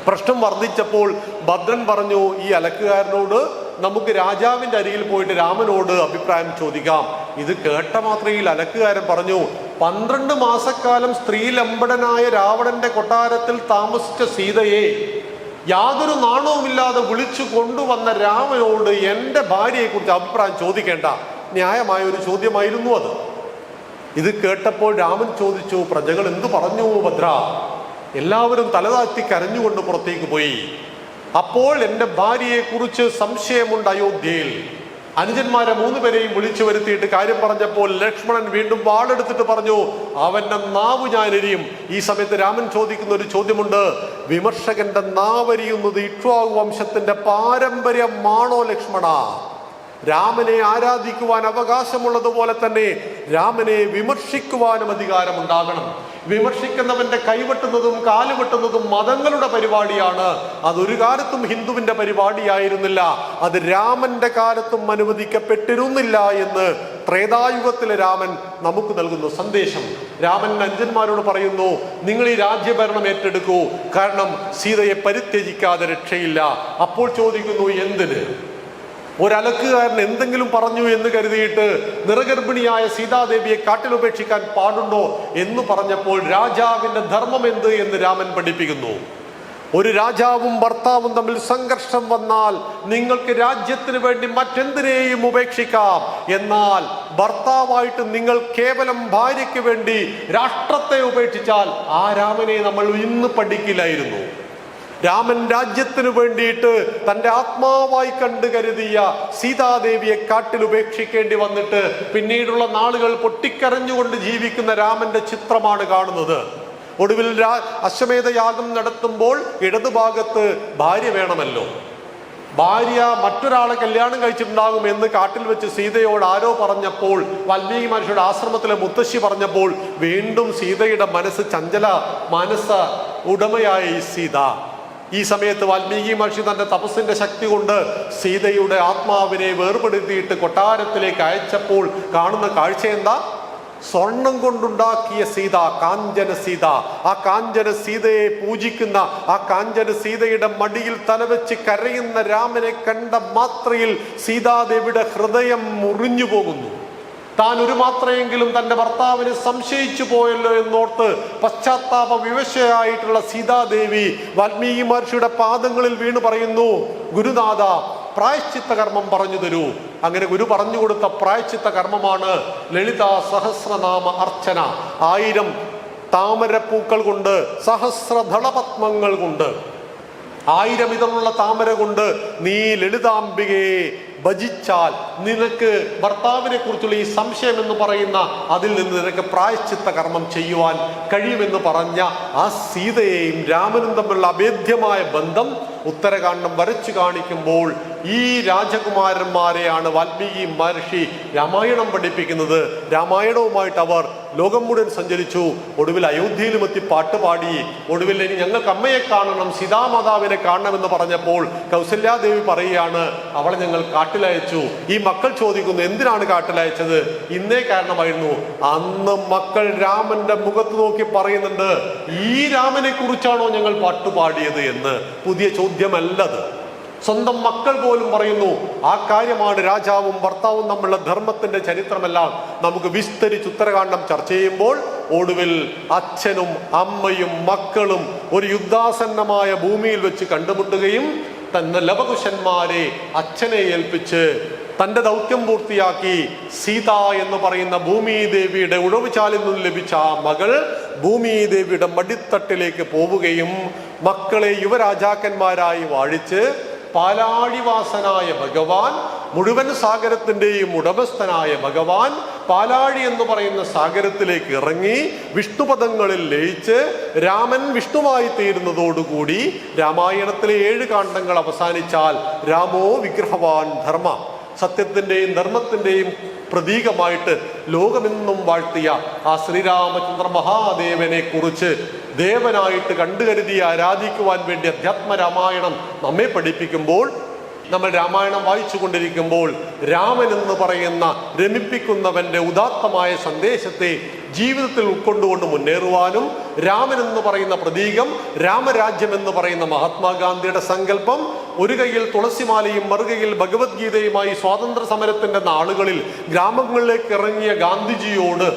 പ്രശ്നം വർദ്ധിച്ചപ്പോൾ ഭദ്രൻ പറഞ്ഞു ഈ അലക്കുകാരനോട്, നമുക്ക് രാജാവിന്റെ അരികിൽ പോയിട്ട് രാമനോട് അഭിപ്രായം ചോദിക്കാം. ഇത് കേട്ട മാത്രയിൽ അലക്കുകാരൻ പറഞ്ഞു, 12 മാസക്കാലം സ്ത്രീലമ്പടനായ രാവണന്റെ കൊട്ടാരത്തിൽ താമസിച്ച സീതയെ യാതൊരു നാണവുമില്ലാതെ വിളിച്ചു കൊണ്ടുവന്ന രാമനോട് എൻ്റെ ഭാര്യയെക്കുറിച്ച് അഭിപ്രായം ചോദിക്കേണ്ട ന്യായമായ ഒരു ചോദ്യമായിരുന്നു അത്. ഇത് കേട്ടപ്പോൾ രാമൻ ചോദിച്ചു, പ്രജകൾ എന്തു പറഞ്ഞു ഭദ്ര? എല്ലാവരും തലതാഴ്ത്തി കരഞ്ഞുകൊണ്ട് പുറത്തേക്ക് പോയി. അപ്പോൾ എൻ്റെ ഭാര്യയെക്കുറിച്ച് സംശയമുണ്ട് അയോധ്യയിൽ. അനുജന്മാരെ 3 പേരെയും വിളിച്ചു വരുത്തിയിട്ട് കാര്യം പറഞ്ഞപ്പോൾ ലക്ഷ്മണൻ വീണ്ടും വാളെടുത്തിട്ട് പറഞ്ഞു, അവന്റെ നാവ് ഞാനെരിയും. ഈ സമയത്ത് രാമൻ ചോദിക്കുന്ന ഒരു ചോദ്യമുണ്ട്, വിമർശകന്റെ നാവരിയുന്നത് ഇക്ഷ്വാകു വംശത്തിന്റെ പാരമ്പര്യമാണോ ലക്ഷ്മണ? രാമനെ ആരാധിക്കുവാൻ അവകാശമുള്ളതുപോലെ തന്നെ രാമനെ വിമർശിക്കുവാനും അധികാരമുണ്ടാകണം. വിമർശിക്കുന്നവന്റെ കൈവെട്ടുന്നതും കാലുവെട്ടുന്നതും മതങ്ങളുടെ പരിപാടിയാണ്. അതൊരു കാലത്തും ഹിന്ദുവിന്റെ പരിപാടിയായിരുന്നില്ല. അത് രാമന്റെ കാലത്തും അനുവദിക്കപ്പെട്ടിരുന്നില്ല എന്ന് ത്രേതായുഗത്തിലെ രാമൻ നമുക്ക് നൽകുന്ന സന്ദേശം. രാമൻ അനുജന്മാരോട് പറയുന്നു, നിങ്ങൾ ഈ രാജ്യഭരണം ഏറ്റെടുക്കൂ, കാരണം സീതയെ പരിത്യജിക്കാതെ രക്ഷയില്ല. അപ്പോൾ ചോദിക്കുന്നു, എന്തിന്? ഒരലക്കുകാരൻ എന്തെങ്കിലും പറഞ്ഞു എന്ന് കരുതിയിട്ട് നിറഗർഭിണിയായ സീതാദേവിയെ കാട്ടിലുപേക്ഷിക്കാൻ പാടുണ്ടോ എന്ന് പറഞ്ഞപ്പോൾ രാജാവിന്റെ ധർമ്മം എന്ത് എന്ന് രാമൻ പഠിപ്പിക്കുന്നു. ഒരു രാജാവും ഭർത്താവും തമ്മിൽ സംഘർഷം വന്നാൽ നിങ്ങൾക്ക് രാജ്യത്തിന് വേണ്ടി മറ്റെന്തിനേയും ഉപേക്ഷിക്കാം. എന്നാൽ ഭർത്താവായിട്ട് നിങ്ങൾ കേവലം ഭാര്യയ്ക്ക് വേണ്ടി രാഷ്ട്രത്തെ ഉപേക്ഷിച്ചാൽ ആ രാമനെ നമ്മൾ ഇന്ന് പഠിക്കില്ലായിരുന്നു. രാമൻ രാജ്യത്തിനു വേണ്ടിയിട്ട് തൻ്റെ ആത്മാവായി കണ്ടു കരുതിയ സീതാദേവിയെ കാട്ടിൽ ഉപേക്ഷിക്കേണ്ടി വന്നിട്ട് പിന്നീടുള്ള നാളുകൾ പൊട്ടിക്കരഞ്ഞുകൊണ്ട് ജീവിക്കുന്ന രാമന്റെ ചിത്രമാണ് കാണുന്നത്. ഒടുവിൽ അശ്വമേധയാഗം നടത്തുമ്പോൾ ഇടതുഭാഗത്ത് ഭാര്യ വേണമല്ലോ. ഭാര്യ മറ്റൊരാളെ കല്യാണം കഴിച്ചിട്ടുണ്ടാകും എന്ന് കാട്ടിൽ വെച്ച് സീതയോട് ആരോ പറഞ്ഞപ്പോൾ, വാൽമീകി മഹർഷിയുടെ ആശ്രമത്തിലെ മുത്തശ്ശി പറഞ്ഞപ്പോൾ വീണ്ടും സീതയുടെ മനസ്സ് ചഞ്ചല മനസ്സ് ഉടമയായി സീത. ഈ സമയത്ത് വാൽമീകി മഹർഷി തന്റെ തപസ്സിന്റെ ശക്തി കൊണ്ട് സീതയുടെ ആത്മാവിനെ വേർപെടുത്തിയിട്ട് കൊട്ടാരത്തിലേക്ക് അയച്ചപ്പോൾ കാണുന്ന കാഴ്ച എന്താ? സ്വർണം കൊണ്ടുണ്ടാക്കിയ സീത, കാഞ്ചന സീത. ആ കാഞ്ചന സീതയെ പൂജിക്കുന്ന, ആ കാഞ്ചന സീതയുടെ മടിയിൽ തലവെച്ച് കരയുന്ന രാമനെ കണ്ട മാത്രയിൽ സീതാദേവിയുടെ ഹൃദയം മുറിഞ്ഞു പോകുന്നു. താൻ ഒരു മാത്രയെങ്കിലും തൻ്റെ ഭർത്താവിനെ സംശയിച്ചു പോയല്ലോ എന്നോർത്ത് പശ്ചാത്താപ വിവശയായിട്ടുള്ള സീതാദേവി വാൽമീകി മഹർഷിയുടെ പാദങ്ങളിൽ വീണ് പറയുന്നു, ഗുരുനാഥ, പ്രായശ്ചിത്ത കർമ്മം പറഞ്ഞു തരൂ. അങ്ങനെ ഗുരു പറഞ്ഞു കൊടുത്ത പ്രായശ്ചിത്ത കർമ്മമാണ് ലളിതാ സഹസ്രനാമ അർച്ചന. 1000 താമരപ്പൂക്കൾ കൊണ്ട്, സഹസ്രദളപത്മങ്ങൾ കൊണ്ട്, 1000 ഇതമുള്ള താമര കൊണ്ട് നീ ലളിതാംബികയെ ഭജിച്ചാൽ നിനക്ക് ഭർത്താവിനെ കുറിച്ചുള്ള ഈ സംശയം എന്ന് പറയുന്ന അതിൽ നിന്ന് നിനക്ക് പ്രായശ്ചിത്ത കർമ്മം ചെയ്യുവാൻ കഴിയുമെന്ന് പറഞ്ഞ ആ സീതയെയും രാമനും തമ്മിലുള്ള അഭേദ്യമായ ബന്ധം ഉത്തരകാണ്ഡം വരച്ചു കാണിക്കുമ്പോൾ ഈ രാജകുമാരന്മാരെയാണ് വാൽമീകി മഹർഷി രാമായണം പഠിപ്പിക്കുന്നത്. രാമായണവുമായിട്ട് അവർ ലോകം മുഴുവൻ സഞ്ചരിച്ചു. ഒടുവിൽ അയോധ്യയിലും എത്തി പാട്ടുപാടി. ഒടുവിൽ ഇനി ഞങ്ങൾക്ക് അമ്മയെ കാണണം, സീതാമാതാവിനെ കാണണമെന്ന് പറഞ്ഞപ്പോൾ കൗസല്യാദേവി പറയുകയാണ്, അവളെ ഞങ്ങൾ കാട്ടിലയച്ചു. ഈ മക്കൾ ചോദിക്കുന്നു, എന്തിനാണ് കാട്ടിലയച്ചത്? ഇന്നേ കാരണമായിരുന്നു. അന്ന് മക്കൾ രാമന്റെ മുഖത്ത് നോക്കി പറയുന്നുണ്ട്, ഈ രാമനെ കുറിച്ചാണോ ഞങ്ങൾ പാട്ടുപാടിയത് എന്ന്. പുതിയ ചോദ്യമല്ലത്. സ്വന്തം മക്കൾ പോലും പറയുന്നു. ആ കാര്യമാണ് രാജാവും ഭർത്താവും തമ്മിലുള്ള ധർമ്മത്തിന്റെ ചരിത്രമെല്ലാം നമുക്ക് വിസ്തരിച്ച് ഉത്തരകാണ്ഡം ചർച്ച ചെയ്യുമ്പോൾ ഒടുവിൽ അച്ഛനും അമ്മയും മക്കളും ഒരു യുദ്ധാസന്നമായ ഭൂമിയിൽ വെച്ച് കണ്ടുമുട്ടുകയും തന്റെ ലവകുശന്മാരെ അച്ഛനെ ഏൽപ്പിച്ച് തന്റെ ദൗത്യം പൂർത്തിയാക്കി സീത എന്ന് പറയുന്ന ഭൂമിദേവിയുടെ ഉഴവുചാലിൽ നിന്നും ലഭിച്ച ആ മകൾ ഭൂമിദേവിയുടെ മടിത്തട്ടിലേക്ക് പോവുകയും മക്കളെ യുവരാജാക്കന്മാരായി വാഴിച്ച് പാലാഴിവാസനായ ഭഗവാൻ, മുഴുവൻ സാഗരത്തിൻ്റെയും ഉടമസ്ഥനായ ഭഗവാൻ പാലാഴി എന്ന് പറയുന്ന സാഗരത്തിലേക്ക് ഇറങ്ങി വിഷ്ണുപദങ്ങളിൽ ലയിച്ച് രാമൻ വിഷ്ണുവായി തീരുന്നതോടുകൂടി രാമായണത്തിലെ 7 കാണ്ഡങ്ങൾ അവസാനിച്ചാൽ രാമോ വിഗ്രഹവാൻ ധർമ്മ, സത്യത്തിൻ്റെയും ധർമ്മത്തിൻ്റെയും പ്രതീകമായിട്ട് ലോകമെന്നും വാഴ്ത്തിയ ആ ശ്രീരാമചന്ദ്ര മഹാദേവനെ കുറിച്ച് ദേവനായിട്ട് കണ്ടുകരുതി ആരാധിക്കുവാൻ വേണ്ടി അധ്യാത്മ രാമായണം നമ്മെ പഠിപ്പിക്കുമ്പോൾ, നമ്മൾ രാമായണം വായിച്ചു കൊണ്ടിരിക്കുമ്പോൾ രാമൻ എന്ന് പറയുന്ന രമിപ്പിക്കുന്നവന്റെ ഉദാത്തമായ സന്ദേശത്തെ ജീവിതത്തിൽ ഉൾക്കൊണ്ടുകൊണ്ട് മുന്നേറുവാനും രാമൻ എന്ന് പറയുന്ന പ്രതീകം, രാമരാജ്യം എന്ന് പറയുന്ന മഹാത്മാഗാന്ധിയുടെ സങ്കല്പം, ഒരു കയ്യിൽ തുളസിമാലയും മറുകയിൽ ഭഗവത്ഗീതയുമായി സ്വാതന്ത്ര്യ സമരത്തിന്റെ നാളുകളിൽ ഗ്രാമങ്ങളിലേക്ക് ഇറങ്ങിയ ഗാന്ധിജിയോട്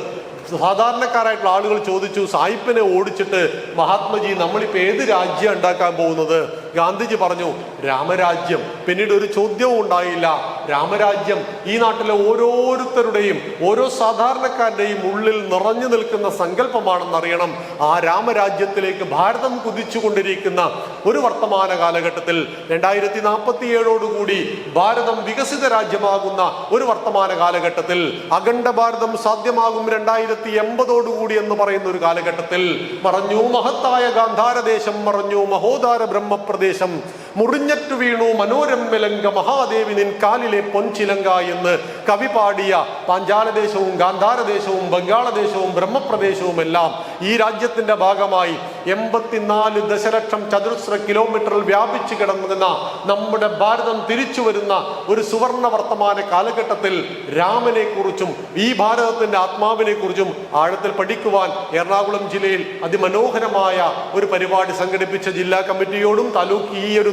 സാധാരണക്കാരായിട്ടുള്ള ആളുകൾ ചോദിച്ചു, സായിപ്പിനെ ഓടിച്ചിട്ട് മഹാത്മജി നമ്മളിപ്പോൾ ഏത് രാജ്യം ഉണ്ടാക്കാൻ പോകുന്നത്? ഗാന്ധിജി പറഞ്ഞു രാമരാജ്യം. പിന്നീട് ഒരു ചോദ്യവും ഉണ്ടായില്ല. രാമരാജ്യം ഈ നാട്ടിലെ ഓരോരുത്തരുടെയും ഓരോ സാധാരണക്കാരുടെയും ഉള്ളിൽ നിറഞ്ഞു നിൽക്കുന്ന സങ്കല്പമാണെന്നറിയണം. ആ രാമരാജ്യത്തിലേക്ക് ഭാരതം കുതിച്ചുകൊണ്ടിരിക്കുന്ന ഒരു വർത്തമാന കാലഘട്ടത്തിൽ 2047 ഭാരതം വികസിത രാജ്യമാകുന്ന ഒരു വർത്തമാന കാലഘട്ടത്തിൽ, അഖണ്ഡ ഭാരതം സാധ്യമാകും 2080 എന്ന് പറയുന്ന ഒരു കാലഘട്ടത്തിൽ, മറഞ്ഞു മഹത്തായ ഗാന്ധാരദേശം, മറഞ്ഞു മഹോദാര ബ്രഹ്മപ്രദേശം, മുറിഞ്ഞറ്റു വീണു മനോരമ്യലങ്ക മഹാദേവി നിൻ കാലിലെ പൊൻചിലങ്ക എന്ന് കവി പാടിയ പാഞ്ചാലദേശവും ഗാന്ധാരദേശവും ബംഗാളദേശവും ബ്രഹ്മപ്രദേശവും എല്ലാം ഈ രാജ്യത്തിന്റെ ഭാഗമായി 84 ദശലക്ഷം ചതുരശ്ര കിലോമീറ്ററിൽ വ്യാപിച്ചു കിടന്ന നമ്മുടെ ഭാരതം തിരിച്ചു വരുന്ന ഒരു സുവർണ വർത്തമാന കാലഘട്ടത്തിൽ രാമനെ കുറിച്ചും ഈ ഭാരതത്തിന്റെ ആത്മാവിനെ കുറിച്ചും ആഴത്തിൽ പഠിക്കുവാൻ എറണാകുളം ജില്ലയിൽ അതിമനോഹരമായ ഒരു പരിപാടി സംഘടിപ്പിച്ച ജില്ലാ കമ്മിറ്റിയോടും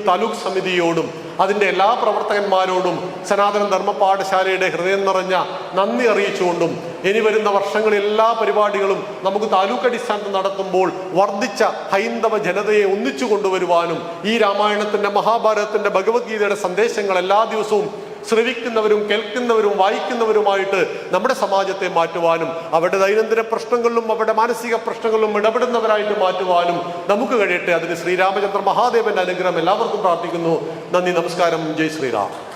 താലൂക്ക് സമിതിയോടും അതിൻ്റെ എല്ലാ പ്രവർത്തകന്മാരോടും സനാതന ധർമ്മ പാഠശാലയുടെ ഹൃദയം നിറഞ്ഞ നന്ദി അറിയിച്ചുകൊണ്ടും, ഇനി വരുന്ന വർഷങ്ങളിൽ എല്ലാ പരിപാടികളും നമുക്ക് താലൂക്ക് അടിസ്ഥാനത്തിൽ നടത്തുമ്പോൾ വർദ്ധിച്ച ഹൈന്ദവ ജനതയെ ഒന്നിച്ചു കൊണ്ടുവരുവാനും ഈ രാമായണത്തിന്റെ, മഹാഭാരതത്തിന്റെ, ഭഗവത്ഗീതയുടെ സന്ദേശങ്ങൾ എല്ലാ ദിവസവും ശ്രവിക്കുന്നവരും കേൾക്കുന്നവരും വായിക്കുന്നവരുമായിട്ട് നമ്മുടെ സമാജത്തെ മാറ്റുവാനും അവരുടെ ദൈനംദിന പ്രശ്നങ്ങളിലും അവരുടെ മാനസിക പ്രശ്നങ്ങളിലും ഇടപെടുന്നവരായിട്ട് മാറ്റുവാനും നമുക്ക് കഴിയട്ടെ. അതിന് ശ്രീരാമചന്ദ്ര മഹാദേവന്റെ അനുഗ്രഹം എല്ലാവർക്കും പ്രാർത്ഥിക്കുന്നു. നന്ദി, നമസ്കാരം. ജയ് ശ്രീറാം.